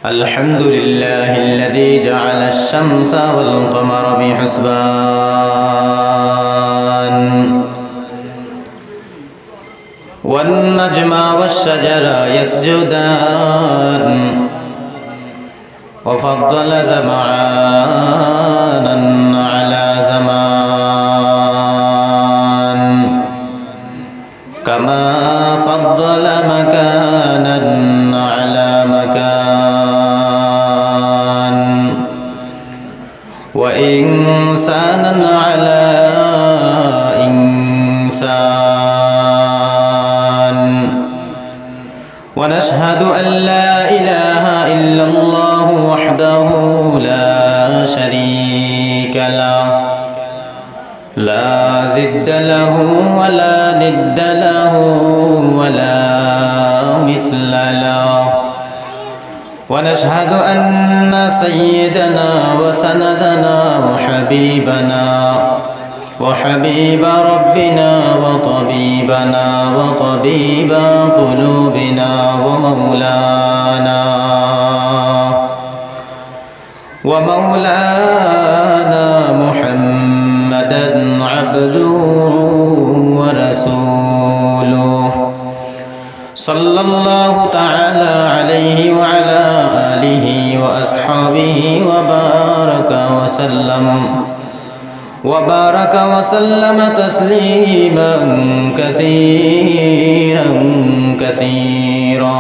الحمد لله الذي جعل الشمس والقمر بحسبان والنجم والشجر يسجدان وفضل زمعانا على زمان كما فضل مكانا على مكان وإنسانا على إنسان ونشهد أن لا إله إلا الله وحده لا شريك له لا زد له ولا ند له ولا مثل له ونشهد أن سيدنا وسندنا وحبيب ربنا وطبيب قلوبنا ومولانا محمدا عبده ورسوله صلى الله تعالى عليه وعلى آله وأصحابه وبارك وسلم تسليما كثيرا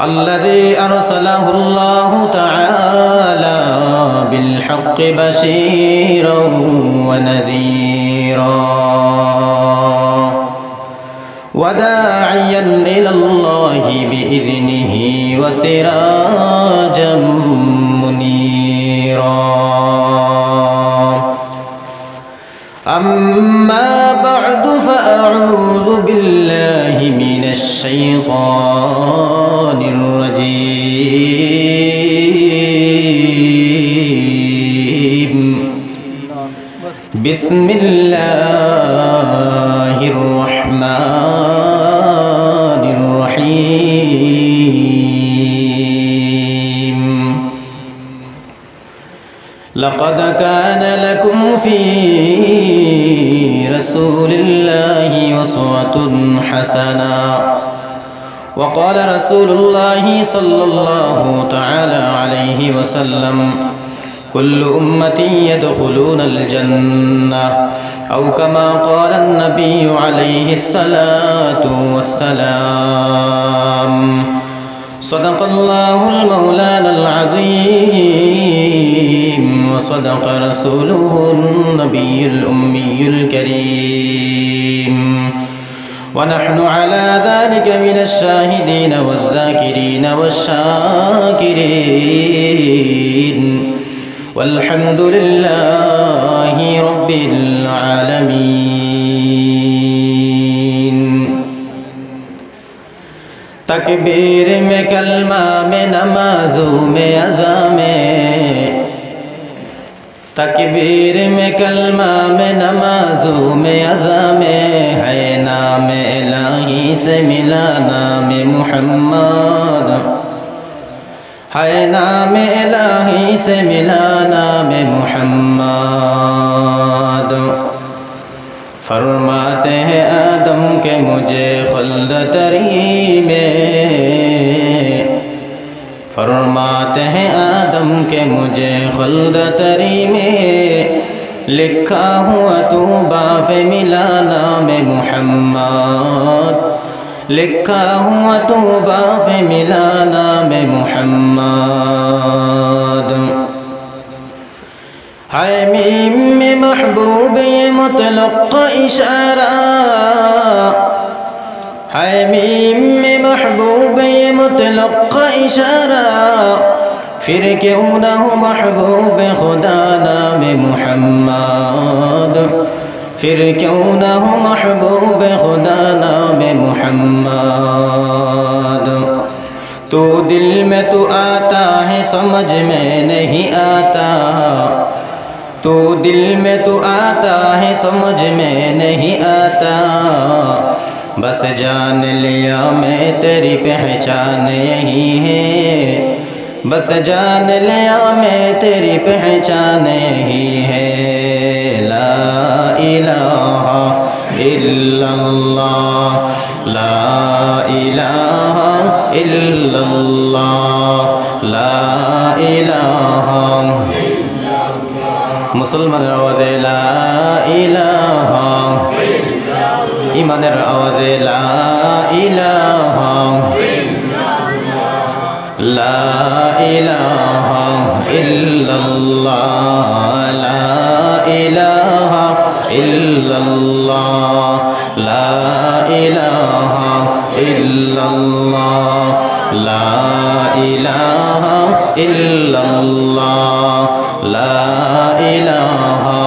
الذي أرسله الله تعالى بالحق بشيرا ونذيرا وداعيا إلى الله بإذنه وسراجا منيرا أما بعد فأعوذ بالله من الشيطان الرجيم بسم الله الرحمن الرحيم لقد كان لكم في رسول الله أسوة حسنة وقال رسول الله صلى الله تعالى عليه وسلم كل أمتي يدخلون الجنة أو كما قال النبي عليه الصلاة والسلام صدق الله المولانا العظيم وصدق رسوله النبي الأمي الكريم ونحن على ذلك من الشاهدين والذاكرين والشاكرين والحمد لله رب العالمين تکبیر میں کلمہ میں نمازوں میں اذاں میں تکبیر میں کلمہ میں نمازوں میں اذاں میں ہے نام الہی سے ملا نام محمد ہے نام الہی سے ملا نام محمد فرماتے ہیں آدم کہ مجھے خلد تری میں فرماتے ہیں آدم کہ مجھے خلد تری میں لکھا ہوا تو باف ملا نام محمد لکھا ہوا تو باف ملا نام محمد ہے میم میں محبوب یہ مطلق کا اشارہ ہے میم میں محبوب یہ مطلق کا اشارہ پھر کیوں نہ ہو محبوب خدا نام محمد پھر کیوں نہ ہو محبوب خدا نام محمد تو دل میں تو آتا ہے سمجھ میں نہیں آتا تو دل میں تو آتا ہے سمجھ میں نہیں آتا बस जान लिया मैं तेरी पहचान यही है, बस जान लिया मैं तेरी पहचान यही है। ला इलाहा इल्लल्लाह, ला इलाहा इल्लल्लाह, ला इलाहा। मुसलमाনের আওয়াজে লা ইলাহা, ইমানের আওয়াজে লা ইলাহা, লা ইলাহা ইল্লাল্লাহ, লা ইলাহা ইল্লাল্লাহ, লা ইলাহা ইল্লাল্লাহ, লা ইলাহা ইল্লাল্লাহ, লা ইলাহা।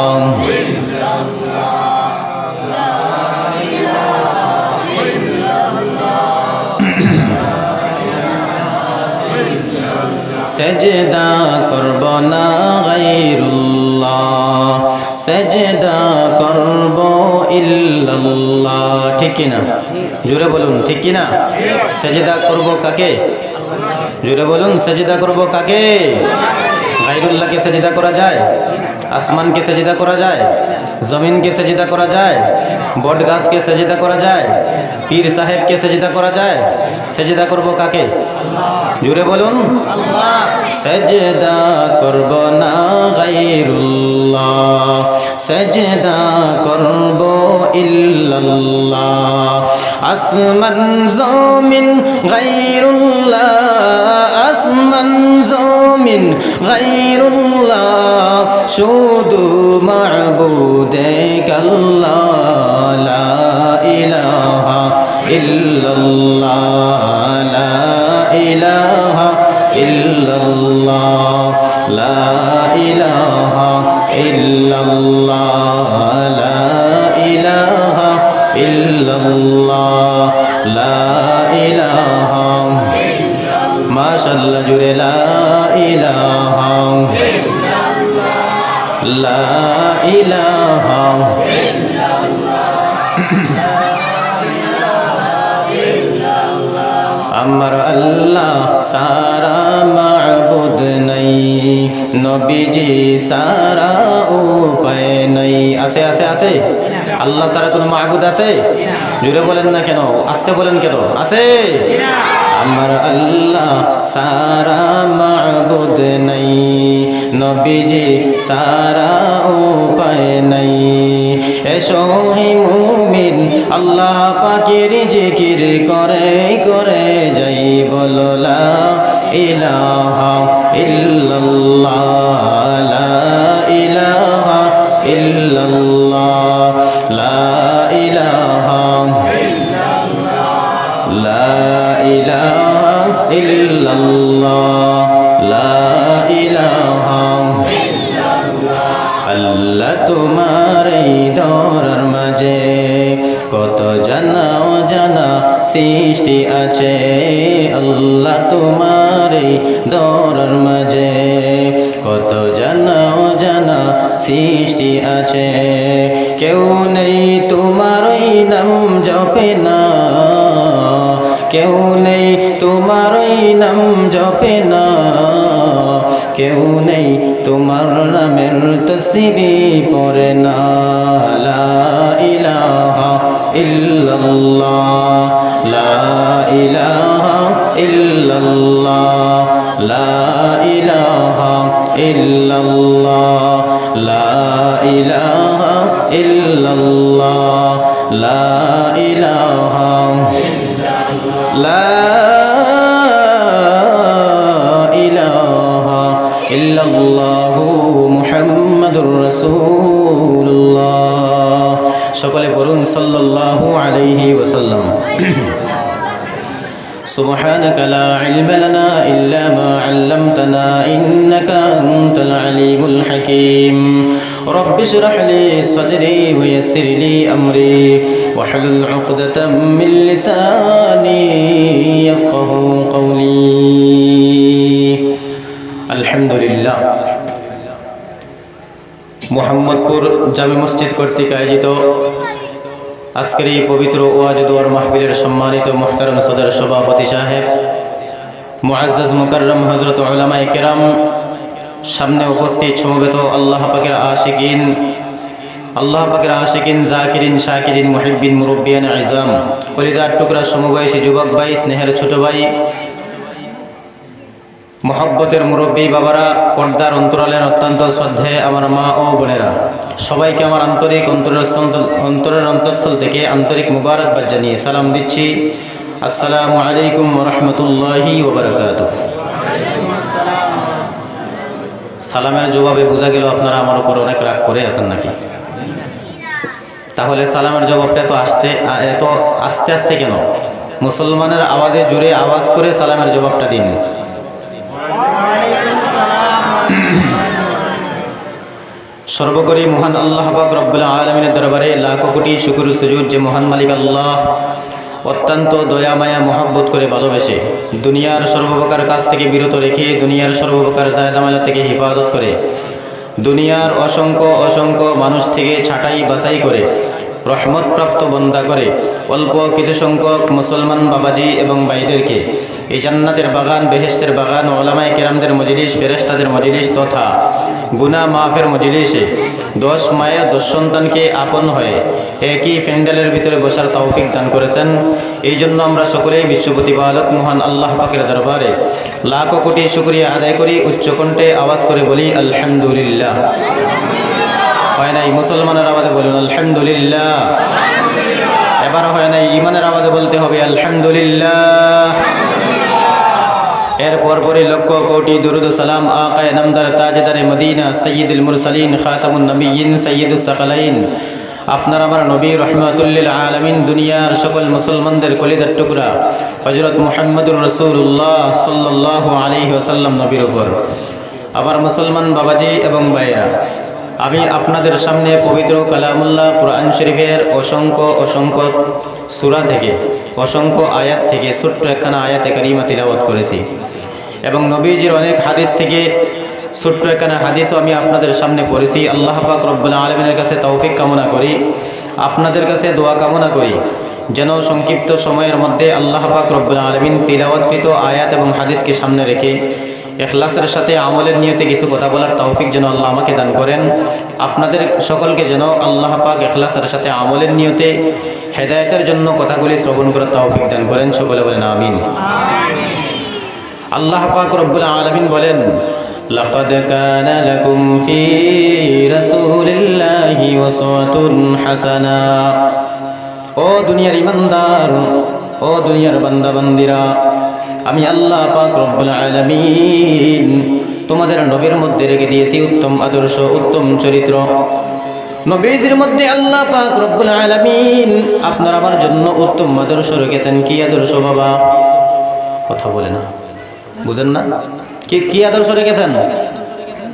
সেজদা করব না গায়রুল্লাহ, সেজদা করব ইল্লাল্লাহ। ঠিক কিনা? জোরে বলুন ঠিক কিনা? সেজদা করব কাকে? জোরে বলুন সেজদা করব কাকে? গায়রুল্লাহকে সেজদা করা যায়? আসমানকে সেজদা করা যায়? জমিনকে সেজদা করা যায়? বট গাছকে সেজদা করা যায়? পীর সাহেবকে সেজদা করা যায়? সেজদা করব কাকে? জোরে বলুন। সেজদা করব না গায়রুল্লাহ, সেজদা করব ইল্লাল্লাহ। আসমান জমিন গায়রুল্লাহ, আসমান জমিন গায়রুল্লাহ, শুধু মাবুদে আল্লাহ। লা ইলাহা ইল্লাল্লাহ, লা ইলাহা ইল্লাল্লাহ, লা ইলাহা ইল্লাল্লাহ, লা ইলাহা ইল্লাল্লাহ, লা ইলাহা। মাশাআল্লাহ জুড়ে লা ইলাহা, লা ইলাহা। আমার আল্লাহ সারা মাবুদ নাই, নবীজি সারা উপায় নাই। আছে আছে আছে, আল্লাহ সারা কোনো মাবুদ আছে? জুড়ে বলেন না কেন? আস্তে বলেন কেন? আছে। আমার আল্লাহ সারা মাবুদ নাই, নবীজি সারা উপায় নাই। এসো হে মুমিন আল্লাহ পাকের জিকির করে করে যাই, বলো লা ইলাহা ইল্লাল্লাহ, লা ইলাহা ইল্লাল্লাহ, লা ইলাহা, লা ইলাহা ইল্লাল্লাহ, লা ইলাহা। আল্লাহ তোমার এই দরার মাঝে কত জানা অজানা সৃষ্টি আছে, আল্লাহ তোমার এই দরার মাঝে কত জানা অজানা সৃষ্টি আছে। কেউ নেই তোমার ওই নাম জপে না, কেউ নেই তোমার ওই নাম জপে না, কেউ নেই তোমার নামের তসবিহ পড়ে না। লা ইলাহা ইল্লাল্লাহ, লা ইলাহা ইল্লাল্লাহ, লা ইলাহা ইল্লাল্লাহ, লা ইলাহা ইল্লাল্লাহ, লা ইলাহা, লা ইলাহা ইল্লাল্লাহু মুহাম্মাদুর রাসূলুল্লাহ। সকলে বলুন সাল্লাল্লাহু আলাইহি ওয়াসাল্লাম। سبحانك لا علم لنا إلا ما علمتنا إنك أنت العليم الحكيم رب اشرح لي صدري ويسر لي أمري واحلل عقدة من لساني يفقه قولي الحمد لله মোহাম্মদপুর জামে মসজিদ কর্তৃক আয়োজিত আজকের এই পবিত্র ওয়াজ দোয়ার মাহফিলের সম্মানিত মুহতারাম সদর সভাপতি সাহেব, মুআজ্জাজ মুকাররম হযরত উলামায়ে কেরাম, সামনে উপস্থিত সমবেত আল্লাহ পাকের আশিকিন জাকিরিন শাকিরিন মুহিব্বিন মুরব্বিয়ান ইজাম, কলিজার টুকরা সমবয়সী যুবক ভাই, স্নেহের ছোট ভাই, মহব্বতের মুরব্বী বাবারা, পর্দার অন্তরালের অত্যন্ত শ্রদ্ধেয় আমার মা ও বোনেরা, সবাইকে আমার আন্তরিক অন্তরের অন্তঃস্থল থেকে আন্তরিক মুবারকবাদ জানিয়ে সালাম দিচ্ছি। আসসালামু আলাইকুম ওয়া রাহমাতুল্লাহি ওয়া বারাকাতুহু। সালামের জবাবে বোঝা গেল আপনারা আমার উপর অনেক রাগ করে আছেন নাকি? তাহলে সালামের জবাবটা এত আস্তে আস্তে কেন? মুসলমানের আওয়াজে জোরে আওয়াজ করে সালামের জবাবটা দিন। সর্বোপরি মহান আল্লাহ পাক রব্বুল আলামিনের দরবারে লাখো কোটি শুকর সুজুদ যে মহান মালিক আল্লাহ অত্যন্ত দয়া মায়া মহব্বত করে ভালোবেসে দুনিয়ার সর্বপ্রকার কাজ থেকে বিরত রেখে দুনিয়ার সর্বপ্রকার জায়জামেলা থেকে হেফাজত করে দুনিয়ার অসংখ্য মানুষ থেকে ছাঁটাই বাছাই করে রহমতপ্রাপ্ত বন্দা করে অল্প কিছু সংখ্যক মুসলমান বাবাজি এবং ভাইদেরকে এই জান্নাতের বাগান, বেহেশতের বাগান, ওলামায়ে কেরামদের মজলিস, ফেরেশতাদের মজলিস তথা গুনাহ মাফের মজলিসে 10 মায়ের 10 সন্তানকে আপন হয়ে একই প্যান্ডেলের ভিতরে বসার তৌফিক দান করেছেন। এই জন্য আমরা সকলেই বিশ্ব প্রতিপালক মহান আল্লাহ পাকের দরবারে লাখো কোটি শুকরিয়া আদায় করি, উচ্চকণ্ঠে আওয়াজ করে বলি আলহামদুলিল্লাহ। হয় নাই? মুসলমানের আওয়াজে বলুন আলহামদুলিল্লাহ। এবার হয় নাই? ইমানের আওয়াজে বলতে হবে আলহামদুলিল্লাহ। এরপর পরে লক্ষ কোটি দুরুদ সালাম আকায়ে নামদার তাজদারে মদিনা সাইয়্যিদুল মুরসালিন খাতামুন নবিয়্যিন সাইয়্যিদুস সাকালাইন, আপনার আমার নবী রহমাতুল লিল আলামিন, দুনিয়ার সকল মুসলমানদের কলিজার টুকরা হযরত মুহাম্মদুর রাসূলুল্লাহ সাল্লাল্লাহু আলাইহি ওয়াসাল্লাম নবীর উপর। আমার মুসলমান বাবাজি এবং ভাইরা, আমি আপনাদের সামনে পবিত্র কালামুল্লাহ কুরআন শরীফের অসংখ্য সূরা থেকে অসংখ্য আয়াত থেকে ছোট্ট একখানা আয়াতে কারিমা তিলাওয়াত করেছি এবং নবীজির অনেক হাদিস থেকে ছোট্ট একখানা হাদিসও আমি আপনাদের সামনে পড়েছি। আল্লাহ পাক রব্বুল আলামিনের কাছে তৌফিক কামনা করি, আপনাদের কাছে দোয়া কামনা করি যেন সংক্ষিপ্ত সময়ের মধ্যে আল্লাহ পাক রব্বুল আলামিন তিলাওয়াতকৃত আয়াত এবং হাদিসকে সামনে রেখে ইখলাসের সাথে আমলের নিয়তে কিছু কথা বলার তৌফিক যেন আল্লাহ আমাকে দান করেন। আপনাদের সকলকে যেন আল্লাহ পাক ইখলাসের সাথে আমলের নিয়তে হেদায়েতের জন্য কথাগুলি শ্রবণ করার তৌফিক দান করেন। সকলে বলেন আমিন। আল্লাহ পাক রব্বুল আলামিন বলেন, লাকাদ কানা লাকুম ফি রাসূলিল্লাহি উসওয়াতুন হাসানা। ও দুনিয়ার ইমানদার, ও দুনিয়ার বান্দা বান্দিরা, আমি আল্লাহ পাক রব্বুল আলামিন তোমাদের নবীর মধ্যে রেখে দিয়েছি উত্তম আদর্শ, উত্তম চরিত্র। নবীজির মধ্যে আল্লাহ পাক রব্বুল আলামিন আপনার আমার জন্য উত্তম আদর্শ রেখেছেন। কি আদর্শ বাবা? কথা বলে না, বুঝেন না? কি আদর্শ রেখেছেন?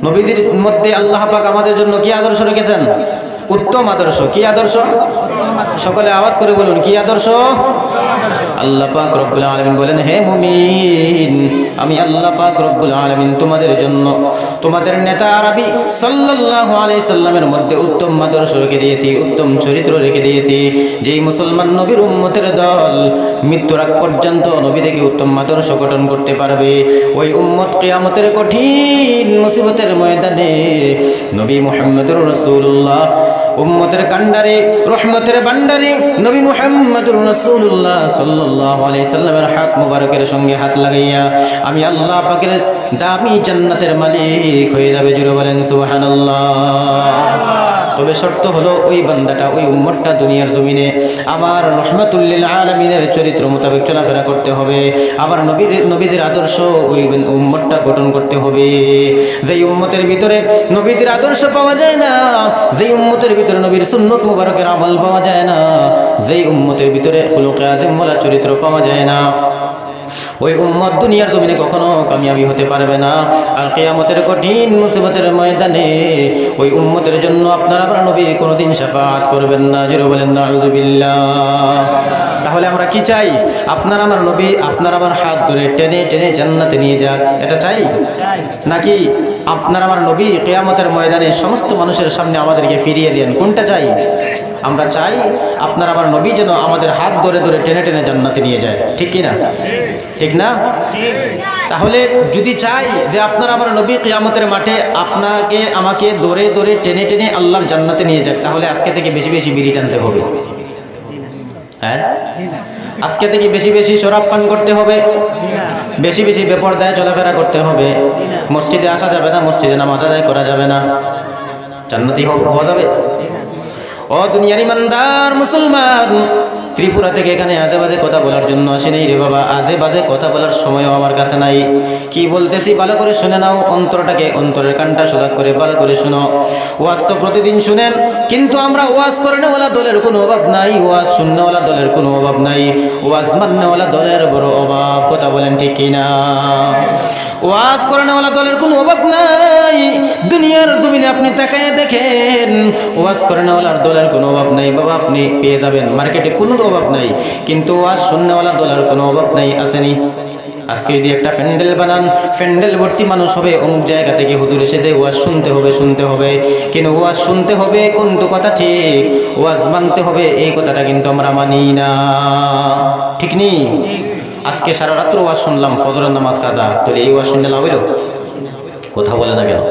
নবীজির মধ্যে আল্লাহ পাক আমাদের জন্য কি আদর্শ রেখেছেন? উত্তম আদর্শ। কি আদর্শ? সকলে আওয়াজ করে বলুন, কি আদর্শ? আল্লাহ পাক রব্বুল আলামিন বলেন, হে মুমিন, আমি আল্লাহ পাক রব্বুল আলামিন তোমাদের জন্য তোমাদের নেতা আরবি সাল্লাল্লাহু আলাইহি সাল্লামের মধ্যে উত্তম আদর্শ রেখে দিয়েছি, উত্তম চরিত্র রেখে দিয়েছি। যেই মুসলমান নবীর উম্মতের দল মৃত্যুর আগ পর্যন্ত নবী থেকে উত্তম আদর্শ গঠন করতে পারবে, ওই উম্মত কিয়ামতের কঠিন মুসিবতের ময়দানে নবী মুহাম্মদুর রাসূলুল্লাহ উম্মতের কান্ডারে রহমতের ভান্ডারে নবী মুহাম্মদুর রাসূলুল্লাহ সাল্লাল্লাহু আলাইহি সাল্লামের হাত মুবারকের সঙ্গে হাত লাগাইয়া আমি আল্লাহ পাকের দামি জান্নাতের মালিক হয়ে যাবে। জোরে বলেন সুবহানাল্লাহ। তবে শর্ত হলো ওই বান্দাটা, ওই উম্মতটা দুনিয়ার জমিনে আমার রহমাতুল লিল আলামিনের চরিত্র মোতাবেক চলাফেরা করতে হবে। আমার নবীজির আদর্শ ওই উম্মতটা গঠন করতে হবে। যেই উম্মতের ভিতরে নবীজির আদর্শ পাওয়া যায় না, যেই উম্মতের ভিতরে নবীর সুন্নত মুবারকের আমল পাওয়া যায় না, যেই উম্মতের ভিতরে খুলুকে আযম ওয়ালা চরিত্র পাওয়া যায় না, ওই উম্মত দুনিয়ার জমিনে কখনো কামিয়াবি হতে পারবে না। আর কিয়ামতের কঠিন মুসিবতের ময়দানে ওই উম্মতের জন্য আপনার আমার নবী কোনোদিন শাফাআত করবেন না। জোরে বলেন নাউযুবিল্লাহ। তাহলে আমরা কি চাই? আপনার আমার নবী আপনার আমার হাত ধরে টেনে টেনে জান্নাতে নিয়ে যাক, এটা চাই? নাকি আপনার আমার নবী কিয়ামতের ময়দানে সমস্ত মানুষের সামনে আমাদেরকে ফিরিয়ে দেন? কোনটা চাই? আমরা চাই আপনার আমার নবী যেন আমাদের হাত ধরে ধরে টেনে টেনে জান্নাতে নিয়ে যায়, ঠিক কি না? ঠিক না? তাহলে যদি চাই যে আপনার আমার নবী কিয়ামতের মাঠে আপনাকে আমাকে ধরে ধরে টেনে টেনে আল্লাহর জান্নাতে নিয়ে যায়, তাহলে আজকে থেকে বেশি বেশি বিড়ি টানতে হবে। হ্যাঁ, আজকে থেকে বেশি বেশি শরাব পান করতে হবে, বেশি বেশি বেপরদায় চলাফেরা করতে হবে, মসজিদে আসা যাবে না, মসজিদে নামাজ আদায় করা যাবে না, জান্নাতি হওয়া যাবে? ও দুনিয়ার ইমানদার মুসলমান, ত্রিপুরা থেকে এখানে আজে বাজে কথা বলার জন্য আসি নাই রে বাবা, আজে বাজে কথা বলার সময়ও আমার কাছে নাই। কি বলতেছি ভালো করে শুনে নাও, অন্তরটাকে, অন্তরের কানটা সোজা করে ভালো করে শুনো। ওয়াজ তো প্রতিদিন শুনেন, কিন্তু আমরা ওয়াজ করেনেওয়ালা দলের কোনো অভাব নাই, ওয়াজ শুননেওয়ালা দলের কোনো অভাব নাই, ওয়াজ মাননেওয়ালা দলের বড় অভাব। কথা বলেন ঠিক কিনা? ওয়াজ করেনেওয়ালা দলের কোনো অভাব নাই। দুনিয়ার জমিনে আপনি তাকায় দেখেন, ওয়াজ করেনেওয়ালার দলের কোনো অভাব নাই বাবা, আপনি পেয়ে যাবেন, মার্কেটে কোনো অভাব নাই, কিন্তু ওয়াজ শুননেওয়ালা দলের কোনো অভাব নাই। আসেনি? আজকে যদি একটা প্যান্ডেল বানান, প্যান্ডেল ভর্তি মানুষ হবে, অমুক জায়গা থেকে হুজুর এসেছে, ওয়াজ শুনতে হবে, শুনতে হবে, কিন্তু ওয়াজ শুনতে হবে কোনটা কথা ঠিক, ওয়াজ মানতে হবে এই কথাটা কিন্তু আমরা মানি না, ঠিক নেই? আজকে সারা রাত্র ওয়াজ শুনলাম, ফজরের নামাজ কাজা, তাহলে এই ওয়াজ শুনলে লাভ হইল? কথা বলে না কেন?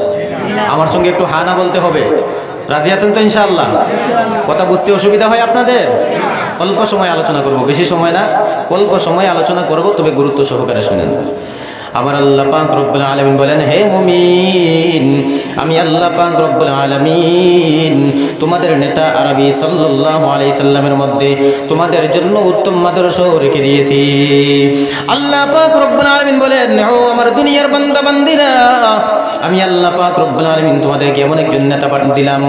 আমার সঙ্গে একটু হা না বলতে হবে। রাজি আছেন তো ইনশাআল্লাহ? কথা বুঝতে অসুবিধা হয় আপনাদের? অল্প সময় আলোচনা করব, বেশি সময় না, অল্প সময় আলোচনা করব, তবে গুরুত্ব সহকারে শুনেন। আমার আল্লাহ পাক রব্বুল আলামিন বলেন, হে মুমিন, আমি আল্লাহ পাক রব্বুল আলামিন তোমাদের নেতা আরবি সাল্লাল্লাহু আলাইহি সাল্লামের মধ্যে তোমাদের জন্য উত্তম আদর্শ রেখে দিয়েছি। আল্লাহ পাক রব্বুল আলামিন বলেন, ও আমার দুনিয়ার বান্দা বান্দিরা, আমি আল্লাহ পাক রব্বুল আলামিন তোমাদেরকে এমন একজন নেতা দিলাম,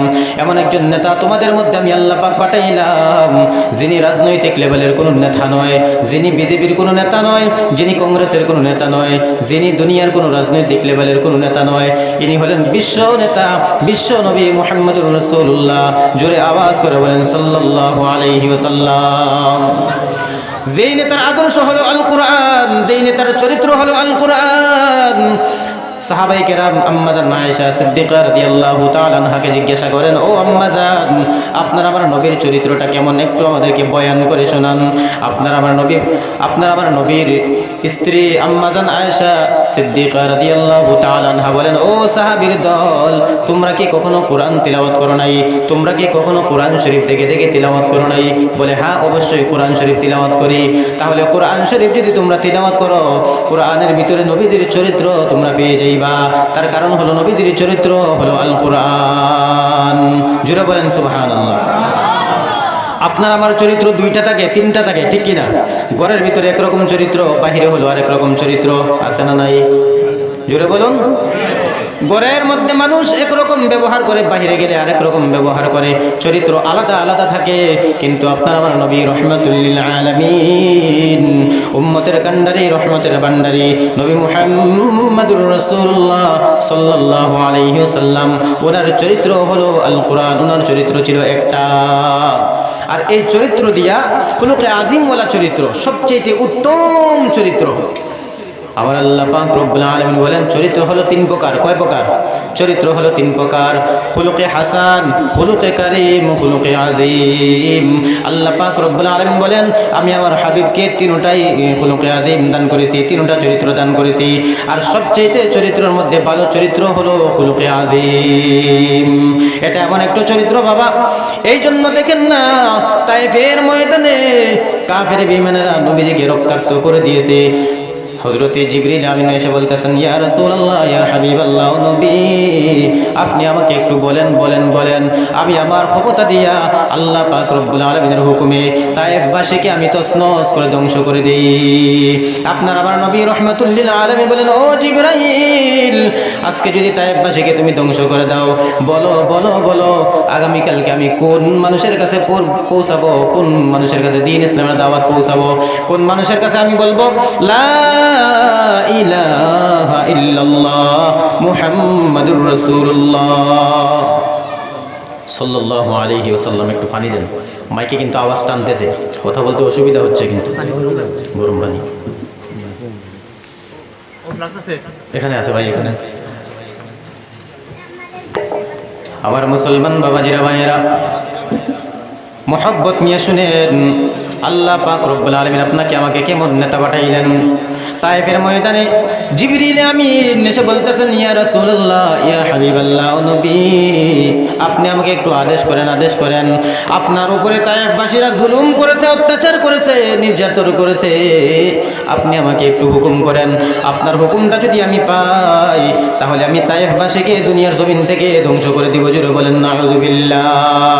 এমন একজন নেতা তোমাদের মধ্যে আমি আল্লাহ পাক পাঠাইলাম, যিনি রাজনৈতিক লেভেলের কোনো নেতা নয়, যিনি বিজেপির কোনো নেতা নয়, যিনি কংগ্রেসের কোনো নেতা নয়, যিনি দুনিয়ার কোনো রাজনৈতিক লেভেলের কোনো নেতা নয়, ইনি হলেন বিশ্ব নেতা, বিশ্ব নবী মুহাম্মদুর রাসূলুল্লাহ। জোরে আওয়াজ করে বলেন সাল্লাল্লাহু আলাইহি ওয়াসাল্লাম। যেই নেতার আদর্শ হলো আল কোরআন, যেই নেতার চরিত্র হলো আল কোরআন। সাহাবায়ে কেরাম আম্মা জান আয়েশা সিদ্দিকা রাদিয়াল্লাহু তাআলা আনহাকে জিজ্ঞাসা করেন, ও আম্মা জান, আপনার আমার নবীর চরিত্রটা কেমন, একটু আমাদেরকে বয়ান করে শোনান। আপনার আমার নবীর স্ত্রী আম্মা জান আয়েশা সিদ্দিকা রাদিয়াল্লাহু তাআলা আনহা বলেন, ও সাহাবীর দল, তোমরা কি কখনো কোরআন তিলাওয়াত করো নাই? তোমরা কি কখনো কোরআন শরীফ দেখে দেখে তিলাওয়াত করো নাই? বলে, হ্যাঁ অবশ্যই কোরআন শরীফ তিলাওয়াত করি। তাহলে কোরআন শরীফ যদি তোমরা তিলাওয়াত করো, কোরআনের ভিতরে নবীদের চরিত্র তোমরা পেয়ে যাইবা। তার কারণ হলো নবীদের চরিত্র হলো আল কোরআন। জোরে বলেন সুবহানাল্লাহ। আপনার আমার চরিত্র দুইটা থাকে, তিনটা থাকে, ঠিক কিনা? ঘরের ভিতরে একরকম চরিত্র, বাহিরে হলো আরেক রকম চরিত্র, আছে না নাই? জোরে বলুন। ঘরের মধ্যে মানুষ একরকম ব্যবহার করে, বাহিরে গেলে আরেক রকম ব্যবহার করে, চরিত্র আলাদা আলাদা থাকে। কিন্তু আপনার আমার নবী রহমাতুল লিল আলামিন, উম্মতের কান্ডারি, রহমতের ভান্ডারি নবী মুহাম্মদুর রাসূলুল্লাহ সাল্লাল্লাহু আলাইহি ওয়াসাল্লাম, ওনার চরিত্র হলো আল কোরআন। ওনার চরিত্র ছিল একটা, আর এই চরিত্র দিয়া খুলুকে আজিম ওয়ালা চরিত্র, সবচেয়ে উত্তম চরিত্র। আমার আল্লাহ পাক রব্বুল আলামিন বলেন, চরিত্র হলো তিন প্রকার। কয় প্রকার? চরিত্র হলো তিন প্রকার, খুলুকে হাসান, খুলুকে কারীম, খুলুকে আজিম। আল্লাহ পাক রব্বুল আলামিন বলেন, আমি আমার হাবিবকে তিনটাই খুলুকে আজিম দান করেছি, তিনটা চরিত্র দান করেছি, আর সবচেয়ে চরিত্রের মধ্যে ভালো চরিত্র হলো খুলুকে আজিম। এটা এমন একটা চরিত্র বাবা, এই জন্য দেখেন না তায়েফের ময়দানে কাফের বেঈমানেরা নবীজিকে রক্তাক্ত করে দিয়েছে। হযরতে জিবরিল আমিন এসে বলতেছেন, ইয়া রাসূলুল্লাহ, ইয়া হাবিবাল্লাহ, নবী আপনি আমাকে একটু বলেন বলেন বলেন, আমি আমার ক্ষমতা দিয়া আল্লাহ পাক রব্বুল আলামিনের হুকুমে তায়েফবাসীকে আমি তছনছ করে ধ্বংস করে দেই। আপনার আমার নবী রহমাতুল লিল আলামিন বলেন, ও জিবরাইল, আজকে যদি তায়েফবাসীকে তুমি ধ্বংস করে দাও, বলো বলো বলো আগামীকালকে আমি কোন মানুষের কাছে পৌঁছাবো, কোন মানুষের কাছে দ্বীন ইসলামের দাওয়াত পৌঁছাবো, কোন মানুষের কাছে আমি বলবো লা ইলাহা ইল্লাল্লাহ মুহাম্মাদুর রাসূলুল্লাহ সাল্লাল্লাহু আলাইহি ওয়াসাল্লাম। একটু পানি দেন, মাইকে কিন্তু আওয়াজ টানতেছে, কথা বলতে অসুবিধা হচ্ছে, কিন্তু গরম পানি এখানে আছে ভাই, এখানে আছে। আমার মুসলমান বাবাজিরা ভাইয়েরা, মোহব্বত নিয়ে শুনেন, আল্লাহ পাক রব্বুল আলামিন আপনাকে আমাকে কেমন নেতা পাঠাইলেন। তায়েফের ময়দানে জিবরিল আমিন এসে বলতেছেন, ইয়া রাসূলুল্লাহ, ইয়া হাবিবাল্লাহ, ও নবী, আপনি আমাকে একটু আদেশ করেন। আপনার উপরে তায়েফবাসীরা জুলুম করেছে, অত্যাচার করেছে, নির্যাতন করেছে, আপনি আমাকে একটু হুকুম করেন। আপনার হুকুমটা যদি আমি পাই তাহলে আমি তায়েফবাসীকে দুনিয়ার জমিন থেকে ধ্বংস করে দিব। জোরে বলেন নাউযুবিল্লাহ।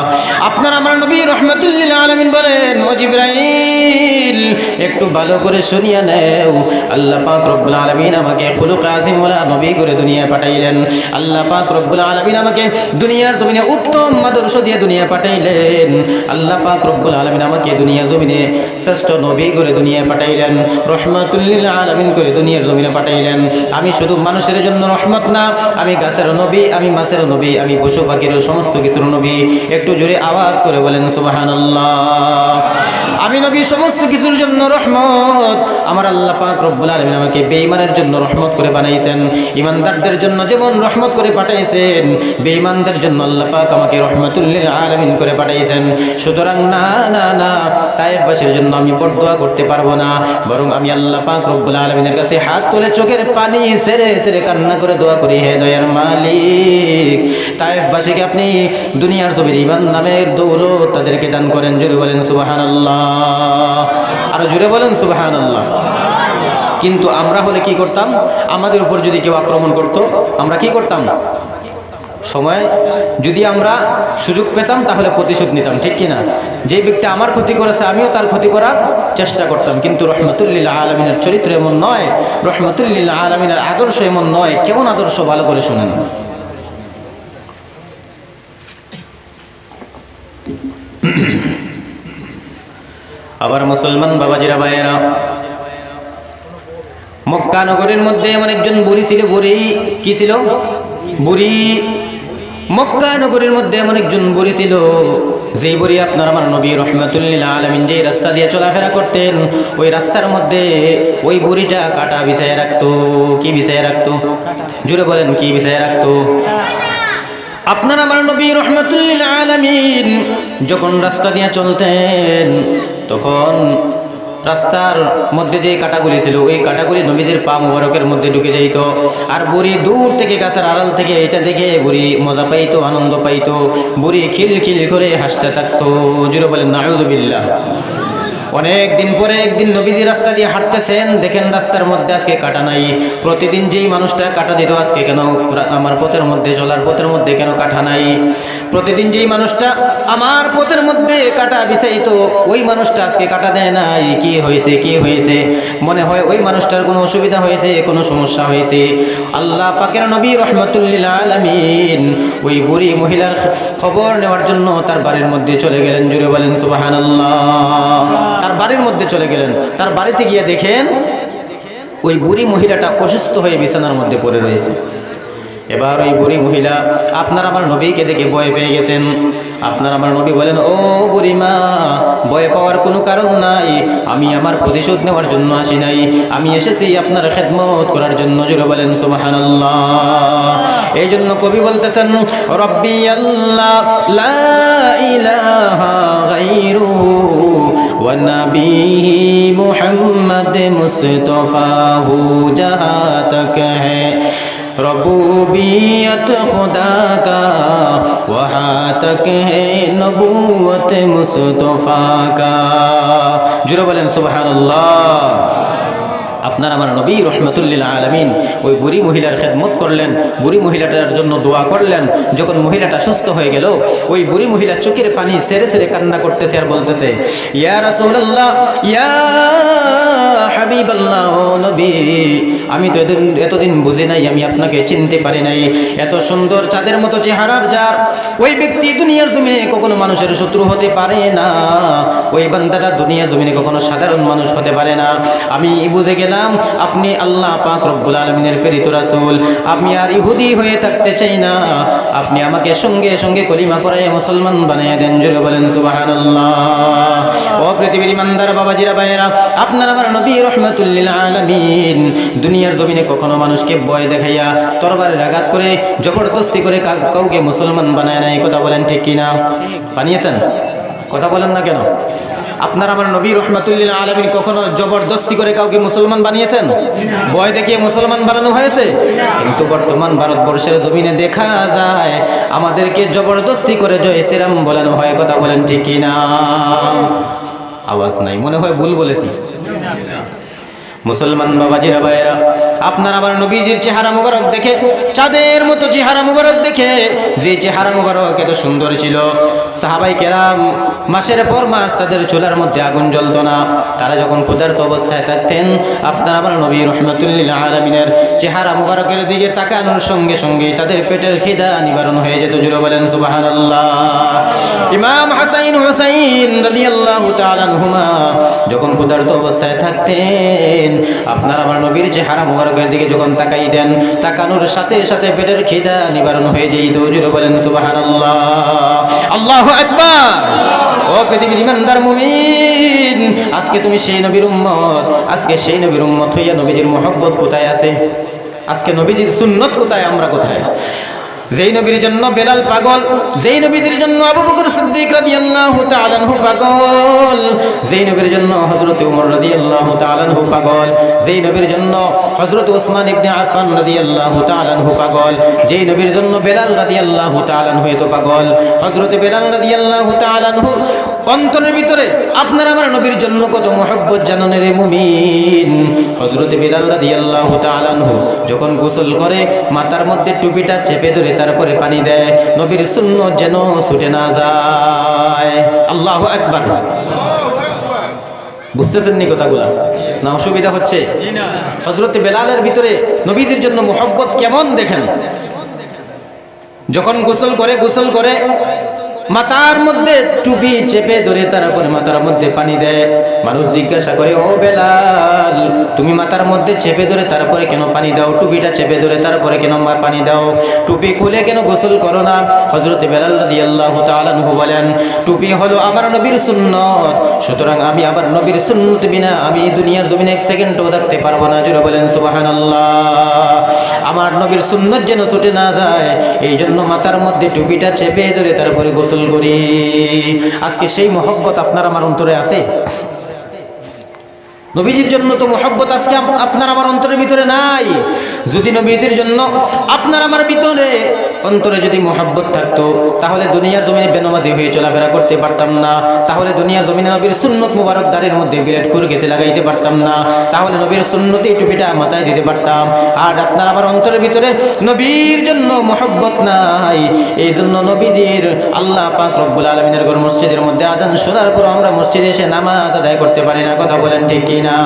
আপনার আমার নবী রাহমাতুল লিল আলামিন বলেন, ও জিবরাইল, একটু ভালো করে শুনিয়া নেও, আল্লাহ পাক রব্বুল আলামিন আমাকে খুলুক আযীম ওয়ালা নবী করে দুনিয়ায় পাঠাইলেন। আল্লাহ পাক রব্বুল আলামিন আমাকে দুনিয়ার জমিনে উত্তম আদর্শ দিয়ে দুনিয়ায় পাঠাইলেন। আল্লাহ পাক রব্বুল আলামিন আমাকে দুনিয়ার জমিনে শ্রেষ্ঠ নবী করে দুনিয়ায় পাঠাইলেন, রহমাতুল লিল আলামিন করে দুনিয়ার জমিনে পাঠাইলেন। আমি শুধু মানুষের জন্য রহমত না, আমি গাছের নবী, আমি মাছের নবী, আমি পশু পাখির সমস্ত কিছুর নবী। একটু জোরে আওয়াজ করে বলেন সুবহানাল্লাহ। আমি নবী সমস্ত কিছুর জন্য রহমত। আমার আল্লাহ পাক রব্বুল আলামিন আমাকে বেঈমানের জন্য রহমত করে বানাইছেন। ইমানদারদের জন্য যেমন রহমত করে পাঠাইছেন, বেঈমানদের জন্য আল্লাহ পাক আমাকে রহমাতুল লিল আলামিন করে পাঠাইছেন। সুতরাং না, তায়েফবাসীর জন্য আমি বদদুয়া করতে পারবো না, বরং আমি আল্লাহ পাক রব্বুল আলামিনের কাছে হাত তুলে চোখের পানি ছেড়ে কান্না করে দোয়া করি, হে দয়ার মালিক, তায়েফবাসীকে আপনি দুনিয়ার জমির ঈমান নামের দৌলত তাদেরকে দান করেন। জোরে বলেন সুবহানাল্লাহ, আরো জোরে বলেন সুবহানাল্লাহ। কিন্তু আমরা হলে কি করতাম? আমাদের উপর যদি কেউ আক্রমণ করত, আমরা কি করতাম? সময় যদি আমরা সুযোগ পেতাম তাহলে প্রতিশোধ নিতাম, ঠিক কিনা? যে ব্যক্তি আমার ক্ষতি করেছে আমিও তার ক্ষতি করার চেষ্টা করতাম। কিন্তু রহমাতুল লিল আলামিনের চরিত্র এমন নয়, রহমাতুল লিল আলামিনের আদর্শ এমন নয়। কেমন আদর্শ? ভালো করে শুনেন। আবার মুসলমান বাবাজিরা ভাইয়েরা, মক্কা নগরের মধ্যে এমন একজন বুড়ি ছিল। কি ছিল? বুড়ি। মক্কা নগরের মধ্যে এমন একজন বুড়ি ছিল, যে বুড়ি আপনার আমার নবী রহমাতুল লিল আলামিন যে রাস্তা দিয়ে চলাফেরা করতেন, ওই রাস্তার মধ্যে ওই বুড়িটা কাটা বিছায় রাখতো। কি বিছায় রাখতো? জোরে বলেন, কি বিছায় রাখতো? আপনার আমার নবী রহমাতুল লিল আলামিন যখন রাস্তা দিয়ে চলতেন, তখন রাস্তার মধ্যে যে কাঁটাগুলি ছিল, ওই কাঁটাগুলি নবীজির পা মুবারকের মধ্যে ঢুকে যাইত। আর বুড়ি দূর থেকে, গাছের আড়াল থেকে এটা দেখে বুড়ি মজা পাইতো, আনন্দ পাইতো। বুড়ি খিলখিল করে হাসতে থাকতো। জোরে বলেন নাউযুবিল্লাহ। অনেক দিন পরে একদিন নবীজি রাস্তা দিয়ে হাঁটতেছেন, দেখেন রাস্তার মধ্যে আজকে কাটা নাই। প্রতিদিন যেই মানুষটা কাটা দিত, আজকে কেন আমার পথের মধ্যে, চলার পথের মধ্যে কেন কাটা নাই? প্রতিদিন যেই মানুষটা আমার পথের মধ্যে কাটা বিছাইতো, ওই মানুষটা আজকে কাটা দেয় নাই। কি হয়েছে? মনে হয় ওই মানুষটার কোনো অসুবিধা হয়েছে, কোনো সমস্যা হয়েছে। আল্লাহ পাকের নবী রাহমাতুল লিল আলামিন ওই বুড়ি মহিলার খবর নেওয়ার জন্য তার বাড়ির মধ্যে চলে গেলেন। জুড়ে বলেন সুবহানাল্লাহ। তার বাড়ির মধ্যে চলে গেলেন। তার বাড়িতে গিয়ে দেখেন ওই বুড়ি মহিলাটা অসুস্থ হয়ে বিছানার মধ্যে পড়ে রয়েছে। এবার ওই বুড়ি মহিলা আপনার আমার নবীকে দেখে ভয় পেয়ে গেছেন। আপনার আমার নবী বলেন, ও বুড়িমা, ভয় পাওয়ার কোনো কারণ নাই। আমি আমার প্রতিশোধ নেওয়ার জন্য আসি নাই, আমি এসেছি আপনার খেদমত করার জন্য। জোরে বলেন সুবহানাল্লাহ। এই জন্য কবি বলতেছেন, রব্বি আল্লাহ লা ইলাহা গায়রু ওয়া নবিহি মুহাম্মদ মুস্তাফাহু জাহা তক হ্যায় रबूबियत खुदा का वहाँ तक है नबूवत मुस्तफा का। जुरे बोलें सुबहानल्लाह। আপনার আমার নবী রহমাতুল লিল আলামিন ওই বুড়ি মহিলার খেদমত করলেন, বুড়ি মহিলাটার জন্য দোয়া করলেন। যখন মহিলাটা সুস্থ হয়ে গেল, ওই বুড়ি মহিলা চোখের পানি ছেড়ে কান্না করতেছে আর বলতেছে, ইয়া রাসূলুল্লাহ, ইয়া হাবিবাল্লাহ, ও নবী, আমি তো এতদিন বুঝি নাই, আমি আপনাকে চিনতে পারি নাই। এত সুন্দর চাঁদের মতো চেহারার যার, ওই ব্যক্তি দুনিয়ার জমিনে কখনো মানুষের শত্রু হতে পারে না। ওই বান্দাটা দুনিয়ার জমিনে কখনো সাধারণ মানুষ হতে পারে না। আমি বুঝে গেলাম আপনি আল্লাহ পাক রব্বুল আলামিনের প্রেরিত রাসূল। আমি আর ইহুদি হয়ে থাকতে চাই না, আপনি আমাকে সঙ্গে সঙ্গে কলিমা পড়ায় মুসলমান বানিয়ে দেন। জোরে বলেন সুবহানাল্লাহ। ও পৃথিবীর ইমানদার বাবাজিরা ভাইয়েরা, আপনার আমার নবী রহমাতুল লিল আলামিন দুনিয়ার জমিনে কখনো মানুষকে ভয় দেখাইয়া তরবারের আঘাত করে জবরদস্তি করে কাউকে মুসলমান বানায় নাই। কথা বলেন ঠিক কিনা? বানিয়েছেন? কথা বলেন না কেন? আপনার আমার নবী রহমাতুল্লিল আলামিন কখনো জবরদস্তি করে কাউকে মুসলমান বানিয়েছেন? ভয় দেখিয়ে মুসলমান বানানো হয়েছে? কিন্তু বর্তমান ভারতবর্ষের জমিনে দেখা যায় আমাদেরকে জবরদস্তি করে জয় শ্রীরাম বলানো হয়। কথা বলেন ঠিক কিনা? আওয়াজ নাই, মনে হয় ভুল বলেছি। মুসলমান বাবাজিরা ভাইয়েরা, আপনার আমার নবীজির চেহারা মুবারক দেখে, চাঁদের মতো চেহারা মুবারক দেখে, যে চেহারা মুবারক এত সুন্দর ছিল, সাহাবাই কেরাম মাসের পর মাস তাদের চুলার মধ্যে আগুন জ্বলত না। তারা যখন ক্ষুধার্ত অবস্থায় থাকতেন, আপনার আমার নবী রহমাতুল্লিল আলামিনের চেহারা মুবারকের দিকে তাকানোর সঙ্গে সঙ্গে তাদের পেটের খিদা নিবারণ হয়ে যেত। জুড়ে বলেন সুবহানাল্লাহ। ইমাম হাসান হুসাইন রাদিয়াল্লাহু তাআলা আনহুমা যখন ক্ষুধার্ত অবস্থায় থাকতেন, আপনার আমার নবীর চেহারা মুবারকের দিকে যখন তাকাইতেন, তাকানোর সাথে সাথে পেটের খিদা নিবারণ হয়ে যেত। জুড়ে বলেন সুবহানাল্লাহ। আল্লাহু আকবার। ও পৃথিবীর ইমানদার মুমিন, আজকে তুমি সেই নবীর উম্মত, আজকে সেই নবীর উম্মত হইয়া নবীজির মুহাব্বত কোথায় আছে? আজকে নবীজির সুন্নত কোথায়? আমরা কোথায়? যেই নবীর জন্য বেলাল পাগল, যেই নবীর জন্য আবু বকর সিদ্দিক রাদিয়াল্লাহু তাআলা আনহু পাগল, যেই নবীর জন্য হযরত ওমর রাদিয়াল্লাহু তাআলা আনহু পাগল, যেই নবীর জন্য হযরত ওসমান ইবনে আফফান রাদিয়াল্লাহু তাআলা আনহু পাগল, যেই নবীর জন্য বেলাল রাদিয়াল্লাহু তাআলা আনহু এত পাগল, হযরত বেলাল রাদিয়াল্লাহু তাআলা আনহু অন্তরের ভিতরে আপনার আমার নবীর জন্য কত মহব্বত জানেন রে মুমিন। হযরত বেলাল রাদিয়াল্লাহু তাআলা আনহু যখন গোসল করে মাথার মধ্যে টুপিটা চেপে ধরে তারপরে পানি দেয়, নবীর সুন্নাত যেন ছুটে না যায়। আল্লাহু আকবার। বুঝতেছেন নি কথাগুলা? না অসুবিধা হচ্ছে? হযরত বেলালের ভিতরে নবীজির জন্য মহব্বত কেমন দেখেন। যখন গোসল করে মাথার মধ্যে টুপি চেপে ধরে তারপরে মাথার মধ্যে পানি দেয়, মানুষ জিজ্ঞাসা করে, ও বেলাল, তুমি মাথার মধ্যে চেপে ধরে তারপরে কেন পানি দাও? টুপিটা চেপে ধরে তারপরে কেন পানি দাও? টুপি খুলে কেন গোসল করো না? হযরত বেলাল রাদিয়াল্লাহু তাআলা আনহু বলেন, টুপি হলো আমার নবীর সুন্নত, সুতরাং আমি আমার নবীর সুন্নত বিনা আমি দুনিয়ার জমিনে এক সেকেন্ডও থাকতে পারবো না। জোরে বলেন সুবহানাল্লাহ। আমার নবীর সুন্নত যেন ছুটে না যায়, এই জন্য মাথার মধ্যে টুপিটা চেপে ধরে তারপরে গোসল করি। আজকে সেই মহব্বত আপনার আমার অন্তরে আছে? নবীজির জন্য তো মহব্বত আজকে আপনার আমার অন্তরের ভিতরে নাই। যদি নবীজির জন্য আপনার আমার ভিতরে অন্তরে যদি মহব্বত থাকতো, তাহলে দুনিয়ার জমিনে বেনামাজি হয়ে চলাফেরা করতে পারতাম না, তাহলে দুনিয়ার জমিনে নবীর সুন্নত মুবারক দাড়ির মধ্যে বিলেট করে গেছে লাগাইতে পারতাম না, তাহলে নবীর সুন্নতি টুপিটা মাথায় দিতে পারতাম। আর আপনার আমার অন্তরের ভিতরে নবীর জন্য মহব্বত নাই, এই জন্য নবীজির আল্লাহ পাক রব্বুল আলামিনের ঘর মসজিদের মধ্যে আজান শোনার পর আমরা মসজিদে এসে নামাজ আদায় করতে পারি না। কথা বলেন ঠিক কিনা?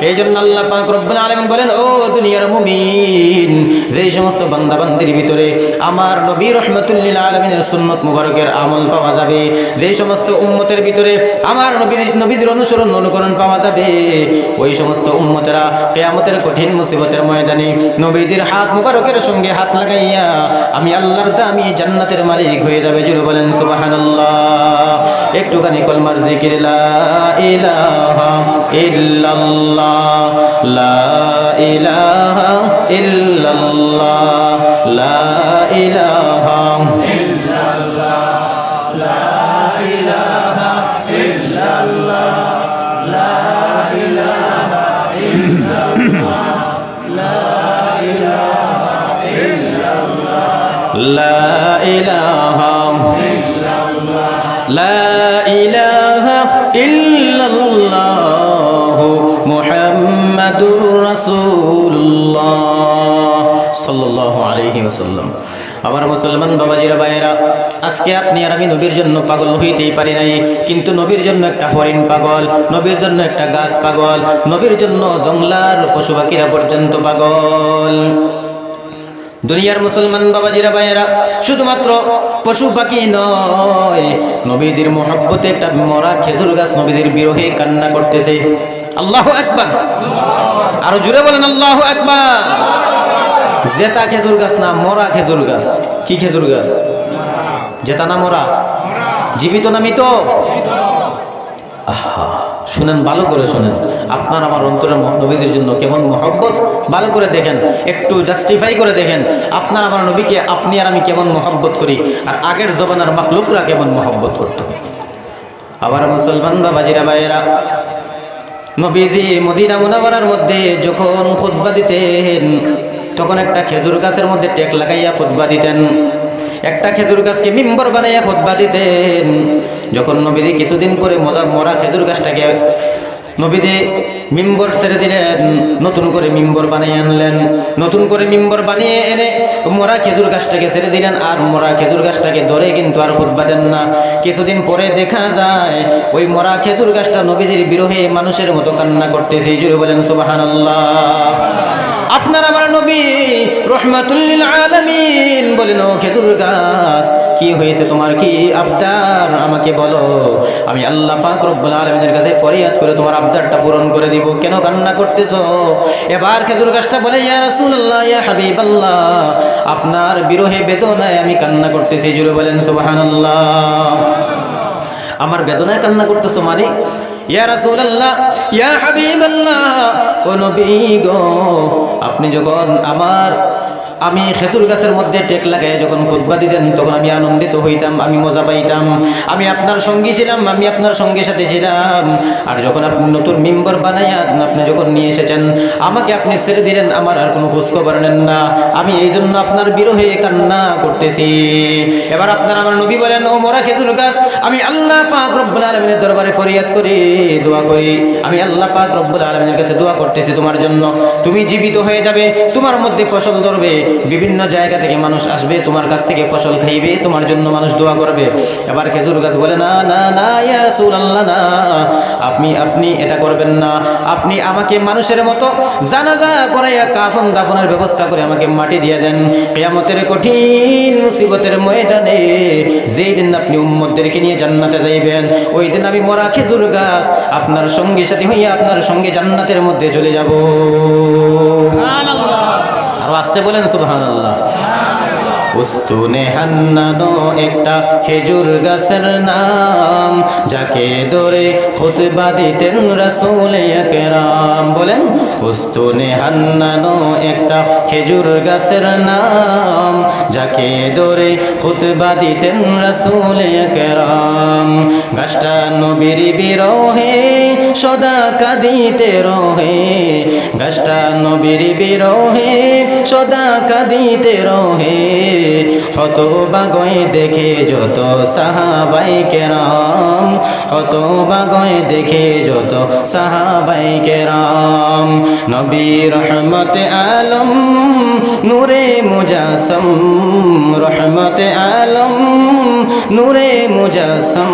এই জন্য আল্লাহ পাক রব্বুল আলামিন বলেন, ও দুনিয়ার মুমিন, যেই সমস্ত বান্দা বান্দির ভিতরে আমার নবী রহমাতুল্লিল আলামিনের সুন্নত মুবারকের আমল পাওয়া যাবে, যেই সমস্ত উম্মতের ভিতরে আমার নবীর অনুকরণ পাওয়া যাবে, ওই সমস্ত উম্মতেরা কিয়ামতের কঠিন মুসিবতের ময়দানে নবীজির হাত মুবারকের সঙ্গে হাত লাগাইয়া আমি আল্লাহর দামি জান্নাতের মালিক হয়ে যাবে। জোরে বলেন সুবহানাল্লাহ। একটুখানি কলমার জিকির, লা ইলাহা ইল্লাল্লাহ, লা ইলাহা ইল্লাল্লাহ, লা ইলাহা ইল্লাল্লাহ, লা ইলাহা ইল্লাল্লাহ, লা ইলাহা ইল্লাল্লাহ, লা ইলাহা ইল্লাল্লাহ, লা ইলাহা ইল্লাল্লাহ, লা ইলাহা ইল্লাল্লাহ, মুহাম্মাদুর রাসূলুল্লাহ সাল্লাল্লাহু আলাইহি ওয়াসাল্লাম। আমার মুসলমান বাবাজিরা ভাইয়েরা, আজকে আপনি আর আমি নবীর জন্য পাগল হইতেই পারি নাই, কিন্তু নবীর জন্য একটা হরিণ পাগল, নবীর জন্য একটা গাছ পাগল, নবীর জন্য জঙ্গলার পশু পাখিরা পর্যন্ত পাগল। দুনিয়ার মুসলমান বাবাজিরা ভাইয়েরা, শুধুমাত্র পশু পাখি নয়, নবীজির মহব্বতে একটা মরা খেজুর গাছ নবীজির বিরহে কান্না করতেছে। আল্লাহু আকবার। আরো জোরে বলেন আল্লাহু আকবার। জেতা খেজুর গাছ না, মরা খেজুর গাছ। কি খেজুর গাছ? জেতা না মরা? জীবিত না মৃত? আহা, শুনেন, ভালো করে শুনেন। আপনার আমার অন্তরের নবীজির জন্য কেমন মহব্বত, ভালো করে দেখেন, একটু জাস্টিফাই করে দেখেন। আপনার আমার নবীকে আপনি আর আমি কেমন মহব্বত করি, আর আগের জমানার মাখলুকরা কেমন মহব্বত করত। আবার মুসলমান বাবাজিরা ভাইয়েরা, নবীজি মদিনা মুনাওয়ারার মধ্যে যখন খুতবা দিতেন তখন একটা খেজুর গাছের মধ্যে টেক লাগাইয়া খুতবা দিতেন, একটা খেজুর গাছকে মিম্বর বানাইয়া খুতবা দিতেন। যখন নবীজি কিছুদিন পরে মরা খেজুর গাছটাকে নবীজি মিম্বর ছেড়ে দিলেন, নতুন করে মিম্বর বানিয়ে আনলেন, নতুন করে মিম্বর বানিয়ে এনে মরা খেজুর গাছটাকে ছেড়ে দিলেন, আর মরা খেজুর গাছটাকে ধরে কিন্তু আর খুতবা দেন না। কিছুদিন পরে দেখা যায় ওই মরা খেজুর গাছটা নবীজির বিরহে মানুষের মতো কান্না করতেছে। জুড়ে বলেন সুবহানাল্লাহ। আপনার আমার নবী রহমাতুল লিল আলামিন বলেন, ও খেজুর গাছ, কি হয়েছে তোমার, কি আবদার আমাকে বলো, আমি আল্লাহ পাক রব্বুল আলামিনের কাছে ফরিয়াদ করে তোমার আবদারটা পূরণ করে দিব, কেন কান্না করতেছো? এবার খেজুর গাছটা বলে, ইয়া রাসূলুল্লাহ, ইয়া হাবিবাল্লাহ, আপনার বিরহে বেদনায় আমি কান্না করতেছি। জুড়ে বলেন সুবহানাল্লাহ। আমার বেদনায় কান্না করতেছো মানে? ইয়া রাসূলুল্লাহ, ইয়া হাবিবাল্লাহ, ও নবী গো, আপনি যখন আমি খেজুর গাছের মধ্যে টেক লাগাই যখন খুতবা দিতেন তখন আমি আনন্দিত হইতাম, আমি মজা পাইতাম, আমি আপনার সঙ্গী ছিলাম, আমি আপনার সঙ্গীর সাথে ছিলাম। আর যখন আপনি নতুন মিম্বর বানাইয়া আপনি যখন নিয়ে এসেছেন, আমাকে আপনি ছেড়ে দিলেন, আমার আর কোনো খোঁজখবর নেন না, আমি এই জন্য আপনার বিরহে কান্না করতেছি। এবার আপনার আমার নবী বলেন, ও মরা খেজুর গাছ, আমি আল্লাহ পাক রব্বুল আলামিনের দরবারে ফরিয়াদ করি, দোয়া করি, আমি আল্লাহ পাক রব্বুল আলামিনের কাছে দোয়া করতেছি তোমার জন্য, তুমি জীবিত হয়ে যাবে, তোমার মধ্যে ফসল ধরবে, বিভিন্ন জায়গা থেকে মানুষ আসবে, তোমার কাছ থেকে ফসল খাইবে, তোমার জন্য মানুষ দোয়া করবে। এবার খেজুর গাছ বলে, না না না ইয়া রাসূলুল্লাহ, না, আপনি এটা করবেন না, আপনি আমাকে মানুষের মতো জানাজা করাইয়া কাফন দাফনের ব্যবস্থা করে আমাকে মাটি দিয়ে দেন। কিয়ামতের কঠিন মুসিবতের ময়দানে যেই দিন আপনি উম্মতদেরকে নিয়ে জান্নাতে যাইবেন, ওই দিন আমি মরা খেজুর গাছ আপনার সঙ্গে সাথী হইয়া আপনার সঙ্গে জান্নাতের মধ্যে চলে যাব। আর আসতে বলেন সুবহানাল্লাহ। উস্তুনে হান্নানো একটা খেজুর গাছের নাম, যাকে ধরে খুতবা দিতেন রাসূল আকরাম। বলেন, উস্তুনে হান্নানো একটা খেজুর গাছের নাম, যাকে ধরে খুতবা দিতেন রাসূল আকরাম। গাছটা নবীর বিরহে সদা কাঁদিতে রহে, গাছটা নবীর বিরহে সদা কাঁদিতে রহে, হতবাগয় দেখে যত সাহাবাই কেরাম, হতবাগয় দেখে যত সাহাবাই কেরাম। নবী রহমতে আলম নূরে মুজাসম, রহমতে আলম নূরে মুজাসম,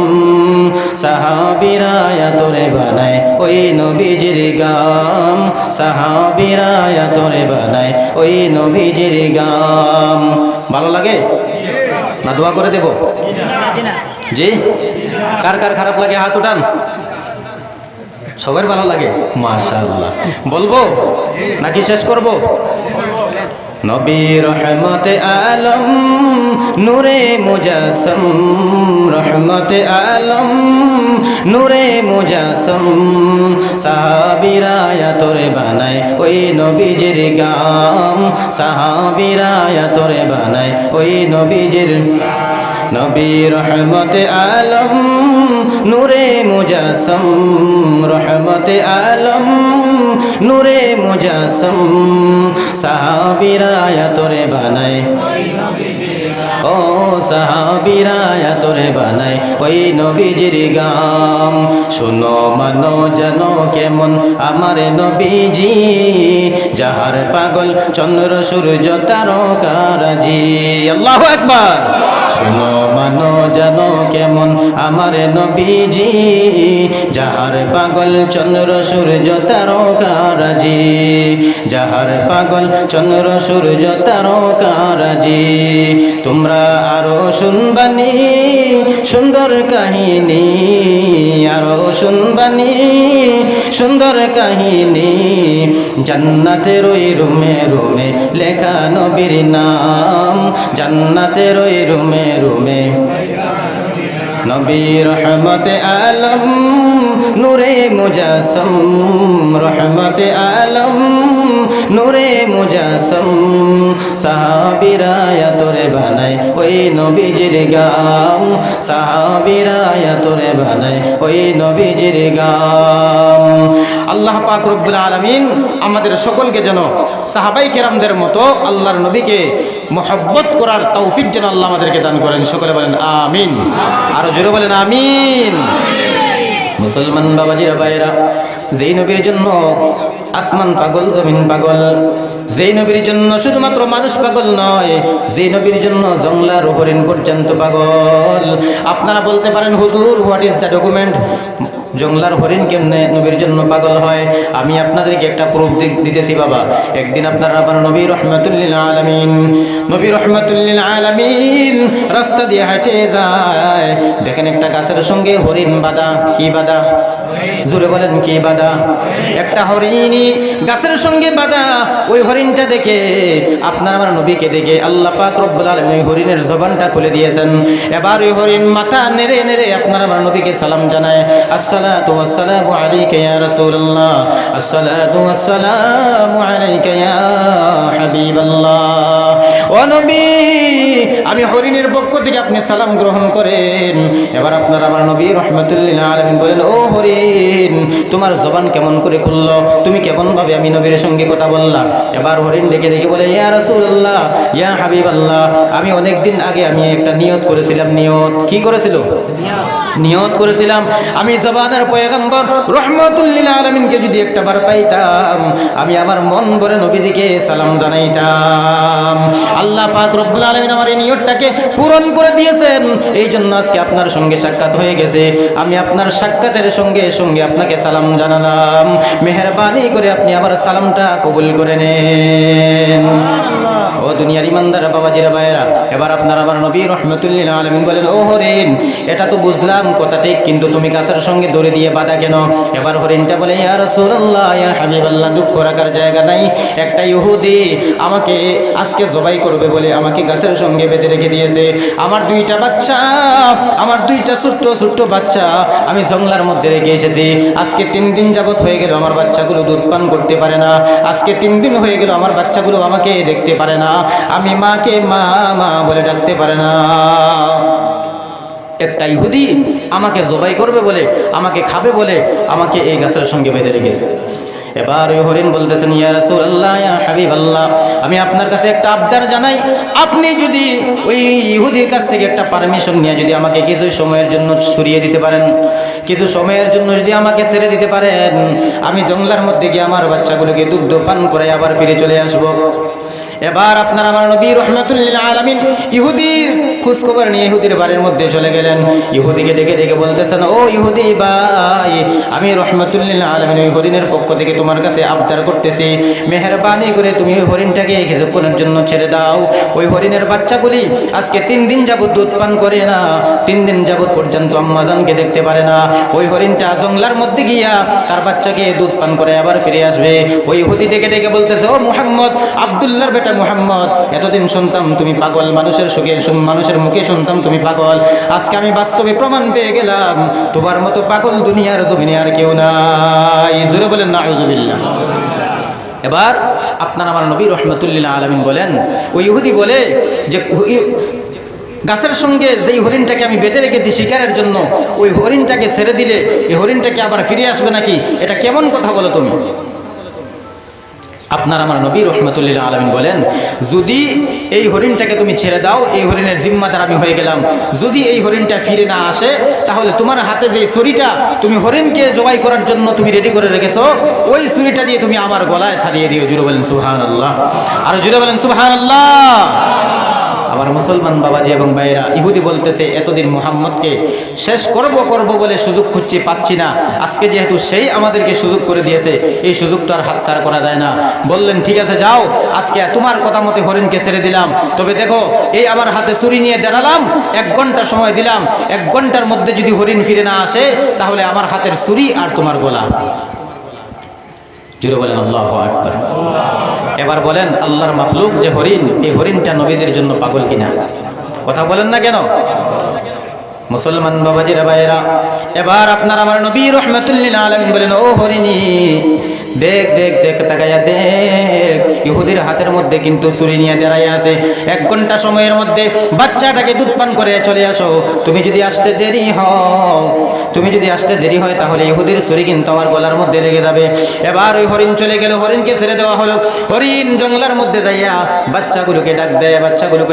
সাহাবীরা তোরে বানায় ওই নবীজির গাম, সাহাবীরা তোরে বানায় ওই নবীজির গাম। ভালো লাগে না? দোয়া করে দেব জি? কার কার খারাপ লাগে হাত উঠান। সবার ভালো লাগে? মাশাআল্লাহ। বলবো নাকি শেষ করব? নবী রহমতে আলম নূরে মুজাসম, রহমতে আলম নূরে মুজাসম, সাহাবীরা তোরে বানায় ওই নবীজির গাম, সাহাবীরা তোরে বানায় ওই নবীজির। নবী রহমতে আলম নূরে মুজাসম, রহমতে আলম নূরে মুজাসম, সাহাবীরা তোরে বানায়, ও সাহাবীরা তোরে বানায় ওই নবীজির গাম। শুনো মানো জানো কেমন আমার নবীজি, যাহার পাগল চন্দ্র সূর্য তারকারাজি। আল্লাহু আকবার। শুনো মানো জানো কেমন আমার নবীজি, যাহার পাগল চন্দ্র সূর্য তারকারাজি, যাহার পাগল চন্দ্র সূর্য তারকারাজি। তোমরা আরো শুনবানি সুন্দর কাহিনী, আরো শুনবানি সুন্দর কাহিনী, জান্নাতের ওই রুমে রুমে লেখা নবীর নাম, জান্নাতের ওই রুমে রুমে। নবী রহমতে আলম নূরে মুজাসম, রহমতে আলম নূরে মুজাসসাম সাহাবীরা তোরে বানায় ওই নবীজির গাম সাহাবীরা তোরে বানায় ওই নবীজির গাম আল্লাহ পাক রব্বুল আলামিন আমাদের সকলকে যেন সাহাবায়ে কেরামদের মতো আল্লাহর নবীকে মহব্বত করার তৌফিক যেন আল্লাহ আমাদেরকে দান করেন সকলে বলেন আমিন আর জোরে বলেন আমিন মুসলমান বাবাজিরা ভাইরা যেই নবীর জন্য আসমান পাগল জমিন পাগল যেই নবীর জন্য শুধুমাত্র মানুষ পাগল নয় যেই নবীর জন্য জংলার হরিণ পর্যন্ত পাগল আপনারা বলতে পারেন হুজুর হোয়াট ইজ দ্য ডকুমেন্ট জংলার হরিণ কেমনে নবীর জন্য পাগল হয় আমি আপনাদেরকে একটা প্রুফ দিতেছি বাবা একদিন আপনারা আবার নবী রাহমাতুল লিল আলামিন নবী রাহমাতুল লিল আলামিন রাস্তা দিয়ে হেঁটে যায় দেখেন একটা গাছের সঙ্গে হরিণ বাঁধা কি বাঁধা জোরে বলেন কি বাঁধা একটা হরিণী গাছের সঙ্গে বাঁধা ওই হরিণটা দেখে আপনার আমার নবীকে দেখে আল্লাহ পাক রব্বুল আলামিন ওই হরিণের জবানটা খুলে দিয়েছেন এবার ওই হরিণ মাথা নেড়ে নেড়ে আপনার আমার নবীকে সালাম জানায় আসসালাতু ওয়াসসালামু আলাইকা ইয়া রাসূলুল্লাহ আসসালাতু ওয়াসসালামু আলাইকা ইয়া হাবিবাল্লাহ ও নবী আমি হরিণের পক্ষ থেকে আপনি সালাম গ্রহণ করেন এবার আপনার আমার নবী রাহমাতুল লিল আলামিন বলেন ও হরিণ তোমার জবান কেমন করে খুললো তুমি কেমন ভাবে আমি নবীর সঙ্গে কথা বললা এবার হরিণ ডেকে ডেকে বলে ইয়া রাসূলুল্লাহ ইয়া হাবিবাল্লাহ আমি অনেক দিন আগে আমি একটা নিয়ত করেছিলাম নিয়ত কি করেছিল নিয়ত করেছিলাম আমি জবানের পয়গম্বর রাহমাতুল লিল আলামিনকে যদি একটা বার পাইতাম আমি আমার মন ভরে নবীজিকে সালাম জানাইতাম আল্লাহ পাক রব্বুল আলামিন আমার এই নিয়তটাকে পূরণ করে দিয়েছেন এই জন্য আজকে আপনার সঙ্গে সাক্ষাৎ হয়ে গেছে আমি আপনার সাক্ষাতের সঙ্গে সঙ্গে আপনাকে সালাম জানালাম মেহেরবানি করে আপনি আমার সালামটা কবুল করে নেন ও দুনিয়ার ইমানদার বাবাজিরা ভাইয়েরা এবার আপনার আমার নবী রাহমাতুল লিল আলামিন বলেন ও হরিণ এটা তো বুঝলাম কথা ঠিক কিন্তু তুমি গাছের সঙ্গে দড়ি দিয়ে বাঁধা কেন এবার হরিণটা বলে ইয়া রাসূলুল্লাহ ইয়া হাবিবাল্লাহ দুঃখ রাখার জায়গা নাই একটা ইহুদি আমাকে আজকে জবাই করবে বলে আমাকে গাছের সঙ্গে বেঁধে রেখে দিয়েছে আমার দুইটা বাচ্চা আমার দুইটা ছোট্ট ছোট্ট বাচ্চা আমি জঙ্গলার মধ্যে রেখে এসেছি আজকে 3 দিন যাবত হয়ে গেল আমার বাচ্চাগুলো দুধ পান করতে পারে না আজকে 3 দিন হয়ে গেল আমার বাচ্চাগুলো আমাকে দেখতে পারে না আমি মাকে মা মা বলে ডাকতে পারে না একটা ইহুদি আমাকে জবাই করবে বলে আমাকে খাবে বলে আমাকে এই গাছের সঙ্গে বেঁধে রেখেছে এবার ওই হরিণ বলতেছেন ইয়া রাসূলুল্লাহ ইয়া হাবিবাল্লাহ আমি আপনার কাছে একটা আবদার জানাই আপনি যদি ওই ইহুদির কাছ থেকে একটা পারমিশন নিয়ে যদি আমাকে কিছু সময়ের জন্য সরিয়ে দিতে পারেন কিছু সময়ের জন্য যদি আমাকে ছেড়ে দিতে পারেন আমি জঙ্গলার মধ্যে গিয়ে আমার বাচ্চাগুলোকে দুগ্ধ পান করে আবার ফিরে চলে আসব এবার আপনার আমার নবী রাহমাতুল লিল আলামিন ইহুদির খোঁজ খবর নিয়ে ইহুদির বাড়ির মধ্যে চলে গেলেন ইহুদিকে ডেকে ডেকে বলতেছেন ও ইহুদি ভাই আমি রাহমাতুল লিল আলামিন ওই হরিণের পক্ষ থেকে তোমার কাছে আবদার করতেছি মেহেরবানি করে তুমি ওই হরিণটাকে কিছুক্ষণের জন্য ছেড়ে দাও ওই হরিণের বাচ্চাগুলি আজকে 3 দিন যাবত দুধ পান করে না 3 দিন যাবত পর্যন্ত আম্মাজানকে দেখতে পারে না ওই হরিণটা জঙ্গলার মধ্যে গিয়া তার বাচ্চাকে দুধ পান করে আবার ফিরে আসবে ওই ইহুদি ডেকে ডেকে বলতেছে ও মুহাম্মদ আব্দুল্লাহর বেটা মুহাম্মদ এতদিন শুনতাম তুমি পাগল মানুষের মানুষের মুখে শুনতাম তুমি পাগল আজকে আমি বাস্তবে প্রমাণ পেয়ে গেলাম তোমার মতো পাগল দুনিয়ার জমিনে আর কেউ নাই জোরে বলেন নাউযুবিল্লাহ এবার আপনার আমার নবী রাহমাতুল লিল আলামিন বলেন ওই ইহুদি বলে যে গাছের সঙ্গে যেই হরিণটাকে আমি বেঁধে রেখেছি শিকারের জন্য ওই হরিণটাকে ছেড়ে দিলে এই হরিণটাকে আবার ফিরে আসবে নাকি এটা কেমন কথা বলো তুমি আপনার আমার নবী রাহমাতুল লিল আলামিন বলেন যদি এই হরিণটাকে তুমি ছেড়ে দাও এই হরিণের জিম্মাদার আমি হয়ে গেলাম যদি এই হরিণটা ফিরে না আসে তাহলে তোমার হাতে যে ছুরিটা তুমি হরিণকে জবাই করার জন্য তুমি রেডি করে রেখেছো ওই ছুরিটা দিয়ে তুমি আমার গলায় ছাড়িয়ে দিও জুড়ে বলেন সুবহানাল্লাহ আর জুড়ে বলেন সুবহানাল্লাহ আমার মুসলমান বাবাজি এবং ভাইরা ইহুদি বলতেছে এতদিন মুহাম্মদকে শেষ করব বলে সুযোগ খুঁজছি পাচ্ছি না আজকে যেহেতু সেই আমাদেরকে সুযোগ করে দিয়েছে এই সুযোগটা আর হাতছাড়া করা যায় না বললেন ঠিক আছে যাও আজকে তোমার কথা মতে হরিণকে ছেড়ে দিলাম তবে দেখো এই আমার হাতে ছুরি নিয়ে দাঁড়ালাম 1 ঘন্টা সময় দিলাম 1 ঘন্টার মধ্যে যদি হরিণ ফিরে না আসে তাহলে আমার হাতের ছুরি আর তোমার গলা জুড়ে বলেন আল্লাহু আকবার এবার বলেন আল্লাহর মাখলুক যে হরিণ এই হরিণটা নবীদের জন্য পাগল কিনা কথা বলেন না কেন মুসলমান বাবাজিরা ভাইরা এবার আপনার আমার নবী রাহমাতুল লিল আলামিন বলেন ও হরিণী দেখ দেখ দেখ তাকায়া দেখ ইহুদির হাতের মধ্যে কিন্তু ছুরি নিয়ে দাঁড়ায় আছে। 1 ঘন্টা সময়ের মধ্যে বাচ্চাটাকে দুধ পান করে চলে আসো। তুমি যদি আসতে দেরি হয় তাহলে ইহুদির ছুরি কিন্তু আমার গলার মধ্যে লেগে যাবে। এবার ওই হরিণ চলে গেল, হরিণকে ছেড়ে দেওয়া হলো। হরিণ জঙ্গলার মধ্যে যাইয়া বাচ্চাগুলোকে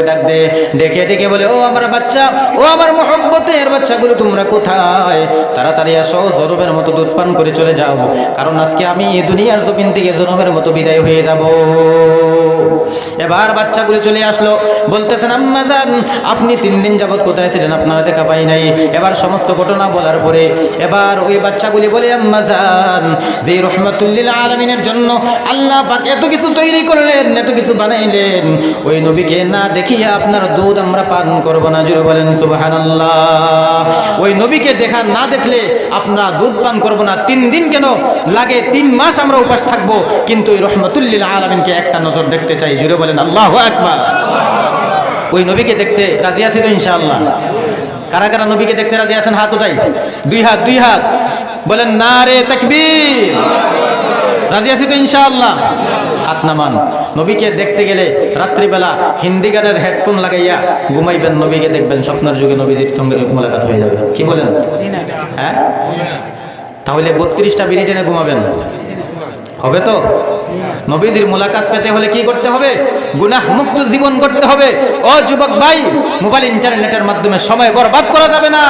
ডাক দেয়, ডেকে ডেকে বলে, ও আমার বাচ্চা, ও আমার মহব্বতের বাচ্চাগুলো, তোমরা কোথায়? তাড়াতাড়ি আসো, জনমের মতো দুধ পান করে চলে যাও, কারণ আজকে আমি এই দুনিয়ার জমিন থেকে জনমের মতো বিদায় হয়ে যাব। এবার বাচ্চাগুলো চলে আসলো, বলতেছেন, আম্মা জান, আপনি 3 দিন যাবত কোথায় ছিলেন? আপনারা দেখা পাই নাই। এবার সমস্ত ঘটনা বলার পরে এবার ওই বাচ্চাগুলি বলে, আম্মা জান, যে রহমাতুল লিল আলামিনের জন্য আল্লাহ পাক এত কিছু তৈরি করলেন, এত কিছু বানাইলেন, ওই নবীকে না দেখিয়া আপনার দুধ আমরা পান করব না। জোরে বলেন সুবহানাল্লাহ। ওই নবীকে দেখা না দেখলে আপনারা দুধ পান করব না। 3 দিন কেন লাগে, 3 মাস আমরা উপাস থাকবো, কিন্তু ওই রহমাতুল লিল আলামিনকে একটা নজর দেখতে চাই। জোরে বলেন আল্লাহু আকবার। ওই নবীকে দেখতে রাজি আছি তো ইনশাআল্লাহ? কারা কারা নবীকে দেখতে রাজি আছেন? হাত উঠাই। 2 হাত বলেন নারে তাকবীর। রাজি আছি তো ইনশাআল্লাহ? হাত নামান। নবীকে দেখতে গেলে রাত্রিবেলা হিন্দি গানের হেডফোন লাগাইয়া ঘুমাইবেন, নবীকে দেখবেন, স্বপ্নের যুগে নবীজির সঙ্গে মোলাকাত হয়ে যাবে। কি বলেন? হ্যাঁ, তাহলে 32টা বিড়ি টেনে ঘুমাবেন, হবে তো? নবীজির মোলাকাত পেতে হলে কি করতে হবে? গুনাহ মুক্ত জীবন করতে হবে। ও যুবক ভাই, মোবাইল ইন্টারনেটের মাধ্যমে সময় বরবাদ করা যাবে না।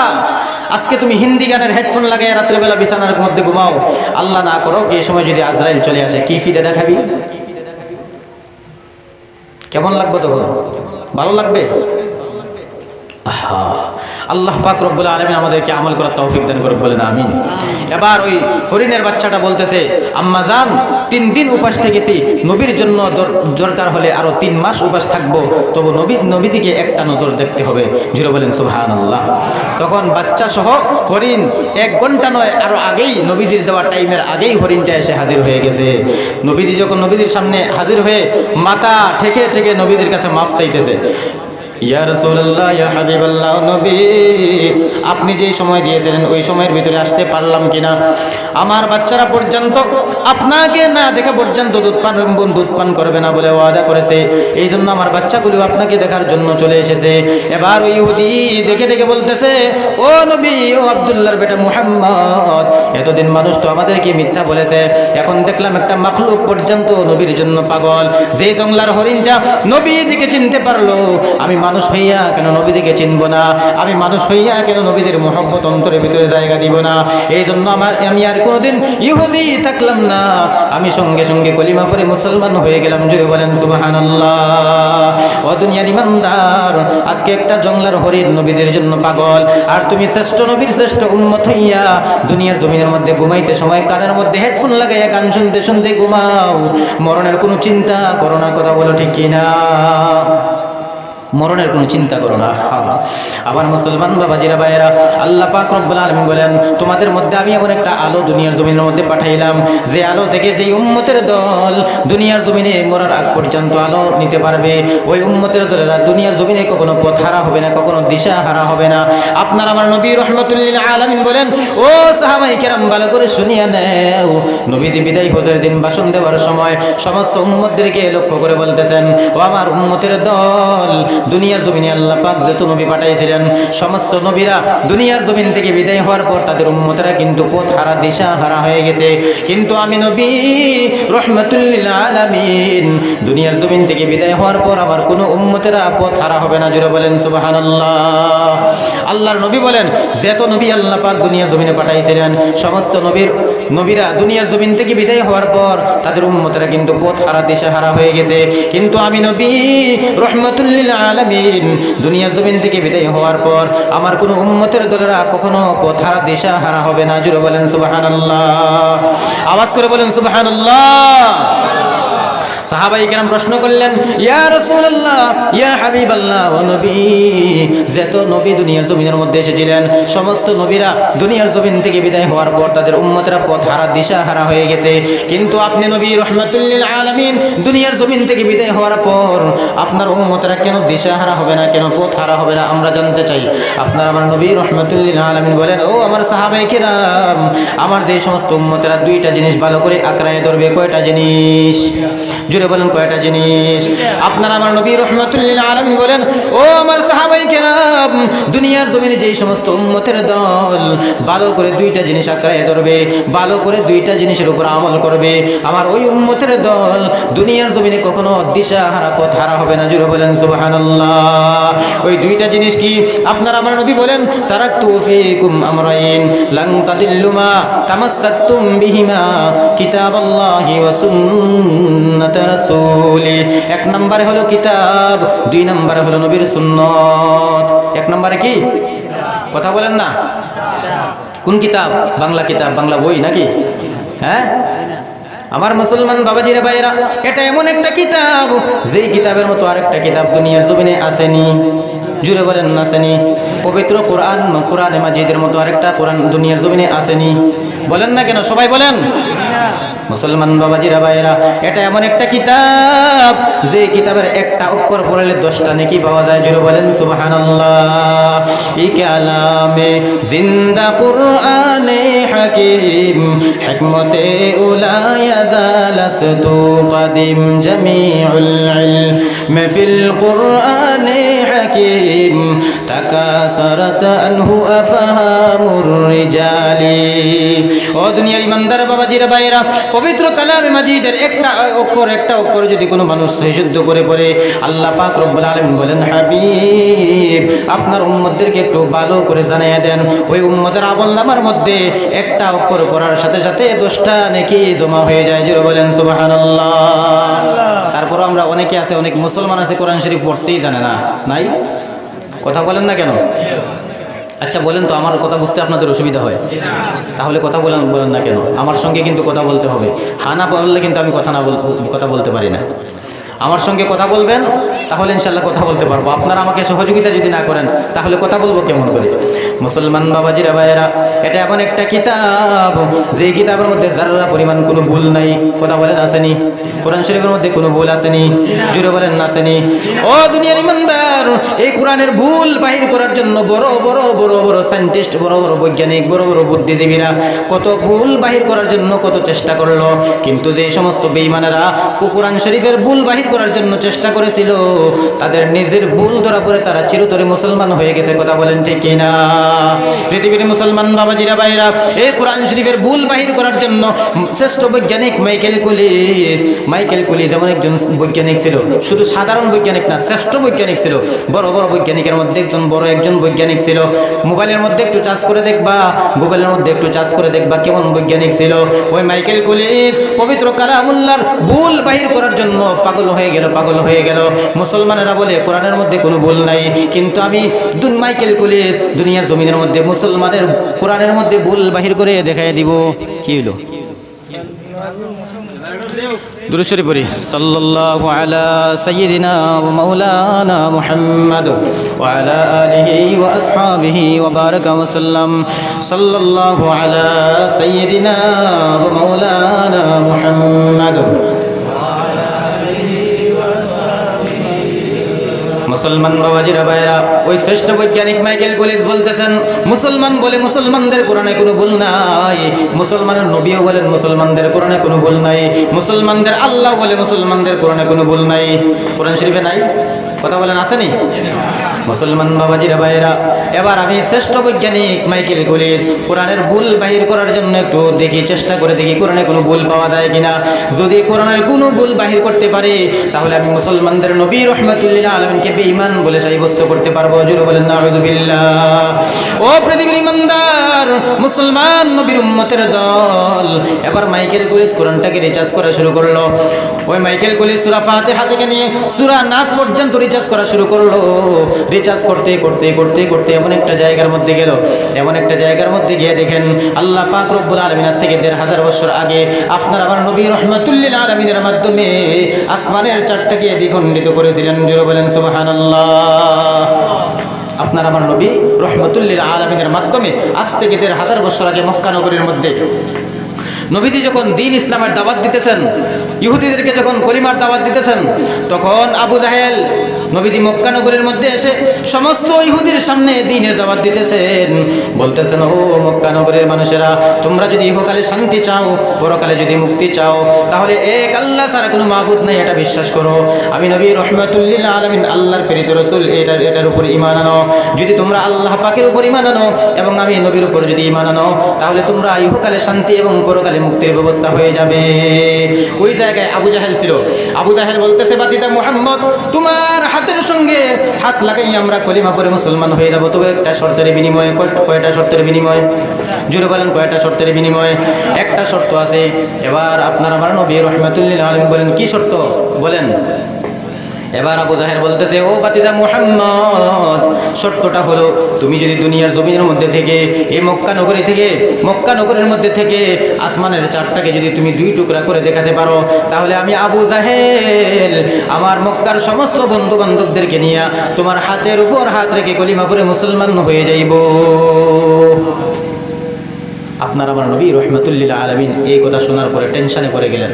আজকে তুমি হিন্দি গানের হেডফোন লাগাই রাত্রেবেলা বিছানার মধ্যে ঘুমাও, আল্লাহ না করো এই সময় যদি আজরাইল চলে আসে, কি ফিরে দেখাবি? কেমন লাগবে তখন? ভালো লাগবে? আল্লাহ পাক রব্বুল আলামিন আমাদেরকে আমল করার তৌফিক দান করুক, বলেন আমিন। এবার ওই হরিণের বাচ্চাটা বলতেছে, আম্মা জান, 3 দিন উপাস থেকেছি, নবীর জন্য দরকার হলে আরো 3 মাস উপাস থাকবো, তবু নবীজিকে একটা নজর দেখতে হবে। জুড়ে বলেন সুবহানাল্লাহ। তখন বাচ্চা সহ হরিণ 1 ঘন্টা নয়, আরো আগেই নবীজির দেওয়া টাইমের আগেই হরিণটা এসে হাজির হয়ে গেছে। নবীজি যখন নবীজির সামনে হাজির হয়ে মাথা ঠেকে ঠেকে নবীজির কাছে মাফ চাইতেছে, ইয়া রাসূলুল্লাহ, ইয়া হাবিবাল্লাহ, নবী, আপনি যেই সময় দিয়েছিলেন ওই সময়ের ভিতরে আসতে পারলাম কিনা? আমার বাচ্চারা পর্যন্ত আপনাকে না দেখে পর্যন্ত দুধ পান করবে না বলে ওয়াদা করেছে। এই জন্য আমার বাচ্চাগুলো আপনাকে দেখার জন্য চলে এসেছে। এবার ওই ইহুদি দেখে দেখে বলতেছে, ও নবী, ও আব্দুল্লাহর বেটা মুহাম্মদ, এতদিন মানুষ তো আমাদেরকে মিথ্যা বলেছে, এখন দেখলাম একটা মাখলুক পর্যন্ত নবীর জন্য পাগল। যে জঙ্গলার হরিণটা নবীজিকে চিনতে পারলো, আমি মানুষ হইয়া কেন নবীজিকে চিনব না? আমি মানুষ হইয়া কেন নবীদের মহব্বত অন্তরের ভিতরে জায়গা দিব না? এই জন্য আমি আর কোনোদিন ইহুদি থাকলাম না, আমি সঙ্গে সঙ্গে কলিমা পড়ে মুসলমান হয়ে গেলাম। জুড়ে বলেন সুবহানাল্লাহ। ও দুনিয়ার ইমানদার, আজকে একটা জঙ্গলার হরিণ নবীদের জন্য পাগল, আর তুমি শ্রেষ্ঠ নবীর শ্রেষ্ঠ উম্মত হইয়া দুনিয়ার জমিনের মধ্যে ঘুমাইতে সময় কানের মধ্যে হেডফোন লাগাইয়া গান শুনতে শুনতে ঘুমাও, মরণের কোনো চিন্তা করো না। কথা বলো ঠিক কিনা? মরণের কোনো চিন্তা করো না। আবার মুসলমান বাবাজিরা ভাইয়েরা, আল্লাহ পাক রব্বুল আলামিন বলেন, তোমাদের মধ্যে আমি এমন একটা আলো দুনিয়ার জমিনের মধ্যে পাঠাইলাম, যে আলো থেকে যেই উম্মতের দল দুনিয়ার জমিনে মরার আগ পর্যন্ত আলো নিতে পারবে, ওই উম্মতের দলেরা দুনিয়ার জমিনে কখনো পথ হারা হবে না, কখনো দিশা হারা হবে না। আপনার আমার নবী রহমাতুল লিল আলামিন বলেন, ও সাহাবায়ে কেরাম, ভালো করে শুনিয়া নাও, নবীজি বিদায় হজের দিন ভাষণ দেওয়ার সময় সমস্ত উম্মতদেরকে লক্ষ্য করে বলতেছেন, ও আমার উম্মতের দল, দুনিয়ার জমিনে আল্লাহ পাক যত নবী পাঠাইছিলেন, সমস্ত নবীরা দুনিয়ার জমিন থেকে বিদায় হওয়ার পর তাদের উম্মতেরা কিন্তু পথ হারা, দিশা হারা হয়ে গেছে, কিন্তু আমি নবী রহমাতুল লিল আলামিন দুনিয়ার জমিন থেকে বিদায় হওয়ার পর আমার কোনো উম্মতেরা পথ হারা হবে না। জোরে বলেন সুবহানাল্লাহ। আল্লাহর নবী বলেন, যত নবী আল্লাহ পাক দুনিয়ার জমিনে পাঠাইছিলেন, সমস্ত নবীরা দুনিয়ার জমিন থেকে বিদায় হওয়ার পর তাদের উম্মতেরা কিন্তু পথ হারা, দিশা হারা হয়ে গেছে, কিন্তু আমি নবী রহমাতুল লিল আলামিন দুনিয়ার জমিন থেকে বিদায় হওয়ার পর আমার কোনো উম্মতের দলেরা কখনো পথ হারা, দিশা হারা হবে না। জোরে বলেন সুবহানাল্লাহ। আওয়াজ করে বলেন সুবহানাল্লাহ। সাহাবায়ে কেরাম প্রশ্ন করলেন, ইয়া রাসূলুল্লাহ, ইয়া হাবিবাল্লাহ, ও নবী, যত নবী দুনিয়ার জমিনের মধ্যে এসেছিলেন, সমস্ত নবীরা দুনিয়ার জমিন থেকে বিদায় হওয়ার পর তাদের উম্মতরা পথ হারা, দিশা হারা হয়ে গেছে, কিন্তু আপনি নবী রহমাতুল লিল আলামিন দুনিয়ার জমিন থেকে বিদায় হওয়ার পর আপনার উম্মতরা কেন দিশা হারা হবে না, কেন পথ হারা হবে না, আমরা জানতে চাই। আপনার আমার নবী রহমাতুল লিল আলামিন বলেন, ও আমার সাহাবায়ে কেরাম, আমার যে সমস্ত উম্মতরা 2টা জিনিস ভালো করে আঁকড়ায় ধরবে। কয়টা জিনিস? জুড়ে বলেন কয়টা জিনিস? আপনার আমার নবী রাহমাতুল লিল আলামিন বলেন, ও আমার সাহাবায়ে কেরাম, দুনিয়ার জমিনে যেই সমস্ত উম্মতের দল ভালো করে দুইটা জিনিস আঁকড়ে ধরবে, ভালো করে দুইটা জিনিসের উপর আমল করবে, আমার ওই উম্মতের দল দুনিয়ার জমিনে কখনো দিশাহারা পথ হারা হবে না। জুড়ে বলেন সুবহানাল্লাহ। ওই দুইটা জিনিস কি? আপনার আমার নবী বলেন, তারাকতু ফীকুম আমরাইন লান তাদিল্লু মা তামাসসাকতুম বিহিমা কিতাবাল্লাহি ওয়া সুন্নাত রাসূলি। এক নম্বরে হলো কিতাব, দুই নম্বরে হলো নবীর সুন্নাত। এক নম্বরে কি? কথা বলেন না। কোন কিতাব? বাংলা কিতাব, বাংলা বই নাকি? হ্যাঁ, আমার মুসলমান বাবাজিরা ভাইয়েরা, এটা এমন একটা কিতাব যেই কিতাবের মতো আরেকটা কিতাব দুনিয়ার জমিনে আসেনি। জুড়ে বলেন আসেনি। পবিত্র কোরআন, কোরআনে মাজিদের মতো আরেকটা কোরআন দুনিয়ার জমিনে আসেনি। বলেন না কেন? সবাই বলেন। মুসলমান বাবাজিরা ভাইয়েরা, এটা এমন একটা কিতাব যে কিতাবের একটা অক্ষর পড়লে 10টা নেকি পাওয়া যায়। জুড়ে বলেন সুবহানাল্লাহ। এই কালামে জিন্দা কুরআনে হাকিম হিকমতে উলা ইয়াজালাস্তু কাদিম জামিউল ইলম ফিল কুরআনে হাকিম তাকাসারাত আনহু আফহামুর রিজালি। ও দুনিয়ার ইমানদার বাবাজিরা ভাইয়েরা, পবিত্র কালামে মাজিদের একটা অক্ষর যদি কোনো মানুষ সহিশুদ্ধ করে পড়ে, আল্লাহ পাক রব্বুল আলামিন বলেন, হাবিব আপনার উম্মতদেরকে একটু ভালো করে জানিয়ে দেন, ওই উম্মতের আমলনামার মধ্যে একটা অক্ষর পড়ার সাথে সাথে 10টা নেকি জমা হয়ে যায়। জোরে বলেন সুবহানাল্লাহ। তারপর আমরা অনেকে আছে, অনেক মুসলমান আছে কোরআন শরীফ পড়তেই জানে না। নাই? কথা বলেন না কেন? আচ্ছা বলেন তো, আমার কথা বুঝতে আপনাদের অসুবিধা হয়? তাহলে কথা বলেন না কেন? আমার সঙ্গে কিন্তু কথা বলতে হবে। হানা বললে কিন্তু আমি কথা বলতে পারি না। আমার সঙ্গে কথা বলবেন, তাহলে ইনশাল্লাহ কথা বলতে পারবো। আপনারা আমাকে সহযোগিতা যদি না করেন, তাহলে কথা বলবো কেমন করে? মুসলমান বাবাজিরা ভাইয়েরা, এটা এমন একটা কিতাব যে কিতাবের মধ্যে যারা পরিমাণ কোনো ভুল নাই। কথা বলেন আসেনি? কোরআন শরীফের মধ্যে কোনো ভুল আসেনি? জুড়ে বলেন আসেনি? ও দুনিয়ার ইমানদার, এই কোরআনের ভুল বাহির করার জন্য বড় বড় সায়েন্টিস্ট, বড় বড় বৈজ্ঞানিক, বড় বড় বুদ্ধিজীবীরা কত ভুল বাহির করার জন্য কত চেষ্টা করলো, কিন্তু যে সমস্ত বেঈমানেরা কোরআন শরীফের ভুল বাহির করার জন্য চেষ্টা করেছিল, তাদের নিজের ভুল ধরা পড়ে তারা চিরতরে মুসলমান হয়ে গেছে। কথা বলেন ঠিক কিনা? পৃথিবীর মুসলমান বাবাজিরা ভাইরা, এই কোরআন শরীফের ভুল বাহির করার জন্য শ্রেষ্ঠ বৈজ্ঞানিক মাইকেল কুলিস এমন একজন বৈজ্ঞানিক ছিল। শুধু সাধারণ বৈজ্ঞানিক না, শ্রেষ্ঠ বৈজ্ঞানিক ছিল। বড় বড় বৈজ্ঞানিকের মধ্যে একজন বৈজ্ঞানিক ছিল। মোবাইলের মধ্যে একটু চার্জ করে দেখবা, গুগলের মধ্যে একটু চার্জ করে দেখবা কেমন বৈজ্ঞানিক ছিল ওই মাইকেল কুলিস। পবিত্র কালামুল্লাহর ভুল বাহির করার জন্য পাগল হয়ে গেল। মুসলমানেরা বলে কোরআনের মধ্যে কোনো ভুল নাই, কিন্তু আমি মাইকেল কুলিস দুনিয়ার জমিনের মধ্যে মুসলমানের কোরআনের মধ্যে ভুল বাহির করে দেখাই দিব। কি হলো? দুরূদ শরীফ পড়ি। সাল্লাল্লাহু আলা সাইয়্যিদিনা ওয়া মাওলানা মুহাম্মদ ওয়া আলা আলিহি ওয়া আসহাবিহি ওয়া বারাকা ওয়া সাল্লাম। সাল্লাল্লাহু আলা সাইয়্যিদিনা ওয়া মাওলানা মুহাম্মদ। মুসলমান বাবাজিরা ভাইরা, ওই শ্রেষ্ঠ বৈজ্ঞানিক মাইকেল কুলিস বলতেছেন, মুসলমান বলে মুসলমানদের কোরআনে কোনো ভুল নাই। মুসলমানের নবীও বলেন মুসলমানদের কোরআনে কোনো ভুল নাই। মুসলমানদের আল্লাহ বলে মুসলমানদের কোরআনে কোনো ভুল নাই। কোরআন শরীফে নাই? কথা বলেন আসেনি? মুসলমান বাবাজিরা ভাইরা, এবার আমি শ্রেষ্ঠ বৈজ্ঞানিক মাইকেল কুলিস কোরআনের ভুল বাহির করার জন্য একটু চেষ্টা করে দেখি কোরআনে কোনো ভুল পাওয়া যায় কিনা। যদি কোরআনের কোনো ভুল বাহির করতে পারে, তাহলে আমি মুসলমানদের নবী রাহমাতুল লিল আলামিনকে বেঈমান বলে সাব্যস্ত করতে পারবো। জোরে বলেন নাউযু বিল্লাহ। ও পৃথিবীর ইমানদার মুসলমান নবীর উম্মতের দল, এবার মাইকেল কুলিস কোরআনটাকে রিচার্জ করা শুরু করলো। ওই মাইকেল কুলিস সূরা ফাতিহা থেকে নিয়ে সূরা নাস পর্যন্ত রিচার্জ করা শুরু করলো। রিচার্জ করতে এমন একটা জায়গার মধ্যে গেল, এমন একটা জায়গার মধ্যে গিয়ে দেখেন আল্লাহ পাক রব্বুল আলামিন আজ থেকে ১৫০০ বছর আগে আপনার আমার নবী রাহমাতুল লিল আলামিনের মাধ্যমে আসমানের চারটাকে দ্বিখণ্ডিত করেছিলেন। জোরে বলেন সুবহানাল্লাহ। আপনার আমার নবী রাহমাতুল লিল আলামিনের মাধ্যমে আজ থেকে ১৫০০ বছর আগে মক্কা নগরীর মধ্যে নবীজি যখন দ্বীন ইসলামের দাওয়াত দিতেছেন, ইহুদিদেরকে যখন কলিমার দাওয়াত দিতেছেন, তখন আবু জাহেল নবীজি মক্কা নগরীর মধ্যে এসে সমস্ত ইহুদির সামনে দ্বীনের দাওয়াত দিতেছেন, বলতেছেন, ও মক্কা নগরীর মানুষেরা, তোমরা যদি ইহকালে শান্তি চাও, পরকালে যদি মুক্তি চাও, তাহলে এক আল্লাহ ছাড়া কোনো মাবুদ নাই এটা বিশ্বাস করো। আমি নবী রহমাতুল লিল আলামিন, আল্লাহর প্রেরিত রাসূল, এটার উপর ঈমান আনো। যদি তোমরা আল্লাহ পাকের উপর ঈমান আনো এবং আমি নবীর উপর যদি ঈমান আনো, তাহলে তোমরা ইহকালে শান্তি এবং পরকালে মুক্তির ব্যবস্থা হয়ে যাবে। ওই জায়গায় আবু জাহেল ছিল। আবু জাহেল বলতেছে, বাতিদা মুহাম্মদ, তোমার হাতের সঙ্গে হাত লাগাই আমরা কলিমা পড়ে মুসলমান হয়ে যাব, তবে একটা শর্তের বিনিময়ে। কয়টা শর্তের বিনিময়ে? জোরে বলেন, কয়টা শর্তের বিনিময়ে? একটা শর্ত আছে। এবার আপনার আমার নবী রাহমাতুল লিল আলামিন বলেন, কি শর্ত বলেন? এবার আবু জাহেল বলতেছে, ও বাতিদা মুহাম্মদ, শর্তটা হলো তুমি যদি দুনিয়ার জমিনের মধ্যে থেকে, এই মক্কা নগরী থেকে, মক্কা নগরের মধ্যে থেকে আসমানের চাঁদটাকে যদি তুমি দুই টুকরা করে দেখাতে পারো, তাহলে আমি আবু জাহেল আমার মক্কার সমস্ত বন্ধু বান্ধবদেরকে নিয়ে তোমার হাতের উপর হাত রেখে কলিমা পড়ে মুসলমান হয়ে যাইব। আপনার আমার নবী রাহমাতুল লিল আলামিন এই কথা শোনার পরে টেনশনে পড়ে গেলেন,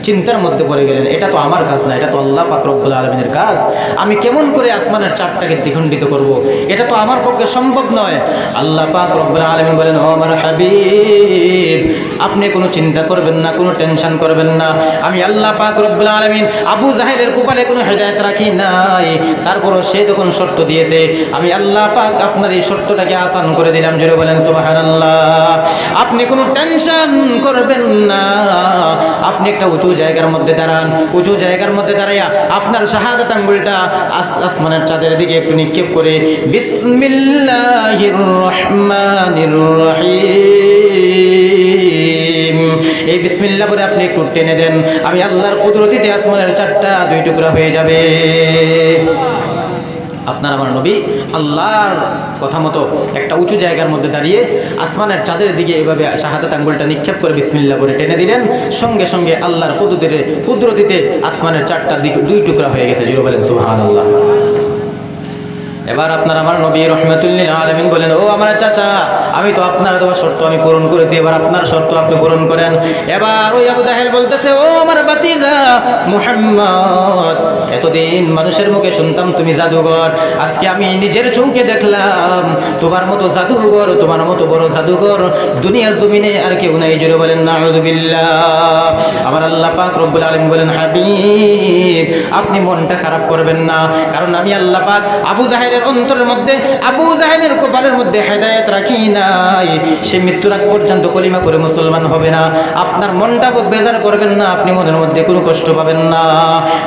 চিন্তার মধ্যে পড়ে গেলেন। এটা তো আমার কাজ না, এটা তো আল্লাহ পাক রব্বুল আলামিনের কাজ। আমি কেমন করে আসমানের চাঁদটাকে দ্বিখণ্ডিত করব? এটা তো আমার পক্ষে সম্ভব নয়। আল্লাহ পাক রব্বুল আলামিন বলেন, ও আমার হাবিব, আপনি কোনো চিন্তা করবেন না, কোনো টেনশন করবেন না। আমি আল্লাহ পাক রব্বুল আলামিন আবু জাহেলের কপালে কোনো হেদায়েত রাখি নাই, তারপরও সে যখন শর্ত দিয়েছে, আমি আল্লাহ পাক আপনার এই শর্তটাকে আসান করে দিলাম। জোরে বলেন সুবহানাল্লাহ। আপনি কোনো টেনশন করবেন না। আপনি একটা উঁচু জায়গার মধ্যে দাঁড়ান, উঁচু জায়গার মধ্যে দাঁড়াইয়া আপনার শাহাদাত আঙ্গুলটা আসমানের চাঁদের দিকে একটু নিক্ষেপ করে বিসমিল্লাহির রহমানির রহিম, এই বিসমিল্লাহ বলে আপনি একটু টেনে দেন, আমি আল্লাহর কুদরতিতে আসমানের চাঁদটা দুই টুকরা হয়ে যাবে। আপনার আমার নবী আল্লাহর কথা মতো একটা উঁচু জায়গার মধ্যে দাঁড়িয়ে আসমানের চাঁদের দিকে এভাবে শাহাদাত আঙ্গুলটা নিক্ষেপ করে বিসমিল্লাহ করে টেনে দিলেন, সঙ্গে সঙ্গে আল্লাহর কুদরতিতে আসমানের চারটা দিক দুই টুকরা হয়ে গেছে। জোরে বলেন সুবহানাল্লাহ। এবার আপনার আমার নবী রাহমাতুল লিল আলামিন বলেন, ও আমার চাচা, আমি তো আপনার দেওয়া শর্ত আমি পূরণ করেছি, এবার আপনার শর্ত আপনি পূরণ করেন। এবার ওই আবু জাহেল বলতেছে, ও আমার বাতিজা মুহাম্মদ, এতদিন মানুষের মুখে শুনতাম তুমি জাদুঘর, আজকে আমি নিজের চোখে দেখলাম তোমার মতো জাদুঘর, তোমার মতো বড় জাদুঘর দুনিয়ার জমিনে আর কেউ নাই। জোরে বলেন নাউযুবিল্লাহ। আমার আল্লাহ পাক রব্বুল আলামিন বলেন, হাবিব, আপনি মনটা খারাপ করবেন না, কারণ আমি আল্লাহ পাক আবু জাহেল অন্তরের মধ্যে, আবু জাহেলের কপালের মধ্যে হেদায়েত রাখি নাই। সে মৃত্যুর আগ পর্যন্ত কলিমা পড়ে মুসলমান হবে না। আপনার মনটা বেজার করবেন না, আপনি মনের মধ্যে কোনো কষ্ট পাবেন না।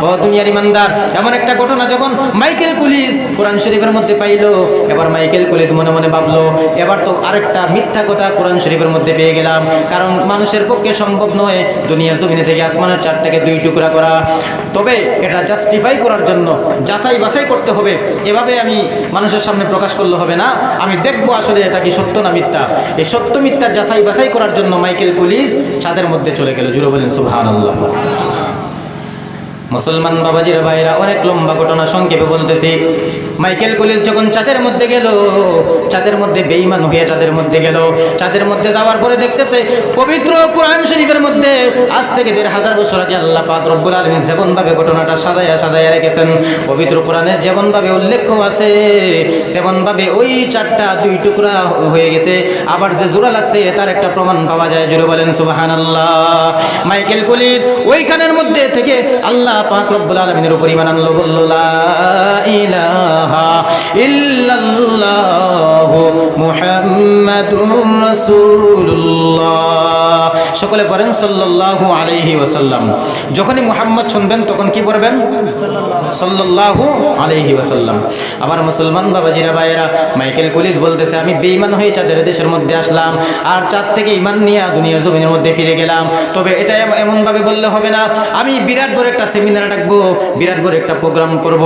ও দুনিয়ার ইমানদার, এমন একটা ঘটনা যখন মাইকেল পুলিশ কোরআন শরীফের মধ্যে পাইলো, এবার মাইকেল পুলিশ মনে মনে ভাবলো, এবার তো আরেকটা মিথ্যা কথা কোরআন শরীফের মধ্যে পেয়ে গেলাম, কারণ মানুষের পক্ষে সম্ভব নয় দুনিয়ার জমিনে থেকে আসমানের চাঁদটাকে দুই টুকরা করা। তবে এটা জাস্টিফাই করার জন্য যাচাই বাছাই করতে হবে, এভাবে আমি মানুষের সামনে প্রকাশ করলে হবে না, আমি দেখবো আসলে এটা কি সত্য না মিথ্যা। এই সত্য মিথ্যা যাচাই বাছাই করার জন্য মাইকেল পুলিশ চাঁদের মধ্যে চলে গেল। জুড়ে বলেন সুবহানাল্লাহ। মুসলমান বাবাজির ভাইরা, অনেক লম্বা ঘটনা সংক্ষেপে বলতেছি। মাইকেল পুলিশ যখন চাঁদের মধ্যে গেল, চাঁদের মধ্যে বেঈমান হয়ে চাঁদের মধ্যে গেল, চাঁদের মধ্যে যাওয়ার পরে দেখতেছে পবিত্র কোরআন শরীফের মধ্যে আজ থেকে 1500 বছর আগে আল্লাহ পাক রব্বুল আলামিন যেমন ভাবে ঘটনাটা সাজায়া রেখেছেন, পবিত্র কোরআনে যেমন ভাবে উল্লেখ আছে, তেমন ভাবে ওই চারটা দুই টুকরা হয়ে গেছে। আবার যে জোড়া লাগছে তার একটা প্রমাণ পাওয়া যায়। জোরে বলেন সুবহানাল্লাহ। মাইকেল পুলিশ ওইখানের মধ্যে থেকে আল্লাহ পাক রব্বুল আলামিনের উপর ঈমান আনলো, বলল লা ইলাহা ইল্লাল্লাহু মুহাম্মাদুর রাসূলুল্লাহ। সকলে পড়েন সাল্লাল্লাহু আলাইহি ওয়াসাল্লাম। যখনই মুহাম্মদ শুনবেন তখন কি পড়বেন? সাল্লাল্লাহু আলাইহি ওয়াসাল্লাম। আবার মুসলমান বাবাজিরা ভাইয়েরা, মাইকেল পুলিশ বলতেছে, আমি বেঈমান হয়ে চাঁদের দেশের মধ্যে আসলাম, আর চাঁদ থেকে ঈমান নিয়ে দুনিয়ার জমিনের মধ্যে ফিরে গেলাম। তবে এটা এমন ভাবে বললে হবে না, আমি বিরাট বড় একটা সেমিনার ডাকবো, বিরাট বড় একটা প্রোগ্রাম করব,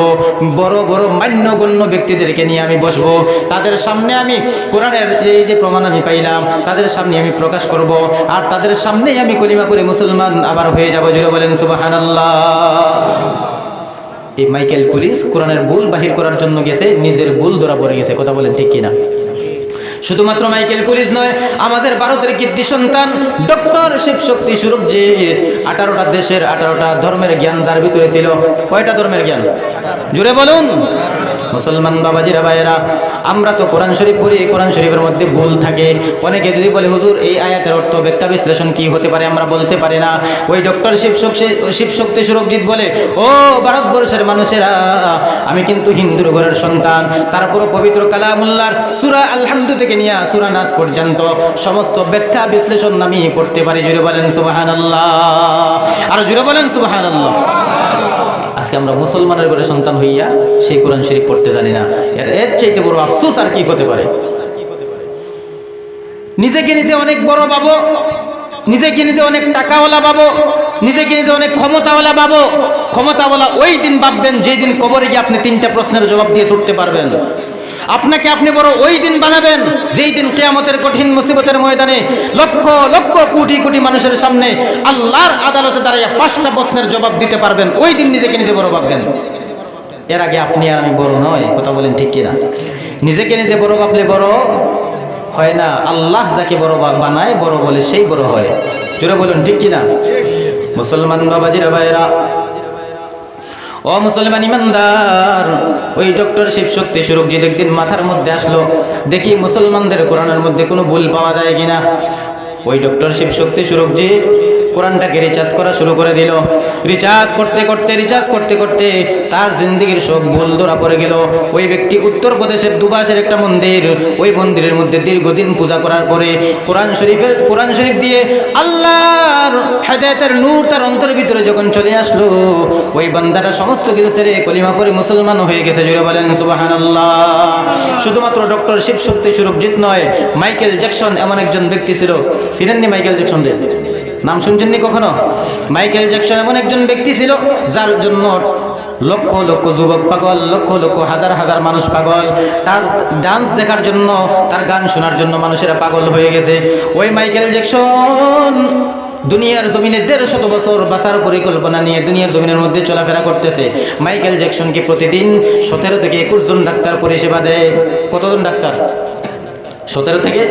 বড় বড় মান্যগণ্য ব্যক্তিদেরকে নিয়ে আমি বসবো, তাদের সামনে আমি কোরআনের এই যে প্রমাণ আমি পাইলাম তাদের সামনে আমি প্রকাশ করব, আর তাদের সামনেই আমি কলিমা করে মুসলমান আবার হয়ে যাব। জোরে বলেন সুবহানাল্লাহ। এই মাইকেল পুলিশ কোরআনের ভুল বাহির করার জন্য গেছে, নিজের ভুল ধরা পড়ে গেছে। কথা বলেন ঠিক কিনা? শুধুমাত্র মাইকেল পুলিশ নয়, আমাদের ভারতের কীর্তি সন্তান ডক্টর শিবশক্তি সুরজিৎ 18টা দেশের 18টা ধর্মের জ্ঞান যার ভিতরে ছিল। কয়টা ধর্মের জ্ঞান? জোরে বলুন। মুসলমান বাবাজিরা ভাইয়েরা, আমরা তো কোরআন শরীফ পড়ি, কোরআন শরীফের মধ্যে ভুল থাকে। অনেকে যদি বলে হুজুর এই আয়াতের অর্থ ব্যাখ্যা বিশ্লেষণ কি হতে পারে, আমরা বলতে পারি না। ওই ডক্টর শিবশক্তি সুরজিৎ বলে, ও ভারতবর্ষের মানুষেরা, আমি কিন্তু হিন্দুর ঘরের সন্তান, তারপরও পবিত্র কালামুল্লাহর সূরা আল-হামদ থেকে নিয়ে সূরা নাস পর্যন্ত সমস্ত ব্যাখ্যা বিশ্লেষণ আমি পড়তে পারি। জুড়ে বলেন সুবহানাল্লাহ, আর জুড়ে বলেন সুবহানাল্লাহ। আজকে আমরা মুসলমানের ঘরে সন্তান হইয়া সেই কোরআন শরীফ পড়তে জানি না। এর চাইতে বড় আফসোস আর কি হতে পারে? নিজেকে নিজে অনেক বড় ভাবো, নিজেকে নিজে অনেক টাকাওয়ালা ভাবো, নিজেকে নিজে অনেক ক্ষমতাওয়ালা ভাবো। ক্ষমতাওয়ালা ওই দিন ভাববেন যেই দিন কবরে গিয়ে আপনি 3টা প্রশ্নের জবাব দিয়ে ছুটতে পারবেন। আপনাকে আপনি বড় ওই দিন বানাবেন যেই দিন কিয়ামতের কঠিন মুসিবতের ময়দানে লক্ষ লক্ষ কোটি কোটি মানুষের সামনে আল্লাহর আদালতে দাঁড়িয়ে 5টা প্রশ্নের জবাব দিতে পারবেন। ওই দিন নিজেকে নিজে বড় ভাববেন। এর আগে আপনি আর আমি বড় নয়, কথা বলেন ঠিক কিনা? নিজেকে নিজে বড় ভাবলে বড় হয় না, আল্লাহ যাকে বড় বানায় বড় বলে সেই বড় হয়। জোরে বলুন ঠিক কিনা? মুসলমান বাবাজিরা ভাইরা, ও মুসলমান ইমানদার, ওই ডক্টর শিবশক্তি সুরজিৎ একদিন মাথার মধ্যে আসলো, দেখি মুসলমানদের কোরআনের মধ্যে কোনো ভুল পাওয়া যায় কিনা। ওই ডক্টর শিবশক্তি সুরজিৎ কোরআনটাকে রিচার্জ করা শুরু করে দিল। রিচার্জ করতে করতে তার জিন্দেগির সব ভুল ধরা পড়ে গেল। ওই ব্যক্তি উত্তরপ্রদেশের দুবাসের একটা মন্দির, ওই মন্দিরের মধ্যে দীর্ঘদিন পূজা করার পরে কোরআন শরীফ দিয়ে আল্লাহর হেদায়েতের নূর তার অন্তরের ভিতরে যখন চলে আসলো, ওই বান্দাটা সমস্ত কিছু ছেড়ে কলিমা পড়ে মুসলমান হয়ে গেছে। জুড়ে বলেন সুবহানাল্লাহ। শুধুমাত্র ডক্টর শিবশক্তি সুরজিৎ নয়, মাইকেল জ্যাকসন এমন একজন ব্যক্তি ছিল। চিনেননি মাইকেল জ্যাকসন রে? নাম শুনছেননি কখনো? মাইকেল জ্যাকসন এমন একজন ব্যক্তি ছিল যার জন্য লক্ষ লক্ষ যুবক পাগল, লক্ষ লক্ষ হাজার হাজার মানুষ পাগল। তার ডান্স দেখার জন্য, তার গান শোনার জন্য মানুষেরা পাগল হয়ে গেছে। ওই মাইকেল জ্যাকসন দুনিয়ার জমিনে 150 বছর বাঁচার পরিকল্পনা নিয়ে দুনিয়ার জমিনের মধ্যে চলাফেরা করতেছে। মাইকেল জ্যাকসনকে প্রতিদিন 17 থেকে 21 জন ডাক্তার পরিষেবা দেয়। কতজন ডাক্তার? 17 থেকে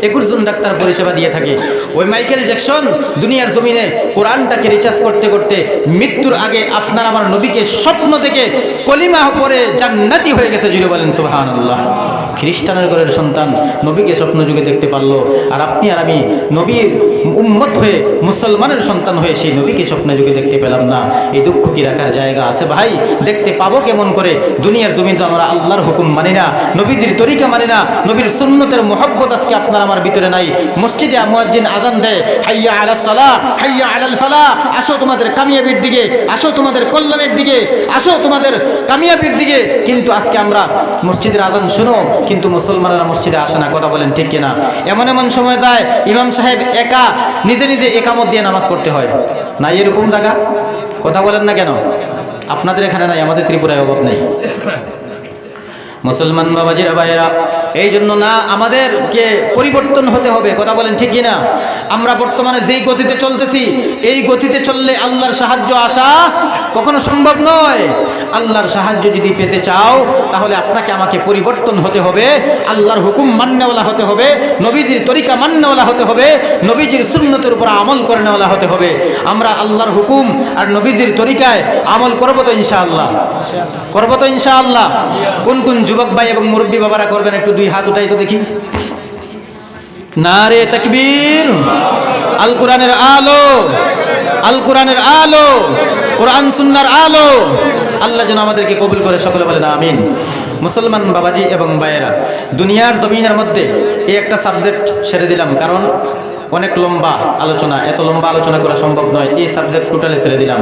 21 জন ডাক্তার পরিষেবা দিয়ে থাকে। ওই মাইকেল জ্যাকসন দুনিয়ার জমিনে কোরআনটাকে রিচার্জ করতে করতে মৃত্যুর আগে আপনার আমার নবীকে স্বপ্ন থেকে কলিমা পড়ে জান্নাতি হয়ে গেছে। জুড়ে বলেন সুবহানাল্লাহ। খ্রিস্টানের ঘরের সন্তান নবীকে স্বপ্ন যুগে দেখতে পারলো, আর আপনি আর আমি নবীর উম্মত হয়ে মুসলমানের সন্তান হয়ে সেই নবীকে স্বপ্ন যুগে দেখতে পেলাম না। এই দুঃখ কি রাখার জায়গা আছে ভাই? দেখতে পাবো কেমন করে? দুনিয়ার জমিন তো আমরা আল্লাহর হুকুম মানি না, নবীজির তরিকা মানি না, নবীর সুন্নতের মহব্বত আজকে আপনার আমার ভিতরে নাই। মসজিদে মুয়াজ্জিন আযান দেয়, হাইয়া আলাস সালাহ, হাইয়া আলাল ফালাহ, আসো তোমাদের কামিয়াবির দিকে, আসো তোমাদের কল্যাণের দিকে, আসো তোমাদের কামিয়াবির দিকে। কিন্তু আজকে আমরা মসজিদের আযান শুনো, কিন্তু মুসলমানরা মসজিদে আসে না। কথা বলেন ঠিক কিনা? এমন এমন সময় যায় ইমাম সাহেব একা নিজে নিজে একামত দিয়ে নামাজ পড়তে হয় না, এরকম জায়গা? কথা বলেন না কেন? আপনাদের এখানে নাই, আমাদের ত্রিপুরায় অভাব নেই। মুসলমান বাবাজিরা ভাইয়েরা, এই জন্য না আমাদেরকে পরিবর্তন হতে হবে। কথা বলেন ঠিক কিনা? আমরা বর্তমানে যেই গতিতে চলতেছি, এই গতিতে চললে আল্লাহর সাহায্য আসা কখনো সম্ভব নয়। আল্লাহর সাহায্য যদি পেতে চাও তাহলে আপনাকে আমাকে পরিবর্তন হতে হবে, আল্লাহর হুকুম মান্যওয়ালা হতে হবে, নবীজির তরিকা মান্যওয়ালা হতে হবে, নবীজির সুন্নতের উপর আমল করেনেওয়ালা হতে হবে। আমরা আল্লাহর হুকুম আর নবীজির তরিকায় আমল করবো তো ইনশাআল্লাহ? করবো তো ইনশাআল্লাহ? কোন কোন যুবক ভাই এবং মুরব্বী বাবারা করবেন? একটু 2 হাত উঠাই তো দেখি। নারে তাকবীর! আল কোরআনের আলো, আল কোরআনের আলো, কোরআন সুন্নাহর আলো। আল্লাহ যেন আমাদেরকে কবুল করে, সকলে বলেন আমিন। মুসলমান বাবাজি এবং ভাইয়েরা, দুনিয়ার জমিনের মধ্যে এই একটা সাবজেক্ট ছেড়ে দিলাম, কারণ অনেক লম্বা আলোচনা, এত লম্বা আলোচনা করা সম্ভব নয়। এই সাবজেক্ট টোটালি ছেড়ে দিলাম।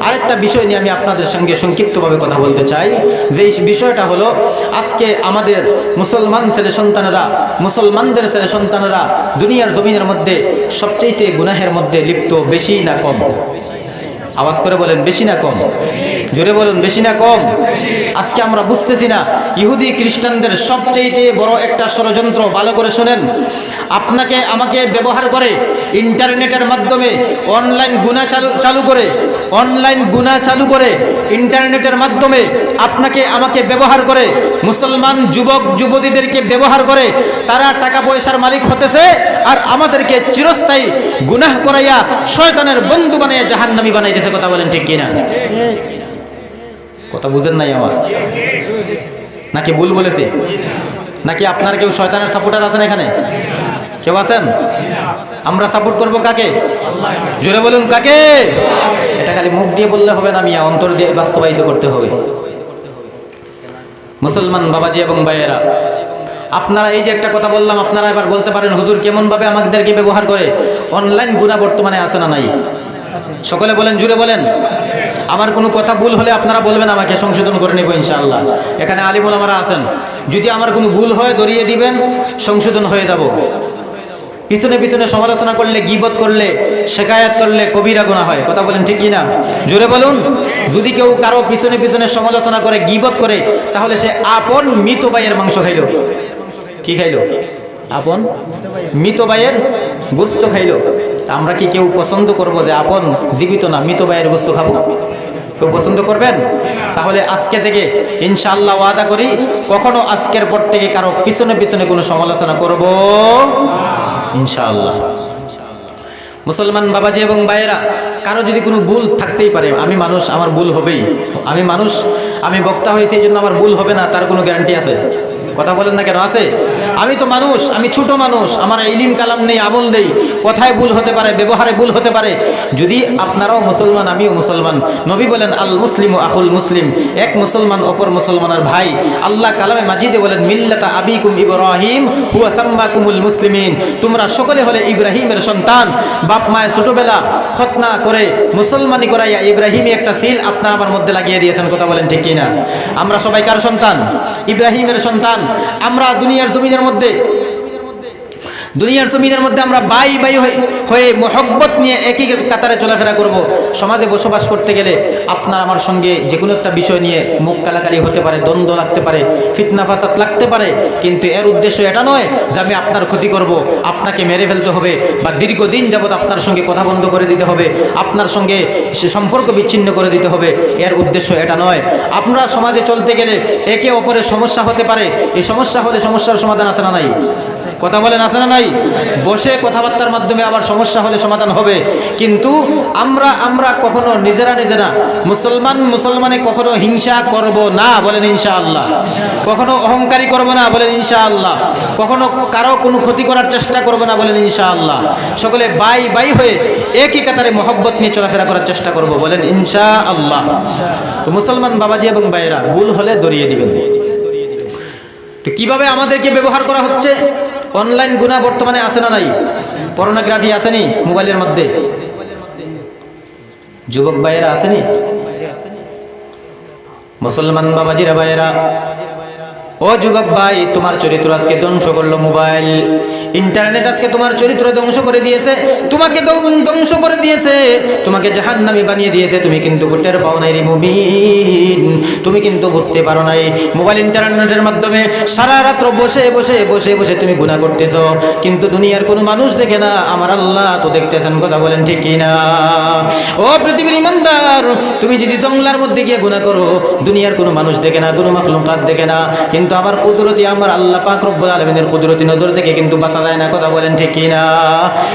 আরেকটা বিষয় নিয়ে আমি আপনাদের সঙ্গে সংক্ষিপ্তভাবে কথা বলতে চাই, যে বিষয়টা হলো আজকে আমাদের মুসলমান ছেলে সন্তানেরা, মুসলমানদের ছেলে সন্তানেরা দুনিয়ার জমিনের মধ্যে সবচেয়ে গুনাহের মধ্যে লিপ্ত, বেশি না কম? আওয়াজ করে বলেন, বেশি না কম? জোরে বলুন, বেশি না কম? আজকে আমরা বুঝতেছি না, ইহুদি খ্রিস্টানদের সবচেয়ে বড় একটা ষড়যন্ত্র। ভালো করে শোনেন, আপনাকে আমাকে ব্যবহার করে ইন্টারনেটের মাধ্যমে অনলাইন গুনাহ চালু করে অনলাইন গুনাহ চালু করে ইন্টারনেটের মাধ্যমে আপনাকে আমাকে ব্যবহার করে, মুসলমান যুবক যুবতীদেরকে ব্যবহার করে তারা টাকা পয়সার মালিক হতেছে, আর আমাদেরকে চিরস্থায়ী গুনাহ করাইয়া শয়তানের বন্ধু বানাইয়া জাহান্নামী বানাইতেছে। কথা বলেন ঠিক কিনা? কথা বুঝেন নাই আমার? নাকি ভুল বলেছি? নাকি আপনার কেউ শয়তানের সাপোর্টার আছেন এখানে? কেউ আছেন? আমরা সাপোর্ট করব কাকে? জোরে বলুন কাকে? এটা খালি মুখ দিয়ে বললে হবে না, মিয়া, অন্তর দিয়ে বাস্তবায়িত করতে হবে। মুসলমান বাবাজি এবং ভাইয়েরা, আপনারা এই যে একটা কথা বললাম, আপনারা এবার বলতে পারেন হুজুর কেমন ভাবে আমাদেরকে ব্যবহার করে? অনলাইন গুনাহ বর্তমানে আছে না নাই? সকলে বলেন, জুড়ে বলেন। আমার কোনো কথা ভুল হলে আপনারা বলবেন, আমাকে সংশোধন করে নেব ইনশাআল্লাহ। এখানে আলিম ওলামারা আছেন, যদি আমার কোনো ভুল হয় ধরিয়ে দিবেন, সংশোধন হয়ে যাব। পিছনে পিছনে সমালোচনা করলে, গীবত করলে, শিকায়াত করলে কবিরা গুনাহ হয়। কথা বলেন ঠিক কিনা? জোরে বলুন। যদি কেউ কারো পিছনে পিছনে সমালোচনা করে, গীবত করে, তাহলে সে আপন মৃত ভাইয়ের মাংস খাইল। কি খাইল? আপন মৃত ভাইয়ের গোশত খাইল। আমরা কি কেউ পছন্দ করব যে আপন জীবিত না মৃত ভাইয়ের গোশত খাবো? কেউ পছন্দ করবেন? তাহলে আজকে থেকে ইনশাআল্লাহ ওয়াদা করি, কখনো আজকের পর থেকে কারো পিছনে পিছনে কোনো সমালোচনা করব ইনশাআল্লাহ। মুসলমান বাবাজি এবং ভাইয়েরা, কারো যদি কোনো ভুল থাকতেই পারে, আমি মানুষ, আমার ভুল হবেই। আমি মানুষ, আমি বক্তা হয়েছি এই জন্য আমার ভুল হবে না, তার কোনো গ্যারান্টি আছে? কথা বলেন না কেন? আছে? আমি তো মানুষ, আমি ছোট মানুষ, আমার ইলম কালাম নেই, আমল নেই, কথায় ভুল হতে পারে, ব্যবহারে ভুল হতে পারে। যদি আপনারাও মুসলমান, আমিও মুসলমান, নবী বলেন আল মুসলিমু আখুল মুসলিম, এক মুসলমান অপর মুসলমানের ভাই। আল্লাহ কালামে মাজিদে বলেন মিল্লাতা আবিকুম ইব্রাহিম হুয়া সাম্মাকুমুল মুসলিমিন, তোমরা সকলে হলে ইব্রাহিমের সন্তান। বাপ মায়ের ছোটবেলা খতনা করে মুসলমানি করাইয়া ইব্রাহিমী একটা সিল আপনার আমার মধ্যে লাগিয়ে দিয়েছেন। কথা বলেন ঠিক কিনা? আমরা সবাই কার সন্তান? ইব্রাহিমের সন্তান। আমরা দুনিয়ার জমিনের মধ্যে আমরা ভাই ভাই হয়ে মোহব্বত নিয়ে একই কাতারে চলাফেরা করব। সমাজে বসবাস করতে গেলে আপনার আমার সঙ্গে যে কোনো একটা বিষয় নিয়ে মুখ কালাকালি হতে পারে, দ্বন্দ্ব লাগতে পারে, ফিতনা ফাসাদ লাগতে পারে, কিন্তু এর উদ্দেশ্য এটা নয় যে আমি আপনার ক্ষতি করব, আপনাকে মেরে ফেলতে হবে, বা দীর্ঘদিন যাবৎ আপনার সঙ্গে কথা বন্ধ করে দিতে হবে, আপনার সঙ্গে সে সম্পর্ক বিচ্ছিন্ন করে দিতে হবে। এর উদ্দেশ্য এটা নয়। আমরা সমাজে চলতে গেলে একে অপরের সমস্যা হতে পারে, এই সমস্যা হলে সমস্যার সমাধান আছে না নাই? কথা বলেন, আছে না নাই? বসে কথাবার্তার মাধ্যমে আবার সমস্যা হলে সমাধান হবে। কিন্তু আমরা কখনো নিজেরা মুসলমানে কখনো হিংসা করব না, বলেন ইনশাআল্লাহ। কখনো অহংকারী করব না, বলেন ইনশাআল্লাহ। কখনো কারো কোনো ক্ষতি করার চেষ্টা করব না, বলেন ইনশাআল্লাহ। সকলে ভাই ভাই হয়ে একই কাতারে মহব্বত নিয়ে চলাফেরা করার চেষ্টা করব, বলেন ইনশাআল্লাহ। তো মুসলমান বাবাজি এবং ভাইয়েরা, ভুল হলে ধরিয়ে দিবেন। তো কিভাবে আমাদেরকে ব্যবহার করা হচ্ছে? অনলাইন গুনাহ বর্তমানে আছে না নাই? পর্নোগ্রাফি আসেনি মোবাইলের মধ্যে? যুবক ভাইয়েরা আসেনি? মুসলমান বাবাজিরা ভাইয়েরা, ও যুবক ভাই, তোমার চরিত্র আজকে ধ্বংস করলো মোবাইল, ইন্টারনেট আজকে তোমার চরিত্র ধ্বংস করে দিয়েছে, তোমাকে ধ্বংস করে দিয়েছে, তোমাকে জাহান্নামী বানিয়ে দিয়েছে। তুমি কিন্তু টের পাও নাই রে মুমিন, তুমি কিন্তু বুঝতে পারো নাই। মোবাইল ইন্টারনেটের মাধ্যমে সারা রাত্র বসে বসে বসে বসে তুমি গুনাহ করতেছ, কিন্তু দুনিয়ার কোনো মানুষ দেখে না, আমার আল্লাহ তো দেখতেছেন। কথা বলেন ঠিক কিনা? ও পৃথিবীর ইমানদার, তুমি যদি জঙ্গলার মধ্যে গিয়ে গুনাহ করো, দুনিয়ার কোনো মানুষ দেখে না, কোনো মাখলুকাত দেখে না, কিন্তু আমার কুদরতি, আমার আল্লাহ পাক রব্বুল আলামিনের কুদরতি নজর থেকে কিন্তু বাঁচা যায় না। কথা বলেন ঠিক কিনা?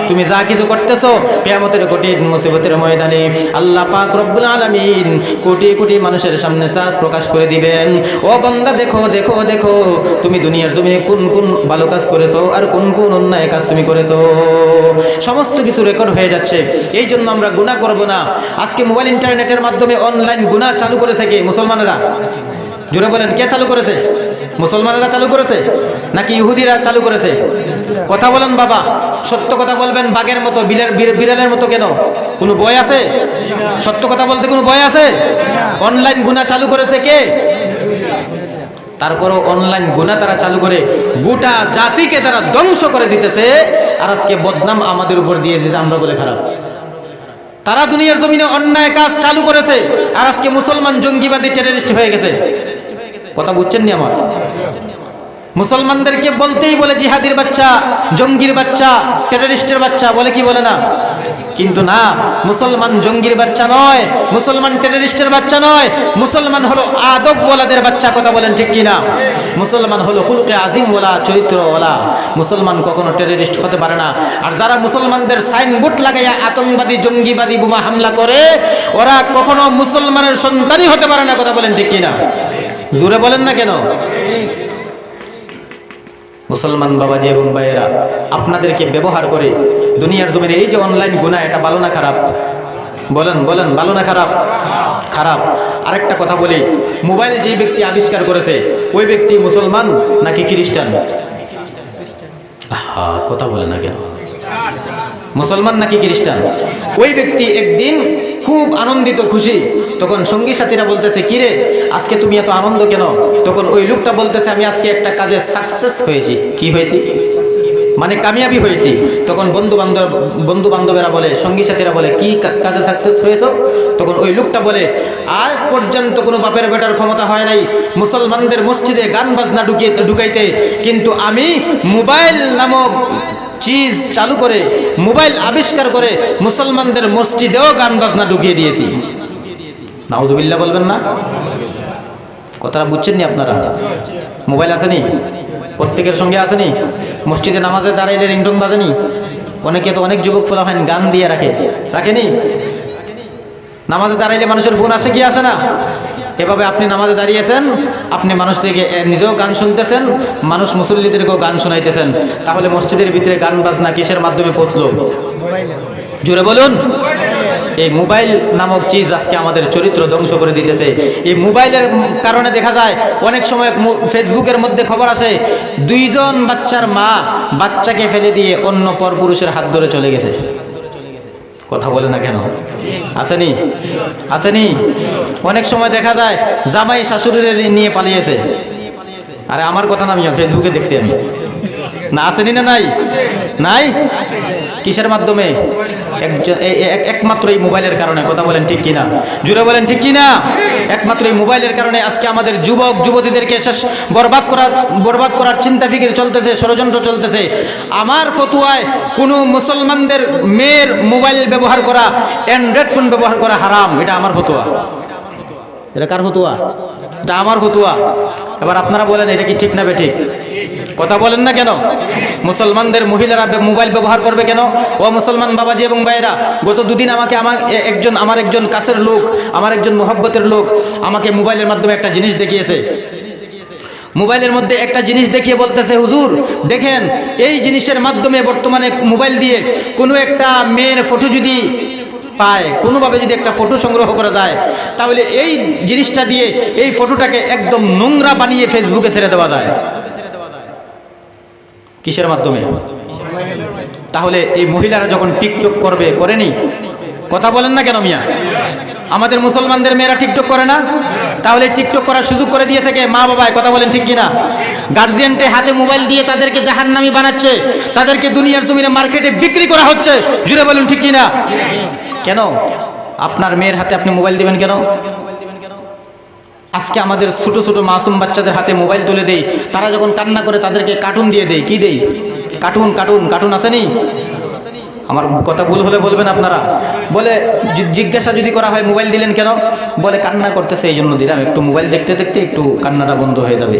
তুমি যা কিছু করতেছো, কিয়ামতের কঠিন মুসিবতের ময়দানে আল্লাহ পাক রব্বুল আলামিন কোটি কোটি মানুষের সামনে তা প্রকাশ করে দিবেন। ও বান্দা, দেখো দেখো দেখো, তুমি দুনিয়ার জমিনে কোন কোন ভালো কাজ করেছো আর কোন কোন অন্যায় কাজ তুমি করেছো, সমস্ত কিছু রেকর্ড হয়ে যাচ্ছে। এই জন্য আমরা গুনাহ করব না। আজকে মোবাইল ইন্টারনেটের মাধ্যমে অনলাইন গুনাহ চালু করেছে কে? মুসলমানেরা। জোরে বলেন, কে চালু করেছে? মুসলমানেরা চালু করেছে নাকি ইহুদিরা চালু করেছে? কথা বলেন বাবা, সত্য কথা বলবেন। বাঘের মতো, বিড়ালের মতো কেন? কোনো ভয় আছে? সত্য কথা বলতে কোনো ভয় আছে? অনলাইন গুনাহ চালু করেছে কে? তারপরও অনলাইন গুনাহ তারা চালু করে গোটা জাতিকে তারা ধ্বংস করে দিতেছে। আর আজকে বদনাম আমাদের উপর দিয়েছে যে আমরা বলে খারাপ। তারা দুনিয়ার জমিনে অন্যায় কাজ চালু করেছে, আর আজকে মুসলমান জঙ্গিবাদী টেররিস্ট হয়ে গেছে। কথা বুঝছেন নি আমার? মুসলমানদেরকে বলতেই বলে জিহাদির বাচ্চা, জঙ্গির বাচ্চা, টেররিস্টের বাচ্চা, বলে কি বলে না? কিন্তু না, মুসলমান জঙ্গির বাচ্চা নয়, মুসলমান টেররিস্টের বাচ্চা নয়, মুসলমান হলো আদবওয়ালাদের বাচ্চা। কথা বলেন ঠিক কিনা? মুসলমান হলো খুলুকে আজিমওয়ালা, চরিত্রওয়ালা। মুসলমান কখনো টেররিস্ট হতে পারে না। আর যারা মুসলমানদের সাইনবোর্ড লাগাইয়া আতঙ্কবাদী জঙ্গিবাদী বোমা হামলা করে, ওরা কখনো মুসলমানের সন্তানই হতে পারে না। কথা বলেন ঠিক কিনা? জোরে বলেন না কেন? মুসলমান বাবাজি এবং ভাইয়েরা, আপনাদেরকে ব্যবহার করে দুনিয়ার জমিনে এই যে অনলাইন গুনাহ, এটা ভালো না খারাপ? বলেন বলেন, ভালো না খারাপ? খারাপ। আরেকটা কথা বলি, মোবাইল যে ব্যক্তি আবিষ্কার করেছে ওই ব্যক্তি মুসলমান নাকি খ্রিস্টান? কথা বলে না কেন? মুসলমান নাকি খ্রিস্টান? ওই ব্যক্তি একদিন খুব আনন্দিত খুশি, তখন সঙ্গী সাথীরা বলতেছে, কিরে আজকে তুমি এত আনন্দ কেন? তখন ওই লোকটা বলতেছে, আমি আজকে একটা কাজে সাকসেস হয়েছি। কি হয়েছি? মানে কামিয়াবি হয়েছি। তখন বন্ধু বান্ধবেরা বলে, সঙ্গী সাথীরা বলে, কি কাজে সাকসেস হয়েছো? তখন ওই লোকটা বলে, আজ পর্যন্ত কোনো বাপের বেটার ক্ষমতা হয় নাই মুসলমানদের মসজিদে গান বাজনা ঢুকাইতে, কিন্তু আমি মোবাইল নামক চিজ চালু করে, মোবাইল আবিষ্কার করে মুসলমানদের মসজিদেও গান বাজনা ঢুকিয়ে দিয়েছি। নাউজুবিল্লাহ বলবেন না? কথাটা বুঝছেন নি আপনারা? মোবাইল আসেনি? প্রত্যেকের সঙ্গে আসেনি? মসজিদে নামাজে দাঁড়াইলে রিংটং বাজেনি? অনেকে তো, অনেক যুবক ফোলা হয় গান দিয়ে রাখেনি? নামাজে দাঁড়াইলে মানুষের ফোন আসে কি আসে না? এভাবে আপনি নামাজে দাঁড়িয়েছেন, আপনি মানুষ থেকে নিজেও গান শুনতেছেন, মানুষ মুসল্লিদেরকেও গান শোনাইতেছেন। তাহলে মসজিদের ভিতরে গান বাজনা কিসের মাধ্যমে পৌঁছলো? জোরে বলুন। এই মোবাইল নামক চিজ আজকে আমাদের চরিত্র ধ্বংস করে দিতেছে। এই মোবাইলের কারণে দেখা যায় অনেক সময় ফেসবুকের মধ্যে খবর আসে, 2 জন বাচ্চার মা বাচ্চাকে ফেলে দিয়ে অন্য পরপুরুষের হাত ধরে চলে গেছে। কথা বলে না কেন? আসেনি? আসেনি? অনেক সময় দেখা যায় জামাই শাশুড়ির নিয়ে পালিয়েছে। আরে আমার কথা না, আমি ফেসবুকে দেখছি আমি। না আসেনি? না নাই? নাই? কিসের মাধ্যমে? একমাত্র এই মোবাইলের কারণে। কথা বলেন ঠিক কিনা? জুড়ে বলেন ঠিক কিনা? একমাত্র এই মোবাইলের কারণে আজকে আমাদের যুবক যুবতীদেরকে শেষ বরবাদ করার চিন্তা ফিকির চলতেছে, ষড়যন্ত্র চলতেছে। আমার ফতুয়ায় কোনো মুসলমানদের মেয়ের মোবাইল ব্যবহার করা, অ্যান্ড্রয়েড ফোন ব্যবহার করা হারাম। এটা আমার ফতুয়া। এটা কার ফতুয়া? এটা আমার ফতুয়া। এবার আপনারা বলেন, এটা কি ঠিক না বেঠিক? কথা বলেন না কেন? মুসলমানদের মহিলারা মোবাইল ব্যবহার করবে কেন? ও মুসলমান বাবাজি এবং ভাইয়েরা, গত 2 দিন আমার একজন কাছের লোক, আমার একজন মহব্বতের লোক আমাকে মোবাইলের মাধ্যমে একটা জিনিস দেখিয়েছে। মোবাইলের মধ্যে একটা জিনিস দেখিয়ে বলতেছে, হুজুর দেখেন, এই জিনিসের মাধ্যমে বর্তমানে মোবাইল দিয়ে কোনো একটা মেয়ের ফটো যদি পায়, কোনোভাবে যদি একটা ফটো সংগ্রহ করা যায়, তাহলে এই জিনিসটা দিয়ে এই ফটোটাকে একদম নোংরা বানিয়ে ফেসবুকে ছেড়ে দেওয়া যায়। কিসের মাধ্যমে? তাহলে এই মহিলারা যখন টিকটক করবে, করেনি? কথা বলেন না কেন মিয়া? আমাদের মুসলমানদের মেয়েরা টিকটক করে না? তাহলে টিকটক করার সুযোগ করে দিয়েছে কে? মা বাবায়। কথা বলেন ঠিক কিনা? গার্জিয়ানটে হাতে মোবাইল দিয়ে তাদেরকে জাহান্নামী বানাচ্ছে, তাদেরকে দুনিয়ার জমিনে মার্কেটে বিক্রি করা হচ্ছে। জুড়ে বলুন ঠিক কিনা? কেন আপনার মেয়ের হাতে আপনি মোবাইল দিবেন কেন? আজকে আমাদের ছোট ছোট মাসুম বাচ্চাদের হাতে মোবাইল তুলে দেই, তারা যখন কান্না করে তাদেরকে কার্টুন দিয়ে দেই। কি দেই? কার্টুন। কার্টুন আসেনি? আমার কথা ভুল হলে বলবেন আপনারা। বলে জিজ্ঞাসা যদি করা হয় মোবাইল দিলেন কেন, বলে কান্না করতেছে এই জন্য দিলাম, একটু মোবাইল দেখতে দেখতে একটু কান্নাটা বন্ধ হয়ে যাবে।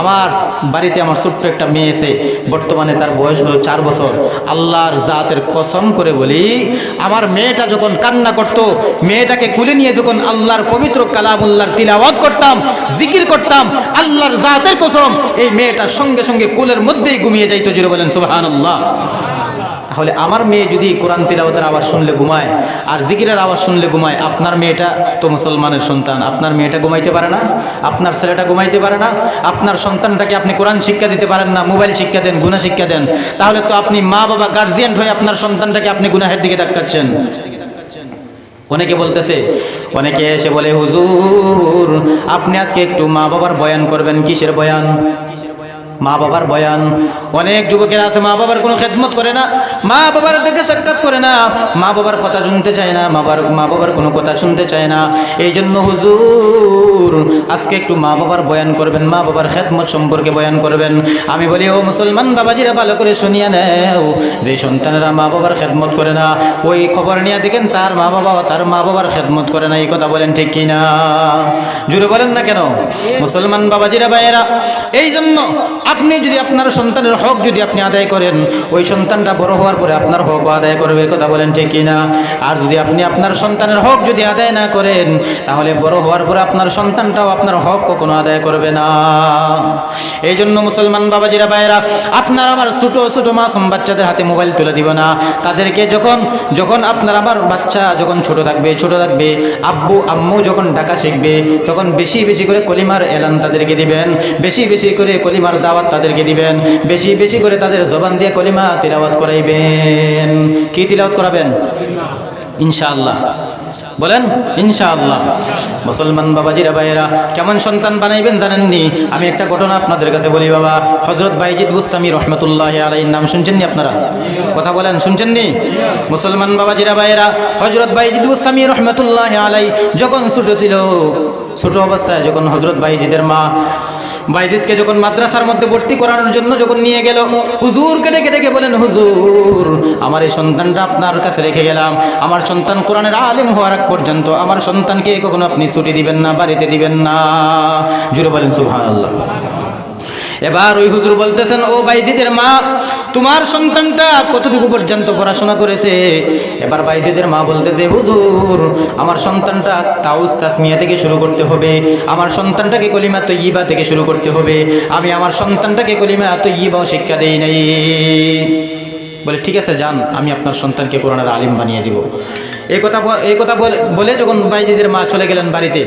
আমার বাড়িতে আমার ছোট্ট একটা মেয়ে এসে, বর্তমানে তার বয়স হলো 4 বছর। আল্লাহর জাতের কসম করে বলি, আমার মেয়েটা যখন কান্না করত, মেয়েটাকে কুলে নিয়ে যখন আল্লাহর পবিত্র কালামুল্লাহর তিলাওয়াত করতাম, জিকির করতাম, আল্লাহর জাতের কসম, এই মেয়েটার সঙ্গে সঙ্গে কুলের মধ্যেই ঘুমিয়ে যাইতো। জোরে বলেন সুবহানাল্লাহ। তাহলে আমার মেয়ে যদি কোরআন তিলাওয়াতের আওয়াজ শুনলে ঘুমায় আর জিকিরের আওয়াজ শুনলে ঘুমায়, আপনার মেয়েটা তো মুসলমানের সন্তান, আপনার মেয়েটা ঘুমাইতে পারে না? আপনার ছেলেটা ঘুমাইতে পারে না? আপনার সন্তানটাকে আপনি কোরআন শিক্ষা দিতে পারেন না, মোবাইল শিক্ষা দেন, গুনাহ শিক্ষা দেন, তাহলে তো আপনি মা বাবা গার্জিয়ান হয়ে আপনার সন্তানটাকে আপনি গুনাহের দিকে ধাক্কাচ্ছেন। অনেকে বলতেছে, অনেকে এসে বলে, হুজুর আপনি আজকে একটু মা বাবার বয়ান করবেন। কিসের বয়ান? মা বাবার বয়ান। অনেক যুবকেরা আছে মা বাবার কোনো খেদমত করে না, মা বাবার দেখে সাক্ষাৎ করে না, মা বাবার কথা শুনতে চায় না, মা বাবার কোনো কথা শুনতে চায় না। এই জন্য হুজুর আজকে একটু মা বাবার বয়ান করবেন, মা বাবার খেদমত সম্পর্কে বয়ান করবেন। আমি বলি ও মুসলমান বাবাজিরা ভালো করে শুনিয়া নেও, যে সন্তানেরা মা বাবার খেদমত করে না, ওই খবর নিয়ে দেখেন তার মা বাবার খেদমত করে না। এই কথা বলেন ঠিক কিনা? জুড়ে বলেন না কেন? মুসলমান বাবাজিরা ভাইয়েরা, এই জন্য আপনি যদি আপনার সন্তানের হক যদি আপনি আদায় করেন, ওই সন্তানটা বড় হওয়ার পরে আপনার হক আদায় করবে। কথা বলেন ঠিক কিনা? আর যদি আপনি আপনার সন্তানের হক যদি আদায় না করেন, তাহলে বড় হওয়ার পরে আপনার সন্তানটাও আপনার হক কখনো আদায় করবে না। এই জন্য মুসলমান বাবাজিরা ভাইয়েরা, আপনার আমার ছোট ছোট মাসুম বাচ্চাদের হাতে মোবাইল তুলে দিব না। তাদেরকে যখন আপনার আমার বাচ্চা যখন ছোট থাকবে, আব্বু আম্মু যখন ডাকা শিখবে, তখন বেশি বেশি করে কলিমার এলান তাদেরকে দিবেন, বেশি বেশি করে কলিমার দাওয়াত তাদেরকে দিবেন, বেশি বেশি করে তাদের জবান দিয়ে কলিমা তিলাওয়াত করাইবেন। কি তিলাওয়াত করাবেন? ইনশাআল্লাহ বলেন ইনশাআল্লাহ। মুসলমান বাবাজিরা ভাইয়েরা, কেমন সন্তান বানাইবেন জানেননি? আমি একটা ঘটনা আপনাদের কাছে বলি বাবা। হযরত বাইজিদ বুস্তামি রহমতুল্লাহি আলাইহির নাম শুনছেন নি আপনারা? কথা বলেন, শুনছেন নি? মুসলমান বাবাজিরা ভাইয়েরা, হযরত বাইজিদ বুস্তামি রহমতুল্লাহি আলাইহি যখন ছোট ছিল, ছোট অবস্থায় যখন হযরত বাইজিদের মা বাইজিদকে যখন মাদ্রাসার মধ্যে ভর্তি করানোর জন্য যখন নিয়ে গেল, হুজুরকে ডেকে ডেকে বলেন, হুজুর আমার এই সন্তানটা আপনার কাছে রেখে গেলাম, আমার সন্তান কোরআনের আলেম হওয়ার আগ পর্যন্ত আমার সন্তানকে কখনো আপনি ছুটি দিবেন না, বাড়িতে দিবেন না। জুড়ে বলেন সুবহানাল্লাহ। এবার ওই হুজুর বলতেছেন, ও বাইজিদের মা, তোমার সন্তানটা কতটুকু পর্যন্ত পড়াশোনা করেছে? এবার বাইজিদের মা বলতেছে, হুজুর আমার সন্তানটা তাউস তাসমিয়া থেকে শুরু করতে হবে, আমার সন্তানটাকে কলিমা তয়্যিবা থেকে শুরু করতে হবে, আমি আমার সন্তানটাকে কলিমা তয়্যিবাও শিক্ষা দেই নাই। বলে ঠিক আছে যান, আমি আপনার সন্তানকে কোরআনের আলিম বানিয়ে দিব। এই কথা বলে যখন বাইজিদের মা চলে গেলেন বাড়িতে,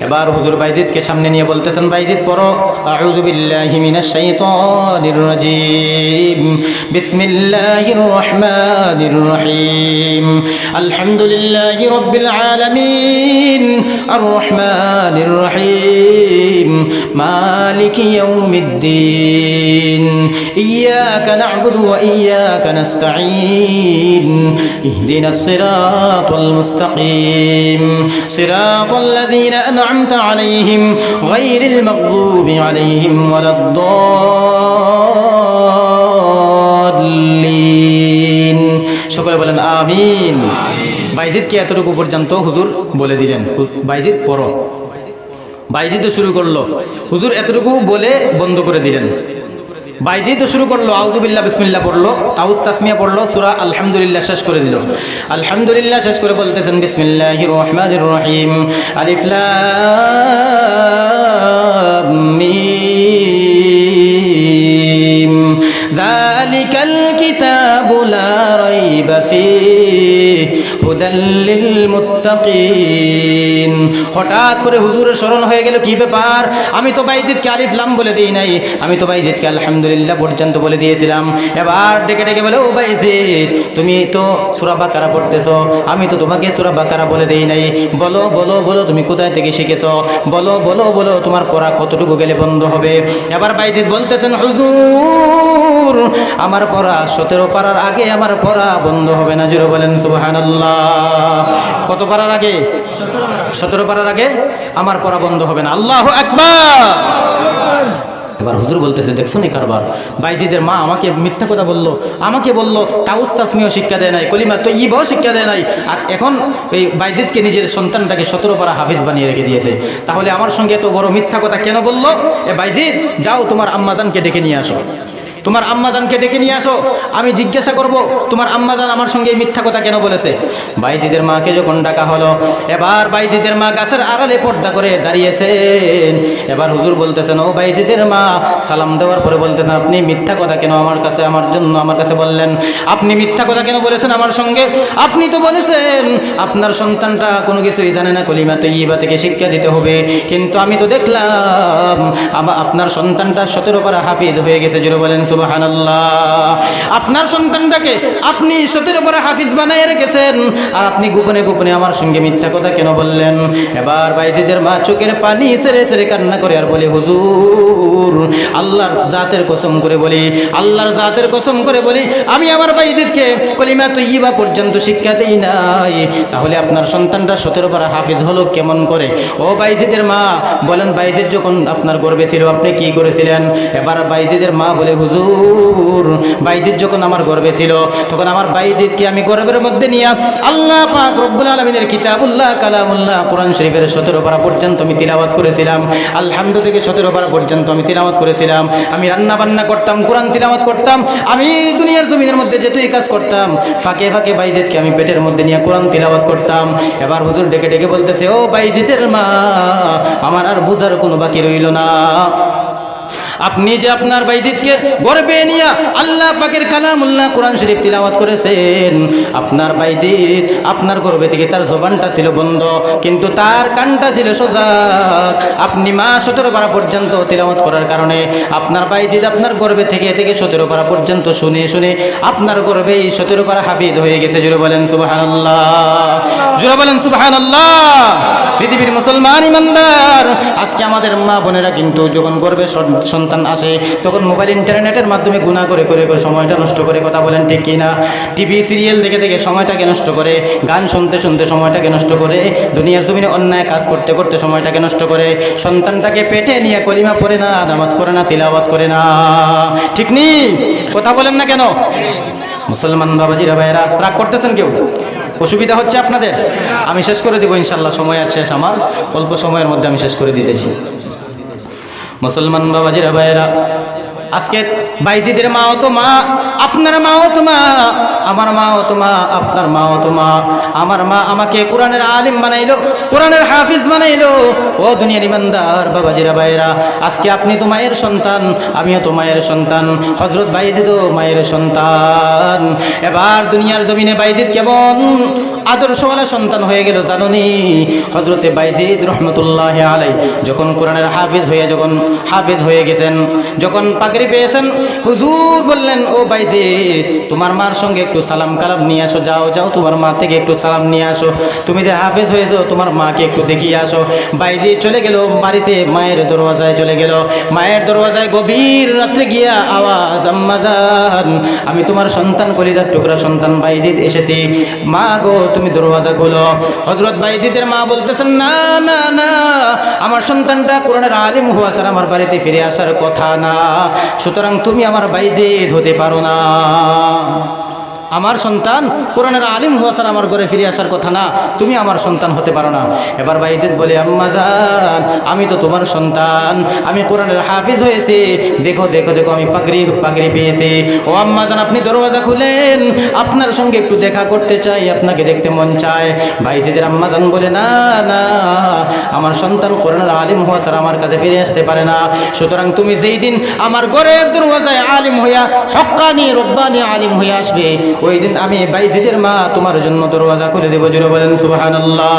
এবার হুজুর বাইজিদকে সামনে নিয়ে বলতেছেন, বাইজিদ পড়ো, আউযু বিল্লাহি মিনাশ শাইতানির রাজীম, বিসমিল্লাহির রহমানির রহিম, আলহামদুলিল্লাহি রাব্বিল আলামিন, আর রহমানির রহিম, মালিকি ইয়াউমিদ্দিন, ইয়াকা না'বুদু ওয়া ইয়াকা নাস্তাঈন, ইহদিনাস সিরাত المستقيم صراط الذين أنعمت عليهم غير المغضوب عليهم ولا الضالين। সকলে বলেন আমিন। বাইজিদকে এতটুকু পর্যন্ত হুজুর বলে দিলেন, বাইজিদ পড়ো। বাইজিদও শুরু করলো, হুজুর এতটুকু বলে বন্ধ করে দিলেন। বাইজিদও শুরু করলো, আউযুবিল্লাহ বিসমিল্লাহ পড়লো, তাউস তাসমিয়া পড়লো, সূরা আলহামদুলিল্লাহ শেষ করে দিল। আলহামদুলিল্লাহ শেষ করে বলতেছেন, বিসমিল্লাহির রহমানির রহিম, আলিফ লাম মিম, যালিকাল কিতাবু লা রাইবা ফীহি হুদাল লিল মুত্তাকিন। হঠাৎ করে হুজুরের স্মরণ হয়ে গেল, কি ব্যাপার, আমি তো বাইজিদকে আলিফ লাম বলে দেই নাই, আমি তো বাইজিদকে আলহামদুলিল্লাহ পর্যন্ত বলে দিয়েছিলাম। এবার ডেকে ডেকে বলে, ও বাইজিদ তুমি তো সূরা বাকারা পড়তেছো, আমি তো তোমাকে সূরা বাকারা বলে দেই নাই, বলো বলো বলো তুমি কোথায় থেকে শিখেছো, বলো বলো বলো তোমার পড়া কতটুকু গেলে বন্ধ হবে। এবার বাইজিদ বলতেছেন, হুজুর আমার পড়া 17 পারার আগে আমার পড়া বন্ধ হবে না। জোরে বলেন সুবহানাল্লাহ। কত পারার আগে? 17 পারার আগে আমার পড়া বন্ধ হবে না। আল্লাহু আকবার। এবার হুজুর বলতেছে, দেখছো নি কারবার, বাইজিদের মা আমাকে মিথ্যা কথা বললো, আমাকে বললো তাউস তাসমিয়াও শিক্ষা দেয় নাই, কলিমা তয়্যিবাও শিক্ষা দেয় নাই, আর এখন এই বাইজিদকে নিজের সন্তানটাকে 17 পারা হাফিজ বানিয়ে রেখে দিয়েছে। তাহলে আমার সঙ্গে এত বড় মিথ্যা কথা কেন বললো? এ বাইজিদ যাও তোমার আম্মাজানকে ডেকে নিয়ে আসো, তোমার আম্মাজানকে ডেকে নিয়ে আসো, আমি জিজ্ঞাসা করব তোমার আম্মাজান আমার সঙ্গে এই মিথ্যা কথা কেন বলেছে। বাইজিদের মাকে যখন ডাকা হলো, এবার বাইজিদের মা গাছের আড়ালে পর্দা করে দাঁড়িয়েছেন। এবার হুজুর বলতেছেন, ও বাইজিদের মা, সালাম দেওয়ার পরে বলতেছেন, আপনি মিথ্যা কথা কেন আমার কাছে বললেন? আপনি মিথ্যা কথা কেন বলেছেন আমার সঙ্গে? আপনি তো বলেছেন আপনার সন্তানটা কোনো কিছুই জানে না, কলিমা তয়্যিবা থেকে শিক্ষা দিতে হবে, কিন্তু আমি তো দেখলাম আপনার সন্তানটা 17 পারা হাফিজ হয়ে গেছে। জোরে বলেন সুবহানাল্লাহ। আপনার সন্তানটাকে আপনি 17 পারা হাফিজ বানায় রেখেছেন, আর আপনি গোপনে গোপনে আমার সঙ্গে মিথ্যা কথা কেন বললেন? এবার বাইজিদের মা চোখের পানি ছেড়ে ছেড়ে কান্না করে আর বলে, হুজুর আল্লাহর জাতের কসম করে বলি, আল্লাহর জাতের কসম করে বলি, আমি আমার বাইজিদকে কলিমা তৈয়্যিবা পর্যন্ত শিক্ষা দেই নাই, তাহলে আপনার সন্তানটা 17 পারা হাফিজ হলো কেমন করে? ও বাইজিদের মা বলেন, বাইজিদ যখন আপনার গর্ভে ছিল আপনি কি করেছিলেন? এবার বাইজিদের মা বলে, হুজুর বাইজিদ যখন আমার গর্ভে ছিল তখন আমার বাইজিদকে আমি গর্ভের মধ্যে নিয়ে আল্লাহ পাক রব্বুল আলামিনের কিতাবুল্লাহ কালামুল্লাহ কোরআন শরীফের 17 পারা পর্যন্ত আমি তিলাওয়াত করেছিলাম, আলহামদু থেকে 17 পারা পর্যন্ত আমি তিলাওয়াত করেছিলাম। আমি রান্না বান্না করতাম, কোরআন তিলাওয়াত করতাম, আমি দুনিয়ার জমিনের মধ্যে যেতুই কাজ করতাম ফাঁকে ফাঁকে বাইজিদকে আমি পেটের মধ্যে নিয়ে কোরআন তিলাওয়াত করতাম। এবার হুজুর ডেকে ডেকে বলতেছে, ও বাইজিদের মা, আমার আর বুঝার কোনো বাকি রইল না। আপনি যে আপনার বাইজিদকে গর্বে নিয়ে আল্লাহ পাকের কালামুল্লাহ কোরআন শরীফ তিলাওয়াত করেছেন, আপনার বাইজিদ আপনার গর্বে থেকে তার জবানটা ছিল বন্ধ, কিন্তু তার কানটা ছিল সোজা। আপনি মা 17 পারা পর্যন্ত তিলাওয়াত করার কারণে আপনার বাইজিদ আপনার গর্বে থেকে 17 পারা পর্যন্ত শুনে শুনে আপনার গর্বেই 17 পারা হাফিজ হয়ে গেছে। জোরে বলেন সুবহানাল্লাহ, জোরে বলেন সুবহানাল্লাহ। পৃথিবীর মুসলমান ইমানদার, আজকে আমাদের মা বোনেরা কিন্তু যখন গর্বে সন্তান আসে তখন মোবাইল ইন্টারনেটের মাধ্যমে গুনাহ করে করে করে সময়টা নষ্ট করে, কথা বলেন ঠিক কিনা? টিভি সিরিয়াল দেখে দেখে সময়টাকে নষ্ট করে, গান শুনতে শুনতে সময়টাকে নষ্ট করে, দুনিয়ার জমিনে অন্যায় কাজ করতে করতে সময়টাকে নষ্ট করে, সন্তানটাকে পেটে নিয়ে কলিমা পড়ে না, নামাজ পড়ে না, তিলাওয়াত করে না। ঠিক নেই? কথা বলেন না কেন? মুসলমান বাবাজিরা ভাইয়েরা, রাগ করতেছেন কেউ? অসুবিধা হচ্ছে আপনাদের? আমি শেষ করে দেবো ইনশাল্লাহ, সময় আর শেষ আমার, অল্প সময়ের মধ্যে আমি শেষ করে দিতেছি। মুসলমান বাবাজিরা ভাইয়েরা, আজকে বাইজিদের মাও তো মা, আপনার মাও তো মা, আমার মাও তো মা, আপনার মাও তো মা। আমার মা আমাকে কোরআনের আলিম বানাইলো, কোরআনের হাফিজ বানাইলো। ও দুনিয়ার ইমানদার বাবাজিরা ভাইয়েরা, আজকে আপনি তো মায়ের সন্তান, আমিও তো মায়ের সন্তান, হযরত বাইজিদও মায়ের সন্তান। এবার দুনিয়ার জমিনে বাইজিদ কেমন আদর্শওয়ালা সন্তান হয়ে গেল জানুনি? হযরতে বাইজিদ রহমতুল্লাহ আলাইহি যখন কোরআনের হাফিজ হয়ে গেছেন, যখন পাগড়ি পেয়েছেন, হুজুর বললেন, ও বাইজিদ তোমার মার সঙ্গে একটু সালাম কালাম নিয়ে আসো, যাও যাও তোমার মা থেকে একটু সালাম নিয়ে আসো, তুমি যে হাফেজ হয়েছো তোমার মাকে একটু দেখিয়ে আসো। বাইজিদ চলে গেল বাড়িতে, মায়ের দরওয়াজায় চলে গেল। মায়ের দরওয়াজায় গভীর রাত্রে গিয়া আওয়াজ, আম্মা জান আমি তোমার সন্তান, কলিজার টুকরা সন্তান বাইজিদ এসেছি, মা গো তুমি দরওয়াজা খোলো। হযরত বাইজিদের মা বলতেছেন, না না না, আমার সন্তানটা কোরআনের আলিম হওয়া ছাড়া আমার বাড়িতে ফিরে আসার কথা না, সুতরাং তুমি আমার বাইজিদ হতে পারো না। আমার সন্তান কোরআনের আলিম হওয়া ছাড়া আমার ঘরে ফিরে আসার কথা না, তুমি আমার সন্তান হতে পারো না। এবার বাইজিদ বলে, আম্মা জান আমি তো তোমার সন্তান, আমি কোরআনের হাফিজ হয়েছি, দেখো দেখো দেখো আমি পাগড়ি পেয়েছি। ও আম্মা জান আপনি দরওয়াজা খুলেন, আপনার সঙ্গে একটু দেখা করতে চাই, আপনাকে দেখতে মন চায়। বাইজিদের আম্মা জান বলে, না না, আমার সন্তান কোরআনের আলিম হওয়া ছাড়া আমার কাছে ফিরে আসতে পারে না, সুতরাং তুমি যেই দিন আমার ঘরের দরওয়াজায় আলিম হইয়া হক্কানি রব্বানি আলিম হইয়া আসবে, ওই দিন আমি বাইজিদের মা তোমার জন্য দরওয়াজা খুলে দেবো। জোরে বলেন সুবহানাল্লাহ।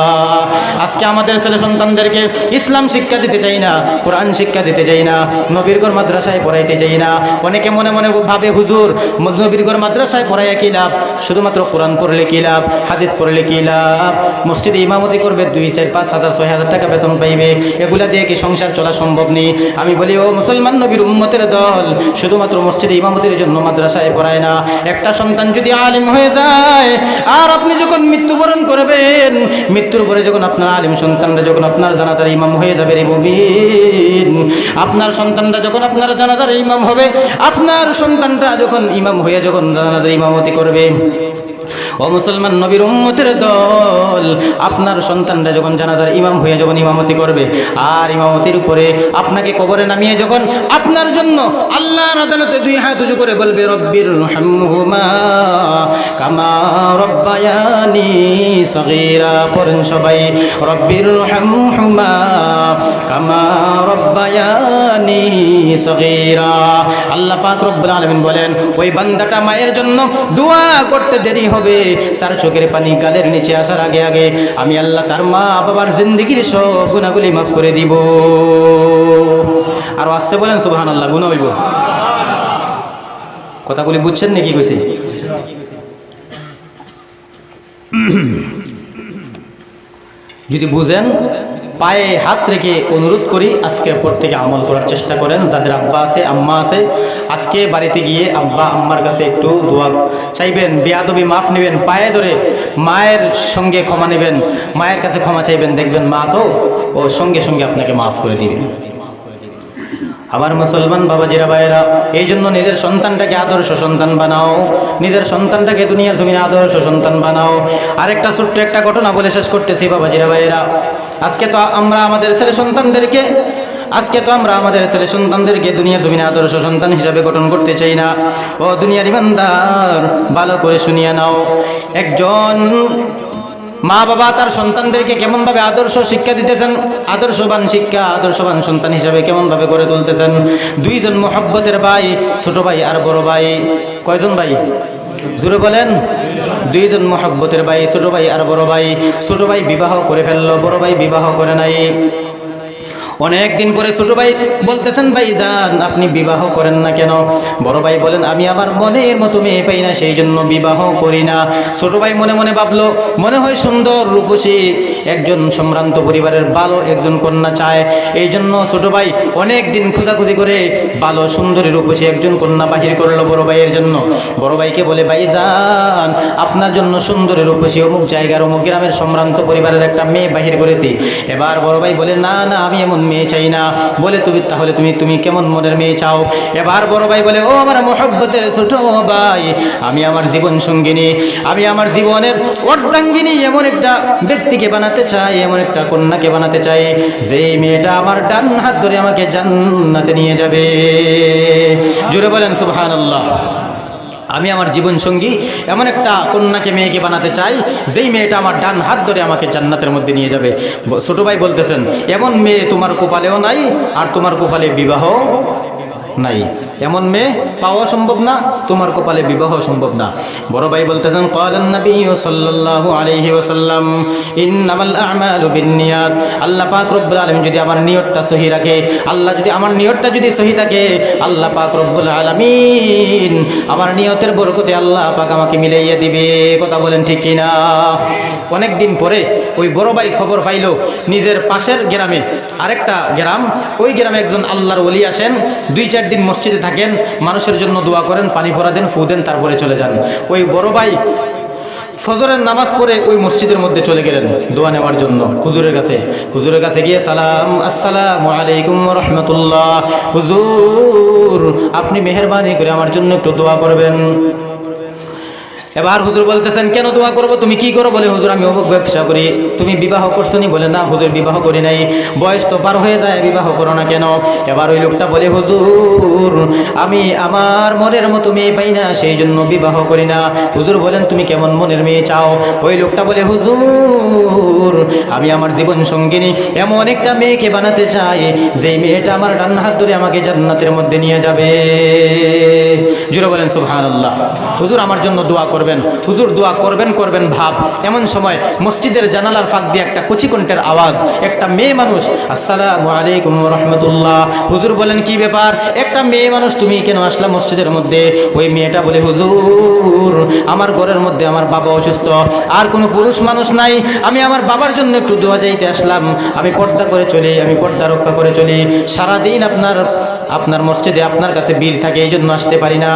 আজকে আমাদের ছেলে সন্তানদেরকে ইসলাম শিক্ষা দিতে চাই না, কোরআন শিক্ষা দিতে চাই না, নবীর ঘর মাদ্রাসায় পড়াইতে চাই না। অনেকে মনে মনে ভাবে, হুজুর নবীর ঘর মাদ্রাসায় পড়াইয়া কি লাভ, শুধুমাত্র কোরআন পড়লে কি লাভ, হাদিস পড়লে কি লাভ, মসজিদে ইমামতি করবে 2, 4, 5 হাজার 6 হাজার টাকা বেতন পাইবে, এগুলা দিয়ে কি সংসার চলা সম্ভব নেই? আমি বলি, ও মুসলমান নবীর উম্মতের দল, শুধুমাত্র মসজিদে ইমামতির জন্য মাদ্রাসায় পড়ায় না। একটা সন্তান যদি আলিম হয়ে যায়, আর আপনি যখন মৃত্যুবরণ করবেন, মৃত্যুর পরে যখন আপনার আলিম সন্তানরা যখন আপনার জানাজার ইমাম হয়ে যাবে, রে মুমিন, আপনার সন্তানরা যখন আপনার জানাজার ইমাম হবে, আপনার সন্তানরা যখন ইমাম হয়ে যখন জানাজার ইমামতি করবে, ও মুসলমান নবীর উম্মতের দল, আপনার সন্তানরা যখন জানাজার ইমাম হয়ে যখন ইমামতি করবে, আর ইমামতির উপরে আপনাকে কবরে নামিয়ে যখন আপনার জন্য আল্লাহর আদালতে 2 হাত উঁচু করে বলবে, রব্বির রহমহুমা কামা রব্বায়ানি সগীরা, পড়েন সবাই, রব্বির রহমহুমা কামা রব্বায়ানি সগীরা। আল্লাহ পাক রব্বুল আলামিন বলেন, ওই বান্দাটা মায়ের জন্য দোয়া করতে দেরি হবে, তার চোখের পানি গালের নিচে আসার আগে আগে আমি আল্লাহ তার মা বাবার জিন্দেগির সব গুনাহগুলি মাফ করে দিব। আর আসতে বলেন সুবহানাল্লাহ, গুনাহ হইব। কথাগুলি বুঝছেন নাকি কইছি? যদি বুঝেন পায়ে হাত রেখে অনুরোধ করি আজকের পর থেকে আমল করার চেষ্টা করেন। যাদের আব্বা আছে আম্মা আছে আজকে বাড়িতে গিয়ে আব্বা আম্মার কাছে একটু দোয়া চাইবেন, বেয়াদবি মাফ নেবেন, পায়ে ধরে মায়ের সঙ্গে ক্ষমা নেবেন, মায়ের কাছে ক্ষমা চাইবেন, দেখবেন মা তো ও সঙ্গে সঙ্গে আপনাকে মাফ করে দিবেন। আমার মুসলমান বাবাজিরা ভাইয়েরা, এই জন্য নিজের সন্তানটাকে আদর্শ সন্তান বানাও, নিজের সন্তানটাকে দুনিয়ার জমিনে আদর্শ সন্তান বানাও। আরেকটা ছোট্ট একটা ঘটনা বলে শেষ করতেছি বাবাজিরা ভাইয়েরা। আজকে তো আমরা আমাদের ছেলে সন্তানদেরকে দুনিয়ার জমিনে আদর্শ সন্তান হিসাবে গঠন করতে চাই না। ও দুনিয়ার ইমানদার, ভালো করে শুনিয়ে নাও। একজন মা বাবা তার সন্তানদেরকে কেমনভাবে আদর্শ শিক্ষা দিতেছেন, আদর্শবান শিক্ষা, আদর্শবান সন্তান হিসাবে কেমনভাবে গড়ে তুলতেছেন। দুইজন মহব্বতের ভাই, ছোট ভাই আর বড় ভাই। কয়জন ভাই? জোরে বলেন। দুইজন মহব্বতের ভাই, ছোট ভাই আর বড় ভাই। ছোট ভাই বিবাহ করে ফেললো, বড় ভাই বিবাহ করে নাই। অনেক দিন পরে ছোট ভাই বলতেছেন, ভাই যান আপনি বিবাহ করেন না কেন? বড় ভাই বলেন, আমি আমার মনের মতো মেয়ে পাই না, সেই জন্য বিবাহ করি না। ছোট ভাই মনে মনে ভাবলো, মনে হয় সুন্দর রূপসী একজন সম্ভ্রান্ত পরিবারের ভালো একজন কন্যা চায়। এই জন্য ছোট ভাই অনেক দিন খোঁজাখুঁজি করে ভালো সুন্দরী রূপসী একজন কন্যা বাহির করলো বড় ভাইয়ের জন্য। বড় ভাইকে বলে, ভাই যান আপনার জন্য সুন্দরী রূপসী অমুক জায়গার অমুক গ্রামের সম্ভ্রান্ত পরিবারের একটা মেয়ে বাহির করেছি। এবার বড় ভাই বলে, না না আমি এমন মেয়ে চাই না। বলে, তাহলে তুমি কেমন মনের মেয়ে চাও? এবার বড় ভাই বলে, ও আমার মহব্বতের ছোট ভাই, আমি আমার জীবন সঙ্গিনী, আমি আমার জীবনের অর্ধাঙ্গিনী এমন একটা ব্যক্তিকে বানাতে চাই, এমন একটা কন্যাকে বানাতে চাই যেই মেয়েটা আমার ডান হাত ধরে আমাকে জান্নাতে নিয়ে যাবে। জোরে বলেন সুবহানাল্লাহ। আমি আমার জীবন সঙ্গী এমন একটা কন্যাকে মেয়েকে বানাতে চাই যেই মেয়েটা আমার ডান হাত ধরে আমাকে জান্নাতের মধ্যে নিয়ে যাবে। ছোট ভাই বলতেছেন, এমন মেয়ে তোমার কপালেও নাই আর তোমার কপালে বিবাহ নাই, এমন মেয়ে পাওয়া সম্ভব না, তোমার কপালে বিবাহ সম্ভব না। বড় ভাই বলতেছেন, ক্বালান নবী সাল্লাল্লাহু আলাইহি ওয়াসাল্লাম ইন্নামাল আ'মালু বিন্নিয়াত। আল্লাহ পাক রব্বুল আলামিন যদি আমার নিয়তটা সহি রাখে, আল্লাহ যদি আমার নিয়তটা যদি সহি থাকে, আল্লাহ পাক রব্বুল আলামিন আমার নিয়তের বরকতে আল্লাহ পাক আমাকে মিলাইয়া দিবে। কথা বলেন ঠিক কিনা? অনেক দিন পরে ওই বড় ভাই খবর পাইল নিজের পাশের গ্রামে আরেকটা গ্রাম, ওই গ্রামে একজন আল্লাহর ওলি আসেন, 2-4 দিন মসজিদে থাকেন, মানুষের জন্য দোয়া করেন, পানি ভরা দেন, ফু দেন, তারপরে চলে যান। ওই বড় ভাই ফজরের নামাজ পড়ে ওই মসজিদের মধ্যে চলে গেলেন দোয়া নেওয়ার জন্য হুজুরের কাছে গিয়ে, আসসালামু আলাইকুম ওয়া রাহমাতুল্লাহ, হুজুর আপনি মেহেরবানি করে আমার জন্য একটু দোয়া করবেন। এবার হুজুর বলতেছেন, কেন দোয়া করব, তুমি কি করো? বলে, হুজুর আমি অমুক ব্যবসা করি। তুমি বিবাহ করছো নি? বলে, না হুজুর বিবাহ করি নাই। বয়স তো পার হয়ে যায়, বিবাহ করো না কেন? এবার ওই লোকটা বলে, হুজুর আমি আমার মনের মতো মেয়ে পাই না, সেই জন্য বিবাহ করি না। হুজুর বলেন, তুমি কেমন মনের মেয়ে চাও? ওই লোকটা বলে, হুজুর আমি আমার জীবন সঙ্গিনী এমন একটা মেয়েকে বানাতে চাই যেই মেয়েটা আমার ডান হাত ধরে আমাকে জান্নাতের মধ্যে নিয়ে যাবে। জোরে বলেন সুবহানাল্লাহ। হুজুর আমার জন্য দোয়া করবেন। হুজুর দোয়া করবেন ভাব, এমন সময় মসজিদের জানালার ফাঁক দিয়ে একটা কচিকণ্ঠের আওয়াজ, একটা মেয়ে মানুষ, আসসালামু আলাইকুম ওয়া রাহমাতুল্লাহ। হুজুর বলেন, কি ব্যাপার, একটা মেয়ে মানুষ তুমি কেন আসলা মসজিদের মধ্যে? ওই মেয়েটা বলে, হুজুর আমার ঘরের মধ্যে আমার বাবা অসুস্থ, আর কোনো পুরুষ মানুষ নাই, আমি আমার বাবার জন্য একটু দোয়া চাইতে আসলাম। আমি পর্দা করে চলি, আমি পর্দা রক্ষা করে চলি, সারাদিন আপনার মসজিদে আপনার কাছে ভিড় থাকে, এই জন্য আসতে পারি না।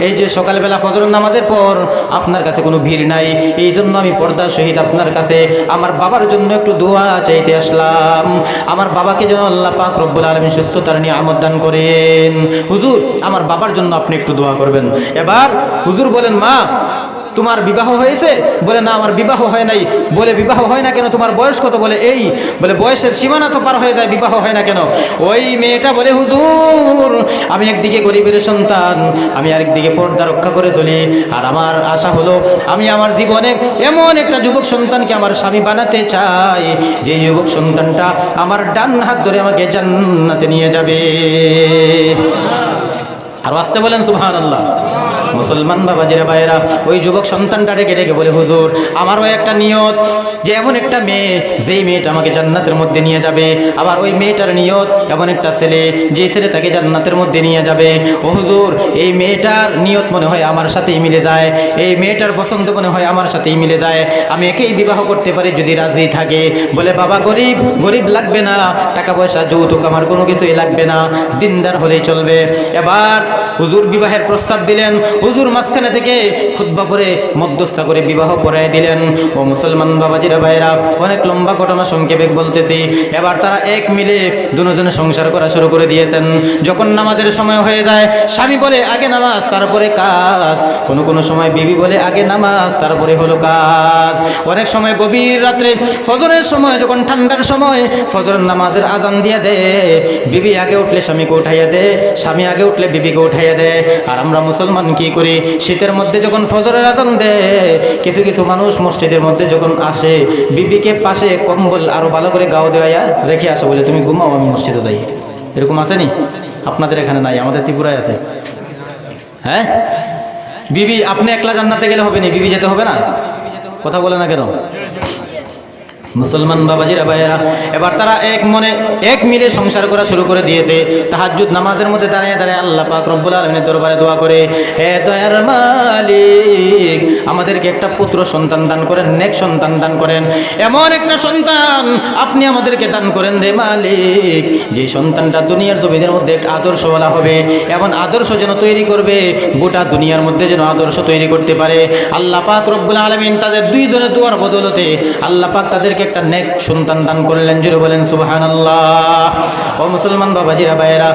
এই যে সকালবেলা ফজরের নামাজের পর আপনার কাছে কোনো ভিড় নাই, এই জন্য আমি পর্দার সহিত আপনার কাছে আমার বাবার জন্য একটু দোয়া চাইতে আসলাম। আমার বাবাকে যেন আল্লাহ পাক রব্বুল আলামিন সুস্থতার নিয়ামত দান করেন। হুজুর আমার বাবার জন্য আপনি একটু দোয়া করবেন। এবার হুজুর বলেন, মা তোমার বিবাহ হয়েছে? বলে, না আমার বিবাহ হয় নাই। বলে, বিবাহ হয় না কেন, তোমার বয়স কত? বলে, এই। বলে, বয়সের সীমানা তো পার হয়ে যায়, বিবাহ হয় না কেন? ওই মেয়েটা বলে, হুজুর আমি একদিকে গরিবের সন্তান, আমি আরেকদিকে পর্দা রক্ষা করে চলি, আর আমার আশা হলো আমি আমার জীবনে এমন একটা যুবক সন্তানকে আমার স্বামী বানাতে চাই যে যুবক সন্তানটা আমার ডান হাত ধরে আমাকে জান্নাতে নিয়ে যাবে। আর আসতে বলেন সুবহানাল্লাহ। মুসলমান বাবাজিরা ভাইরা ওই যুবক সন্তানটা ডেকে ডেকে বলে, হুজুর আমারও একটা নিয়ত যে এমন একটা মেয়ে যেই মেয়েটা আমাকে জান্নাতের মধ্যে নিয়ে যাবে, আবার ওই মেয়েটার নিয়ত এমন একটা ছেলে যে ছেলে তাকে জান্নাতের মধ্যে নিয়ে যাবে। ও হুজুর এই মেয়েটার নিয়ত মনে হয় আমার সাথেই মিলে যায়, এই মেয়েটার পছন্দ মনে হয় আমার সাথেই মিলে যায়, আমি একেই বিবাহ করতে পারি যদি রাজি থাকে। বলে বাবা গরিব গরিব লাগবে না, টাকা পয়সা যৌতুক আমার কোনো কিছুই লাগবে না, দিনদার হলেই চলবে। এবার হুজুর বিবাহের প্রস্তাব দিলেন। হুজুর মাঝখানে থেকে খুতবা পড়ে মধ্যস্থ করে বিবাহ পড়ায় দিলেন। ও মুসলমান বাবাজিরা ভাইরা, অনেক লম্বা ঘটনা সংক্ষেপে বলতেছি। এবার তারা এক মিলে দুজনে সংসার করা শুরু করে দিয়েছেন। যখন নামাজের সময় হয়ে যায়, স্বামী বলে আগে নামাজ তারপরে কাজ, কোনো সময় বিবি বলে আগে নামাজ তারপরে হলো কাজ। অনেক সময় গভীর রাত্রে ফজরের সময়, যখন ঠান্ডার সময় ফজরের নামাজের আজান দিয়ে দেয়, বিবি আগে উঠলে স্বামীকে উঠাইয়া দেয়, স্বামী আগে উঠলে বিবিকে উঠাইয়া দেয়। আর আমরা মুসলমান কি করি, শীতের মধ্যে যখন ফজরের আজান দেয়, কিছু কিছু মানুষ মসজিদের মধ্যে যখন আসে, বিবিকে পাশে কম্বল আরো ভালো করে গাও দেওয়া রেখে আসে, বলে তুমি ঘুমাও আমি মসজিদে যাই। এরকম আসেনি? আপনাদের এখানে নাই, আমাদের ত্রিপুরায় আছে। হ্যাঁ, বিবি আপনি একলা জান্নাতে গেলে হবে না, বিবি যেতে হবে না? কথা বলে না কেন? মুসলমান বাবাজিরা ভাইয়েরা, এবার তারা এক মনে এক মিলে সংসার করা শুরু করে দিয়েছে। তাহাজ্জুদ নামাজের মধ্যে দাঁড়িয়ে দাঁড়িয়ে আল্লাহ পাক রব্বুল আলামিনের দরবারে দোয়া করে, হে দয়ার মালিক আমাদেরকে একটা পুত্র সন্তান দান করেন, নেক সন্তান দান করেন, এমন একটা সন্তান আপনি আমাদেরকে দান করেন রে মালিক, যে সন্তানটা দুনিয়ার জমিনের মধ্যে একটা আদর্শওয়ালা হবে, এমন আদর্শ যেন তৈরি করবে, গোটা দুনিয়ার মধ্যে যেন আদর্শ তৈরি করতে পারে। আল্লাহ পাক রব্বুল আলামিন তাদের দুইজনের দোয়ার বদৌলতে আল্লাহ পাক তাদেরকে একটা নেক সন্তান দান করলেন। জোরে বলেন সুবহানাল্লাহ। ও মুসলমান বাবাজিরা ভাইয়েরা,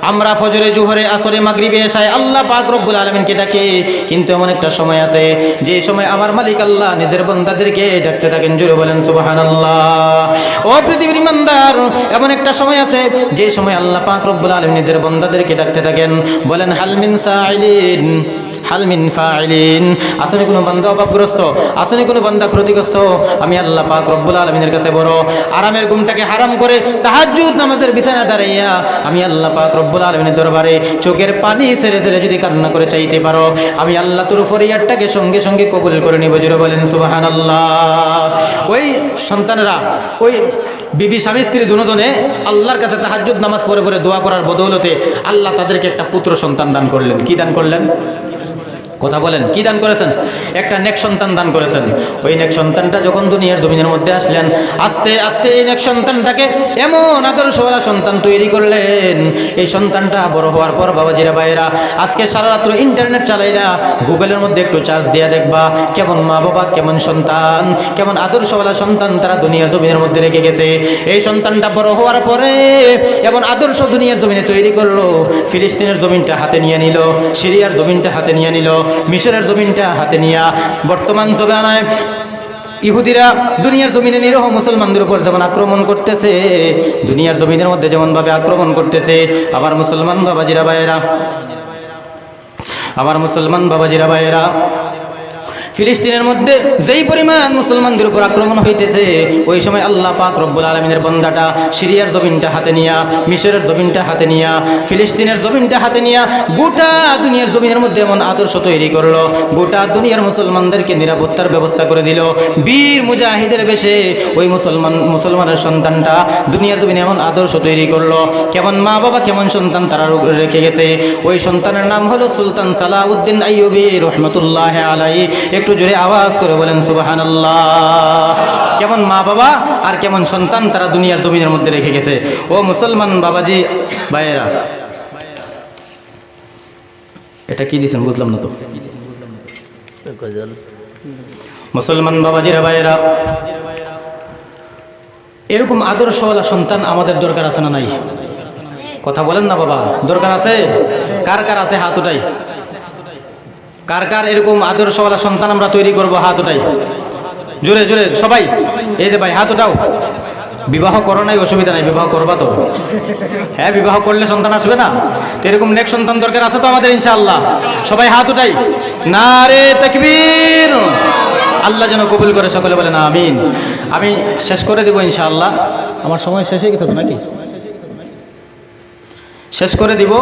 আমরা ফজরে, জোহরে, আসরে, মাগরিবে, এশায় আল্লাহ পাক রব্বুল আলামিনকে ডাকি, কিন্তু এমন একটা সময় আছে যে সময় আমার মালিক আল্লাহ নিজের বান্দাদেরকে ডাকতে থাকেন। জোরে বলেন সুবহানাল্লাহ। ও পৃথিবীর ইমানদার, এমন একটা সময় আছে যে সময় আল্লাহ পাক রব্বুল আলামিন নিজের বান্দাদেরকে ডাকতে থাকেন। বলেন হাল মিন সাইলিন হাল মিন ফাইলিন, আসলে কোনো বান্দা অভাবগ্রস্ত, আসলে কোনো বান্দা ক্ষতিগ্রস্ত, আমি আল্লাহ পাক রব্বুল আলামিনের কাছে বড় আরামের ঘুমটাকে হারাম করে তাহাজ্জুদ নামাজের বিছানা দাঁড়াইয়া আমি আল্লাহ পাক রব্বুল আলামিনের দরবারে চোখের পানি ছেড়ে ছেড়ে যদি কান্না করে চাইতে পারো, আমি আল্লাহ তোর ফরিয়াদটাকে সঙ্গে সঙ্গে কবুল করে নিব। জোরে বলেন সুবহানাল্লাহ। ওই সন্তানরা, ওই বিবি স্বামী স্ত্রী দুজনে আল্লাহর কাছে তাহাজ্জুদ নামাজ পড়ে পড়ে দোয়া করার বদৌলতে আল্লাহ তাদেরকে একটা পুত্র সন্তান দান করলেন। কি দান করলেন? কথা বলেন, কি দান করেছেন? একটা নেক সন্তান দান করেছেন। ওই নেক সন্তানটা যখন দুনিয়ার জমিনের মধ্যে আসলেন, আস্তে আস্তে এই নেক সন্তানটাকে এমন আদর্শওয়ালা সন্তান তৈরি করলেন। এই সন্তানটা বড় হওয়ার পর বাবাজিরা ভাইয়েরা, আজকে সারা রাত্র ইন্টারনেট চালাইলা, গুগলের মধ্যে একটু চার্জ দিয়ে দেখবা কেমন মা বাবা, কেমন সন্তান, কেমন আদর্শওয়ালা সন্তান তারা দুনিয়ার জমিনের মধ্যে রেখে গেছে। এই সন্তানটা বড় হওয়ার পরে এমন আদর্শ দুনিয়ার জমিনে তৈরি করলো, ফিলিস্তিনের জমিনটা হাতে নিয়ে নিল, সিরিয়ার জমিনটা হাতে নিয়ে নিল, মিশরের জমিনটা হাতে নিয়া বর্তমান জমানায় ইহুদিরা দুনিয়ার জমিনে নিরহ মুসলমানদের উপর যেমন আক্রমণ করতেছে, দুনিয়ার জমিনের মধ্যে যেমন ভাবে আক্রমণ করতেছে, আবার মুসলমান বাবাজিরা ভাইয়েরা ফিলিস্তিনের মধ্যে যেই পরিমাণ মুসলমানদের উপর আক্রমণ হইতেছে, ওই সময় আল্লাহ পাক রব্বুল আলামিনের বান্দাটা সিরিয়ার জমিনটা হাতে নিয়া, মিশরের জমিনটা হাতে নিয়া, ফিলিস্তিনের জমিনটা হাতে নিয়া গোটা দুনিয়ার জমিনের মধ্যে এমন আদর্শ তৈরি করলো, গোটা দুনিয়ার মুসলমানদেরকে নিরাপত্তার ব্যবস্থা করে দিল। বীর মুজাহিদের বেশে ওই মুসলমানের সন্তানটা দুনিয়ার জমিনে এমন আদর্শ তৈরি করলো, কেমন মা বাবা, কেমন সন্তান তারা রেখে গেছে। ওই সন্তানের নাম হলো সুলতান সালাউদ্দিন আইয়ুবী রহমতুল্লাহ আলাইহি। একটু জোরে আওয়াজ করে বলেন সুবহানাল্লাহ। কেমন মা বাবা আর কেমন সন্তান তারা দুনিয়ার জমিনের মধ্যে রেখে গেছে। ও মুসলমান বাবাজি ভাইয়েরা, এটা কি দিছেন বুঝলাম না তো। মুসলমান বাবাজিরা ভাইয়েরা, এরকম আদর্শওয়ালা সন্তান আমাদের দরকার আছে না নাই? কথা বলেন না বাবা, দরকার আছে? কার কার আছে হাত উঠাই। কার কার এরকম আদর্শওয়ালা সন্তান আমরা তৈরি করব? হাত উঠাই জোরে জোরে সবাই। এই যে ভাই হাত উঠাও। বিবাহ করো নাই, অসুবিধা নাই, বিবাহ করবা তো? হ্যাঁ, বিবাহ করলে সন্তান আসবে না? তো এরকম নেক সন্তান দরকার আছে তো আমাদের ইনশাআল্লাহ। সবাই হাত উঠাই। নারে তাকবীর। আল্লাহ যেন কবুল করে, সকলে বলেন আমিন। আমি শেষ করে দেবো ইনশাআল্লাহ। আমার সময় শেষ হয়ে গেছে নাকি? শেষ করে দিব।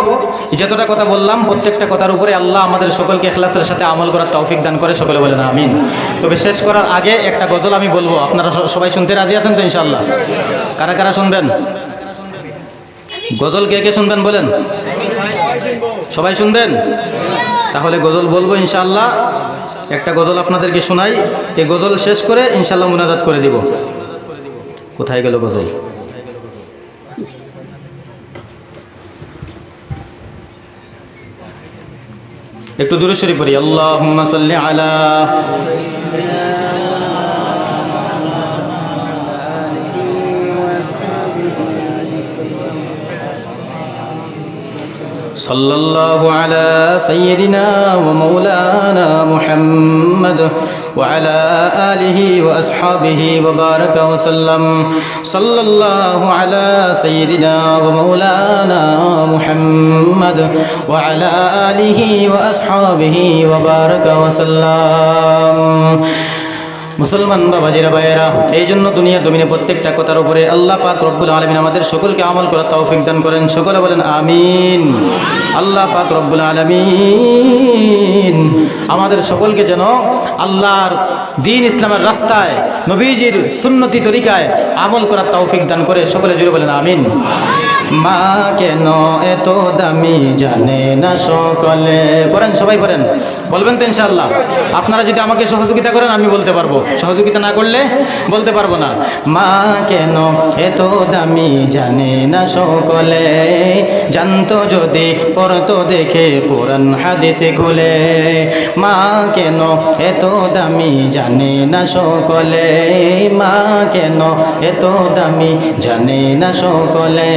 যতটা কথা বললাম প্রত্যেকটা কথার উপরে আল্লাহ আমাদের সকলকে ইখলাসের সাথে আমল করার তৌফিক দান করে, সকলে বলেন আমিন। তবে শেষ করার আগে একটা গজল আমি বলবো, আপনারা সবাই শুনতে রাজি আছেন তো ইনশাআল্লাহ? কারা কারা শুনবেন গজল? কে কে শুনবেন বলেন? সবাই শুনবেন? তাহলে গজল বলবো ইনশাআল্লাহ। একটা গজল আপনাদেরকে শোনাই, এই গজল শেষ করে ইনশাআল্লাহ মুনাজাত করে দিব। কোথায় গেল গজল? একটু দূরে সরে পড়ি। আল্লাহুম্মা সাল্লি আলা সাল্লাল্লাহু আলা সাইয়্যিদিনা ওয়া মাওলানা মুহাম্মদ ওয়া আলা আলিহি ওয়া আসহাবিহি ওয়া বারাকা ওয়া সাল্লাম। সাল্লাল্লাহু আলা সাইয়্যিদিনা ওয়া মাওলানা মুহাম্মদ ওয়া আলা আলিহি ওয়া আসহাবিহি ওয়া বারাকা ওয়া সাল্লাম। মুসলমান বাবাজিরা ভাইয়েরা, এই জন্য দুনিয়ার জমিনে প্রত্যেকটা কথার উপরে আল্লাহ পাক রব্বুল আলামিন আমাদের সকলকে আমল করার তৌফিক দান করেন, সকলে বলেন আমিন। আল্লাহ পাক রব্বুল আলামিন আমাদের সকলকে যেন আল্লাহর দ্বীন ইসলামের রাস্তায় নবীজির সুন্নতি তরিকায় আমল করার তৌফিক দান করে, সকলে জুড়ে বলেন আমিন। মা কেন এত দামি জানে না সকলে, পড়েন সবাই পড়েন, বলবেন তো ইনশাআল্লাহ? আপনারা যদি আমাকে সহযোগিতা করেন আমি বলতে পারবো, সহযোগিতা না করলে বলতে পারবো না। মা কেন এত দামি জানে না সকলে, জানতো যদি পড়তো দেখে কোরআন হাদিসে খুলে। মা কেন এত দামি জানে না সকলে, মা কেন এত দামি জানে না সকলে,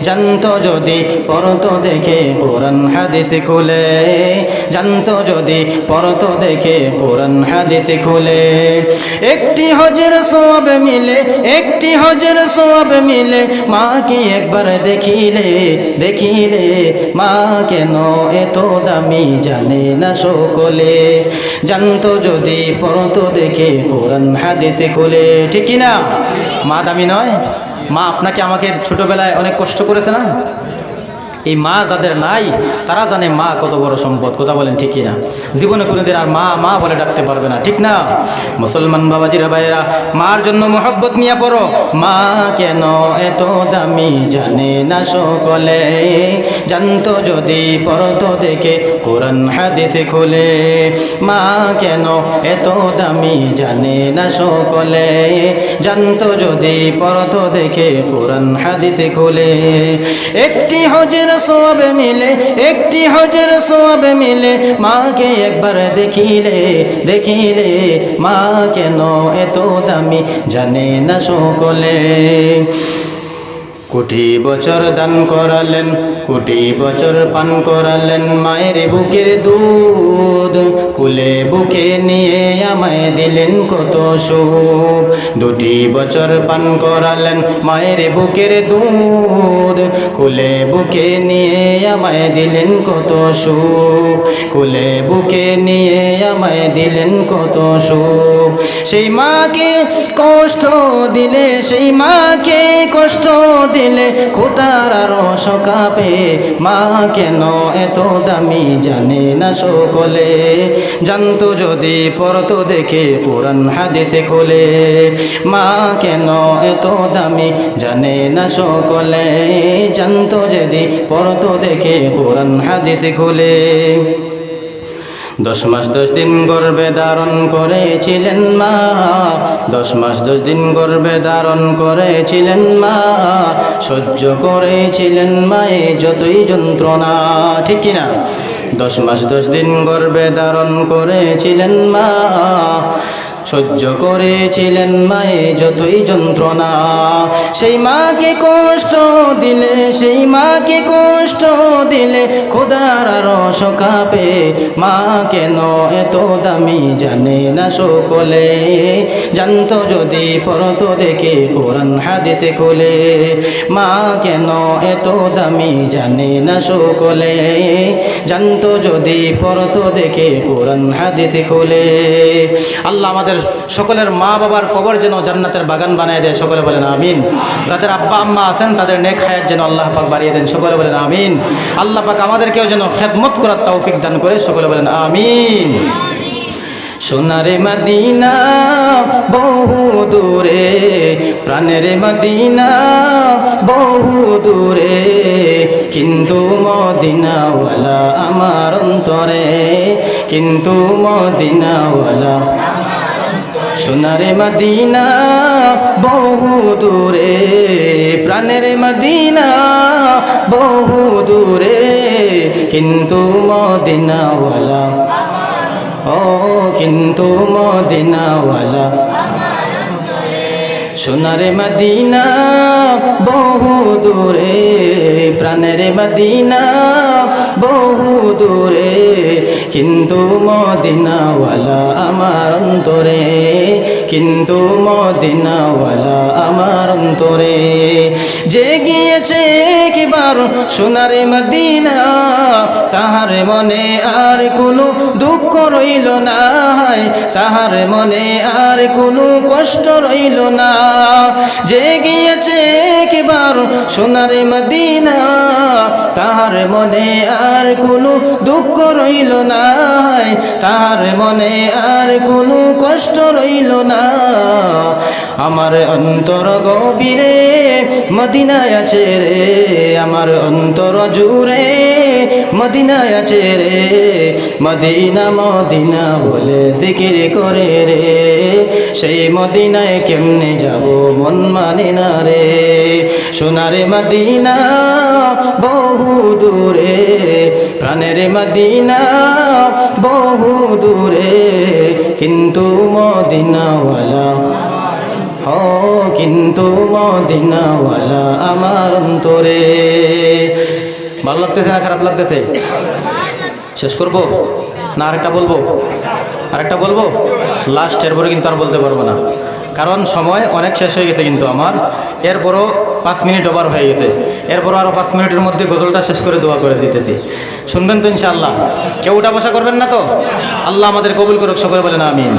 জানতো যদি পড়তো দেখে কোরআন হাদিসে খুলে, জানতো যদি পড়তো দেখে কোরআন হাদিসে খুলে। একটি হজের সওয়াব মিলে, একটি হজের সওয়াব মিলে, মা কি একবার দেখিলে, দেখিলে। মা কেন এত দামি জানে না সকলে, জানতো যদি পড়তো দেখে কোরআন হাদিসে খুলে। ঠিক কি না? মা দামি নয়? মা আপনাকে আমাকে ছোটবেলায় অনেক কষ্ট করেছে না? এই মা যাদের নাই তারা জানে মা কত বড় সম্পদ। কথা বলেন ঠিক কিনা? জীবনে কোনোদিন আর মা মা বলে ডাকতে পারবে না, ঠিক না? মুসলমান বাবাজিরা ভাইয়েরা, মার জন্য মহব্বত নিয়ে পড়ো। মা কেন এত দামি জানে না সকলে, জানতো যদি পড়তো দেখে কোরআন হাদিসে খুলে। মা কেন এত দামি জানে না সকলে, জানতো যদি পড়তো দেখে কোরআন হাদিসে খুলে। একটি হজের সওয়াব মিলে, একটি হজের সওয়াব মিলে, মাকে একবার দেখিলে, দেখিলে। মা কেন এত দামি জানে না সকলে। কোটি বছর দান করালেন, কোটি বছর পান করালেন, মায়ের বুকের দুধ কুলে বুকে নিয়ে আমায় দিলেন কত সুখ। দুটি বছর পান করালেন মায়ের বুকের দুধ, কুলে বুকে নিয়ে আমায় দিলেন কত সুখ, কুলে বুকে নিয়ে আমায় দিলেন কত সুখ। সেই মাকে কষ্ট দিলে, সেই মাকে কষ্ট দিলে, খোদার রস কাঁপে। মা কেন এত দামি জানে না সকলে, জানতো যদি পড়তো দেখে কোরআন হাদিসে খুলে। মা কেন এত দামি জানে না সকলে, জানতো যদি পড়তো দেখে কোরআন হাদিসে খুলে। 10 মাস 10 দিন গর্ভে ধারণ করেছিলেন মা, 10 মাস 10 দিন গর্ভে ধারণ করেছিলেন মা, সহ্য করেছিলেন মায়ে যতই যন্ত্রণা। ঠিক কিনা? 10 মাস 10 দিন গর্ভে ধারণ করেছিলেন মা, সহ্য করেছিলেন মায়ে যতই যন্ত্রণা। সেই মাকে কষ্ট দিলে, সেই মাকে কষ্ট দিলে, খোদার রস কাঁপে। মা কেন এত দামি জানে না সকলে, জানতো যদি পড়তো দেখে কোরআন হাদিসে খুলে। মা কেন এত দামি জানে না সকলে, জানতো যদি পড়তো দেখে কোরআন হাদিসে খুলে। আল্লাহ আমাদের সকলের মা বাবার কবর যেন জান্নাতের বাগান বানায় দেয়, সকলে বলেন আমিন। যাদের আব্বা আম্মা আছেন তাদের নেক হায়াত যেন আল্লাহ আল্লাহ পাক বাড়িয়ে দেন, সকলে বলেন আমিন। আল্লাহ পাক আমাদেরকেও যেন খেদমত করার তৌফিক দান করে, সকলে বলেন আমিন। সোনারে মদিনা বহু দূরে, প্রাণের মদিনা বহু দূরে, কিন্তু মদিনাওয়ালা আমার অন্তরে, কিন্তু মদিনাওয়ালা। সোনারে মদিনা বহু দূরে, প্রাণের মদিনা বহু দূরে, কিন্তু মদিনাওয়ালা, ও কিন্তু মদিনাওয়ালা। সোনারে মদিনা বহু দূরে, প্রাণের মদিনা বহু দূরে, কিন্তু মদিনাওয়ালা আমার অন্তরে, কিন্তু মদিনাওয়ালা আমার অন্তরে। যে গিয়েছে একবার সোনারে মদিনা, তাহার মনে আর কোনো দুঃখ রইল না, তাহার মনে আর কোনো কষ্ট রইল না। যে গিয়েছে একবার সোনারে মদিনা, তাহার মনে আর কোনো দুঃখ রইল না, তাহার মনে আর কোনো কষ্ট রইল না। আমার অন্তর গভীরে মদিনায় আছে রে, আমার অন্তর জুড়ে মদিনায় আছে রে, মদিনা মদিনা বলে জিকির করে রে, সেই মদিনায় কেমনে যাব মন মানে না রে। সোনারে মদিনা বহু দূরে, প্রাণের মদিনা বহু দূরে, কিন্তু মদিনাওয়ালা, ও কিন্তু মদিনাওয়ালা আমার অন্তরে। ভালো লাগতেছে না খারাপ লাগতেছে? শেষ করবো না আরেকটা বলবো? আরেকটা বলবো লাস্ট, এরপরে কিন্তু আর বলতে পারবো না, কারণ সময় অনেক শেষ হয়ে গেছে কিন্তু আমার। এরপরও 5 মিনিট ওভার হয়ে গেছে, এরপরও আরও 5 মিনিটের মধ্যে গজলটা শেষ করে দোয়া করে দিতেছি। শুনবেন তো ইনশাআল্লাহ? কেউ উঠা বসা করবেন না তো? আল্লাহ আমাদের কবুল করুক, সকলে বলেন আমিন।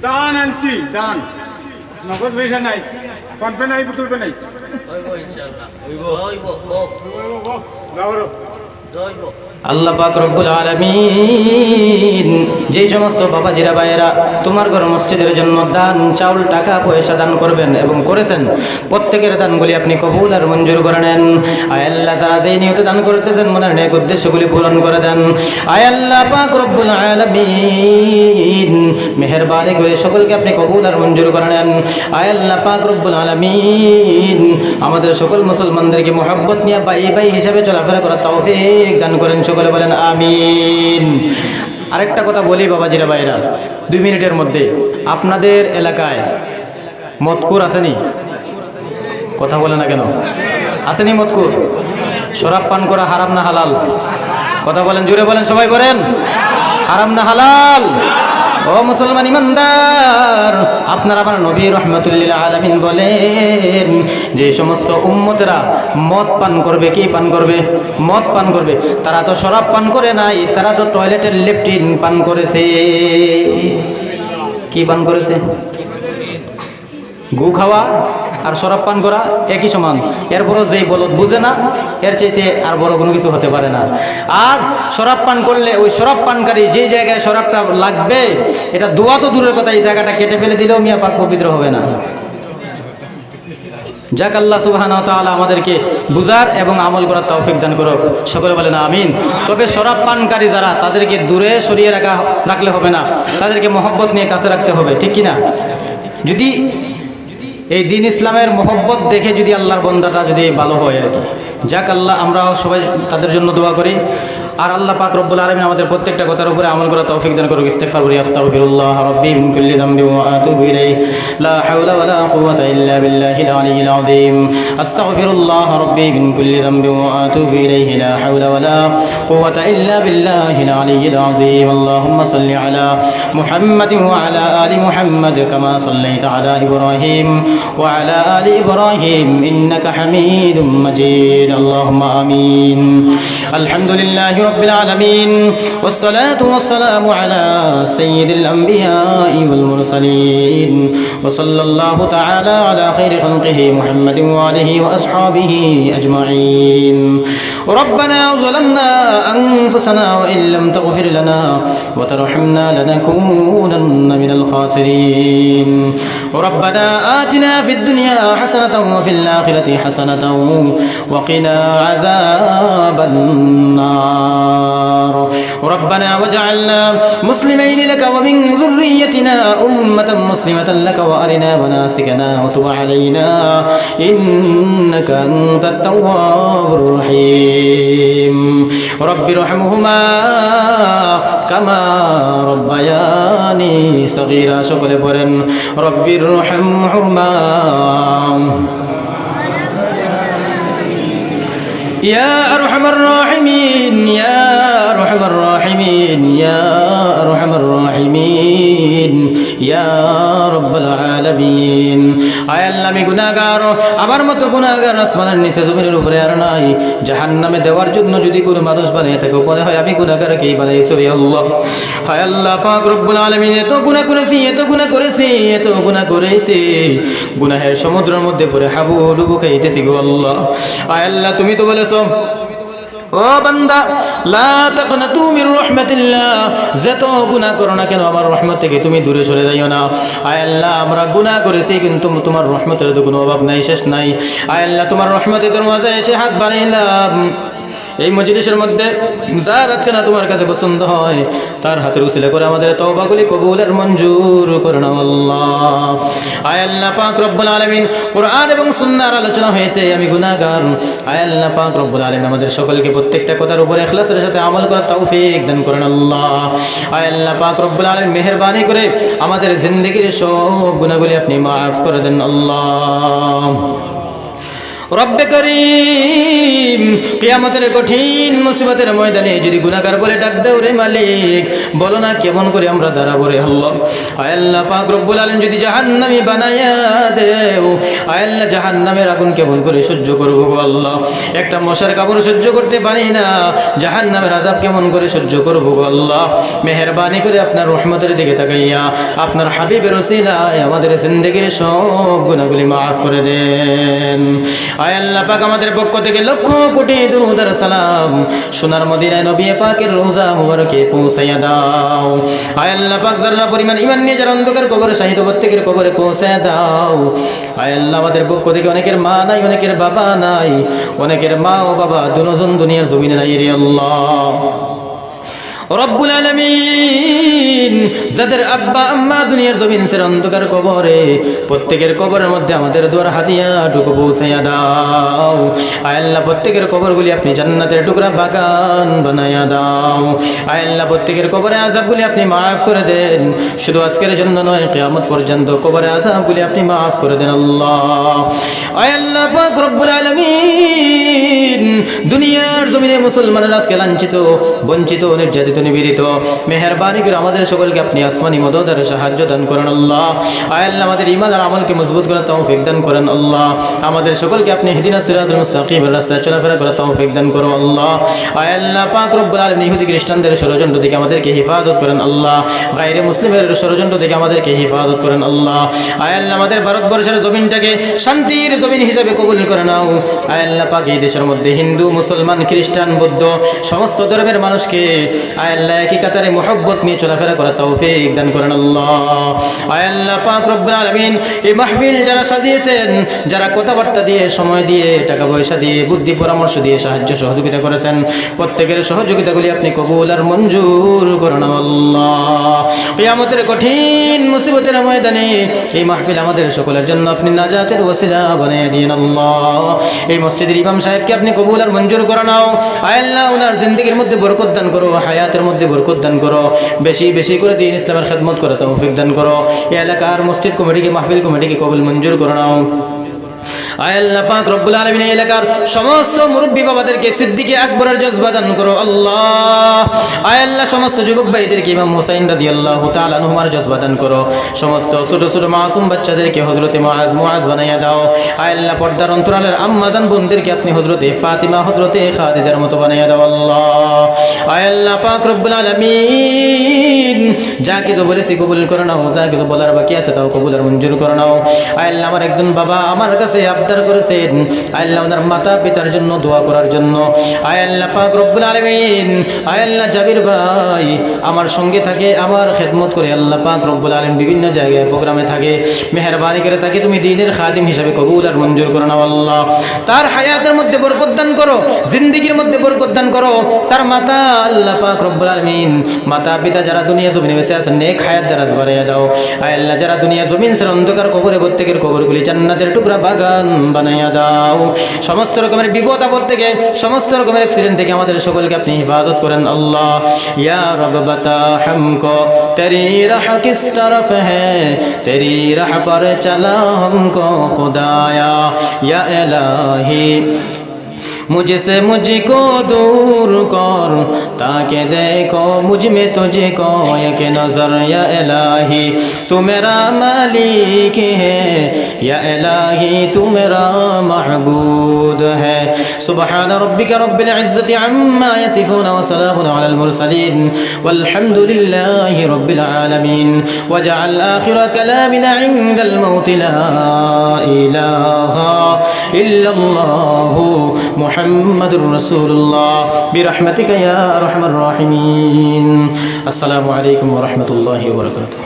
দান আনছি, দান নগদ পয়সা নাই, ফোনপে নাই, বুতুল পে নাই। আল্লাহ পাক রব্বুল আলামিন যেই সমস্ত বাবাজিরা ভাইয়েরা তোমার ঘর মসজিদের জন্য দান, চাউল, টাকা পয়সা দান করবেন এবং করেছেন, প্রত্যেকের দানগুলি আপনি কবুল আর মঞ্জুর করে নেন। আয় আল্লাহ, যারা যেই নিয়তে দান করতেছেন মনের নেক উদ্দেশ্যগুলি পূরণ করে দেন। আয় আল্লাহ পাক রব্বুল আলামিন মেহেরবানি করে সকলকে আপনি কবুল আর মঞ্জুর করে নেন। আয় আল্লাহ পাক রব্বুল আলামিন আমাদের সকল মুসলমানদেরকে মহব্বত নিয়ে ভাই ভাই হিসাবে চলাফেরা করার তৌফিক দান করেন, সকলে বলেন আমিন। আরেকটা কথা বলি বাবাজিরা ভাইরা, 2 মিনিটের মধ্যে, আপনাদের এলাকায় মদকুর আসেনি? কথা বলে না কেন? আসেনি মদকুর? শরাব পান করা হারাম না হালাল? কথা বলেন, জোরে বলেন, সবাই বলেন হারাম না হালাল? ও মুসলমান ইমানদার, আপনার আমার নবী রহমতুল্লিল আলামিন বলেন যে সমস্ত উম্মতেরা মদ পান করবে, কি পান করবে? মদ পান করবে। তারা তো শরাব পান করে নাই, তারা তো টয়লেটের লেট্রিন পান করেছে। কি পান করেছে? গু খাওয়া আর শরাব পান করা একই সমান। এরপরও যেই বলদ বুঝে না, এর চাইতে আর বড় কোনো কিছু হতে পারে না। আর শরাব পান করলে ওই শরাব পানকারী যে জায়গায় শরাবটা লাগবে, এটা দোয়া তো দূরের কথা, এই জায়গাটা কেটে ফেলে দিলেও মিয়া পাক পবিত্র হবে না। যাক, আল্লাহ সুবহানাহু ওয়া তাআলা আমাদেরকে বুঝার এবং আমল করার তৌফিক দান করুক, সকলে বলেন আমিন। তবে শরাব পানকারী যারা, তাদেরকে দূরে সরিয়ে রাখলে হবে না, তাদেরকে মহব্বত নিয়ে কাছে রাখতে হবে, ঠিক কিনা? যদি এই দিন ইসলামের মহব্বত দেখে যদি আল্লাহর বন্দাটা যদি ভালো হয় আর কি। যাক, আল্লাহ আমরাও সবাই তাদের জন্য দোয়া করি। আর আল্লাহ পাক রব্বুল আলামিন আমাদের প্রত্যেকটা কথার উপরে আমল করার তৌফিক দান করুক। ইস্তিগফার করি, আস্তাগফিরুল্লাহ রাব্বি মিন কুল্লি যামবি ওয়া আতুবু ইলাইহি, লা হাওলা ওয়ালা কুওয়াতা ইল্লা বিল্লাহিল আলিয়্যিল আযীম। আস্তাগফিরুল্লাহ রাব্বি মিন কুল্লি যামবি ওয়া আতুবু ইলাইহি, লা হাওলা ওয়ালা কুওয়াতা ইল্লা বিল্লাহিল আলিয়্যিল আযীম। আল্লাহুম্মা সাল্লি আলা মুহাম্মাদিন ওয়া আলা আলি মুহাম্মাদ কামা সাল্লাইতা আলা ইব্রাহিম ওয়া আলা আলি ইব্রাহিম ইন্নাকা হামিদুম মাজিদ। আল্লাহুম্মা আমিন। আলহামদুলিল্লাহি رب العالمين والصلاة والسلام على سيد الأنبياء والمرسلين وصلى الله تعالى على خير خلقه محمد وآله وأصحابه أجمعين ربنا ظلمنا أنفسنا وإن لم تغفر لنا وترحمنا لنكونن من الخاسرين ربنا آتنا في الدنيا حسنة وفي الآخرة حسنة وقنا عذاب النار ربنا وجعلنا مسلمين لك ومن ذريتنا أمة مسلمة لك وأرنا مناسكنا وتب علينا إنك أنت التواب الرحيم رب ارحمهما كما ربياني صغيرا شكر برن رب ارحمهما يا أرحم الراحمين يا أرحم الراحمين يا أرحم الراحمين يا رب العالمين আয় আল্লাহ আমি গুনাহগার আমার মতো গুনাহগার আসমানের নিচে জমিনের উপরে আর নাই জাহান্নামে দেওয়ার জন্য যদি কোনো মানুষ বানিয়ে থাকে উপরে হয় আমি গুনাহগারকেই বানাইছি রে আল্লাহ হায় আল্লাহ পাক রব্বুল আলামিন এত গুনাহ করেছি এত গুনাহ করেছি গুনাহের সমুদ্রের মধ্যে পড়ে হাবুডুবু খাইতেছি গো আল্লাহ আয় আল্লাহ তুমি তো বলেছো ও বান্দা লা তাকনাতু মির রাহমাতিল্লাহ যত গুনাহ করো না কেন আমার রহমত থেকে তুমি দূরে সরে যাইও না আয় আল্লাহ আমরা গুনাহ করেছি কিন্তু তোমার রহমতের তো কোনো অভাব নাই শেষ নাই আয় আল্লাহ তোমার রহমতের দরওয়াজায় এসে হাত বাড়াইলাম এই মজলিসের মধ্যে যার হাতখানা তোমার কাছে পছন্দ হয় তার হাতের উসিলা করে আমাদের তওবাগুলি কবুল আর মঞ্জুর করে নাও আল্লাহ আয় আল্লাহ পাক রব্বুল আলামিন কোরআন এবং সুন্নাহর আলোচনা হয়েছে আমি গুনাহগার আয় আল্লাহ পাক রব্বুল আলামিন আমাদের সকলকে প্রত্যেকটা কথার উপরে ইখলাসের সাথে আমল করার তৌফিক দান করেন আল্লাহ আয় আল্লাহ পাক রব্বুল আলামিন মেহেরবানি করে আমাদের জিন্দেগীর সব গুনাহগুলি আপনি মাফ করে দেন আল্লাহ রব্বে করিম কিয়ামতের কঠিন মুসিবতের ময়দানে যদি গুনাহগার বলে ডাক দাও রে মালিক বলো না কেমন করে আমরা দাঁড়াবো রে আল্লাহ আয় আল্লাহ পাক রব্বুল আলামিন যদি জাহান্নামী বানায়া দেও আয় আল্লাহ জাহান্নামের আগুন কেমন করে সহ্য করবো গো আল্লাহ একটা মশার কামড় সহ্য করতে পারি না জাহান্নামের আযাব কেমন করে সহ্য করবো গো আল্লাহ মেহেরবানি করে আপনার রহমতের দিকে তাকাইয়া আপনার হাবিবের ওসিলায় আমাদের জিন্দেগীর সব গুনাহগুলি মাফ করে দেন আয় আল্লাহ পাক আমাদের পক্ষ থেকে লক্ষ কোটি দুরূদ আর সালাম সোনার মদিনায় নবী পাকের রওজা মুবারকে পৌঁছাইয়া দাও আয় আল্লাহ পাক যারা পরিমাণ ঈমান নিয়ে যারা অন্ধকার কবরে শাহিদ প্রত্যেকের কবরে পৌঁছাইয়া দাও আয় আল্লাহ আমাদের পক্ষ থেকে অনেকের মা নাই অনেকের বাবা নাই অনেকের মা ও বাবা দুজন দুনিয়ার জমিনে নাই রে আল্লাহ রব্বুল আলামিন যাদের আব্বা আম্মা দুনিয়ার জমিন ছেড়ে অন্ধকার কবরে প্রত্যেকের কবরের মধ্যে আমাদের দোয়ার হাদিয়াটুকু পৌঁছাইয়া দাও আয় আল্লাহ প্রত্যেকের কবরগুলি আপনি জান্নাতের টুকরা বাগান বানাইয়া দাও আয় আল্লাহ প্রত্যেকের কবরে আযাবগুলি আপনি মাফ করে দেন শুধু আজকের জন্য নয় কিয়ামত পর্যন্ত কবরে আযাবগুলি আপনি মাফ করে দেন আল্লাহ আয় আল্লাহ পাক রব্বুল আলামিন দুনিয়ার জমিনে মুসলমানরা আজকে লাঞ্ছিত বঞ্চিত নির্যাতিত নিপীড়িত মেহেরবানি করে আমাদের সকলকে আপনি আসমানি মদদ আর সাহায্য দান করেন আল্লাহ আয় আল্লাহ আমাদের ঈমান আর আমলকে মজবুত করার তৌফিক দান করেন আল্লাহ আমাদের সকলকে আপনি ইহদিনাস সিরাতাল মুস্তাকিমের রাস্তায় চলাফেরা করার তৌফিক দান করো আল্লাহ আয় আল্লাহ পাক রব্বুল আলামিন ইহুদি খ্রিস্টানদের ষড়যন্ত্র থেকে আমাদেরকে হিফাজত করেন আল্লাহ গায়রে মুসলিমের ষড়যন্ত্র থেকে আমাদেরকে হিফাজত করেন আল্লাহ আয় আল্লাহ আমাদের ভারতবর্ষের জমিনটাকে শান্তির জমিন হিসেবে কবুল করে নাও আয় আল্লাহ পাক এই দেশের মধ্যে হিন্দু মুসলমান খ্রিস্টান বৌদ্ধ সমস্ত ধর্মের মানুষকে আয় আল্লাহ একই কাতারে মুহাব্বত নিয়ে চলাফেরা করার তৌফিক দান করেন আল্লাহ আয় আল্লাহ পাক রব্বুল আলামিন এই মাহফিল যারা সাজিয়েছেন যারা কথাবার্তা দিয়ে সময় দিয়ে টাকা পয়সা দিয়ে বুদ্ধি পরামর্শ দিয়ে সাহায্য সহযোগিতা করেছেন প্রত্যেকের সহযোগিতাগুলি আপনি কবুল আর মঞ্জুর করেন আল্লাহ কিয়ামতের কঠিন মুসিবতের ময়দানে এই মাহফিল আমাদের সকলের জন্য আপনি নাজাতের ওসিলা বানিয়ে দিন আল্লাহ এই মসজিদের ইমাম সাহেবকে আপনি কবুল আর মঞ্জুর করে নাও আয় আল্লাহ ওনার জিন্দেগীর মধ্যে বরকত দান করো হায়াতের মধ্যে বরকত দান করো বেশি বেশি করে দিন ইসলামের খেদমত করে তৌফিক দান করো এই এলাকার মসজিদ কমিটিকে মাহফিল কমিটিকে কবুল মঞ্জুর করে নাও আয় আল্লাহ পাক রব্বুল আলামিন এই এলাকার সমস্ত মুরব্বী বাবাদেরকে সিদ্দিকে আকবরের জজবা দান করো আল্লাহ। আয় আল্লাহ সমস্ত যুবক ভাইদেরকে ইমাম হুসাইন রাদিয়াল্লাহু তাআলা আনহুমার জজবা দান করো। সমস্ত ছোট ছোট মাসুম বাচ্চাদেরকে হযরতে মুআজ বানাইয়া দাও। আয় আল্লাহ পর্দার অন্তরালের আম্মাজান বোনদেরকে আপনি হযরতে ফাতিমা হযরতে খাদিজার মতো বানাইয়া দাও আল্লাহ। আয় আল্লাহ পাক রব্বুল আলামিন যা কিছু বলেছি কবুল করে নাও, যা কিছু বলার বাকি আছে তাও কবুল আর মঞ্জুর করে নাও। আয় আল্লাহ আমার একজন বাবা আমার কাছে আবদার করেছেন, আয় আল্লাহ ওনার মাতা পিতার জন্য দোয়া করার জন্য। আয় আল্লাহ পাক রব্বুল আলামিন, আয় আল্লাহ জাবির ভাই আমার সঙ্গে থাকে, আমার খেদমত করে আল্লাহ পাক রব্বুল আলামিন বিভিন্ন জায়গায় প্রোগ্রামে থাকে, মেহেরবানি করে তাকে তুমি দ্বীনের খাদিম হিসাবে কবুল আর মঞ্জুর করে নাও আল্লাহ। তার হায়াতের মধ্যে বরকত দান করো, জিন্দেগীর মধ্যে বরকত দান করো। তার মাতা আল্লাহ পাক রব্বুল আলামিন মাতা পিতা যারা দুনিয়া জমিনে বেঁচে আছেন নেক হায়াত দারাজ বাড়াইয়া দাও। আয় আল্লাহ যারা দুনিয়া জমিন ছেড়ে অন্ধকার কবরে প্রত্যেকের কবরগুলি জান্নাতের টুকরা বাগান বানাইয়া দাও। সমস্ত রকমের বিপদ আপদ থেকে, সমস্ত রকমের অ্যাক্সিডেন্ট থেকে আমাদের সকলকে আপনি হিফাজত করেন আল্লাহ। ইয়া রব বাতা हमको तेरी राह किस तरफ है, तेरी राह पर चला हमको खुदाया। या इलाही मुझसे मुझको दूर कर, ताकि देखो मुझ में तुझको एक नजर। या इलाही तू मेरा मालिक है, या इलाही तू मेरा महबूद है। सुबहान रब्बिक रब्बिल इज्जति अम्मा यसिफून व सलामुन अलल मुरसलीन वल्हम्दुलिल्लाहि रब्बिल आलमीन। वजअल आखिर कलामिना इंदल मौत ला इलाहा इल्लल्लाहु मुहम्मदुर रसूलुल्लाह बिरहमतिका या अरहमर राहिमीन। अस्सलामु अलैकुम व रहमतुल्लाहि व बरकातुहू।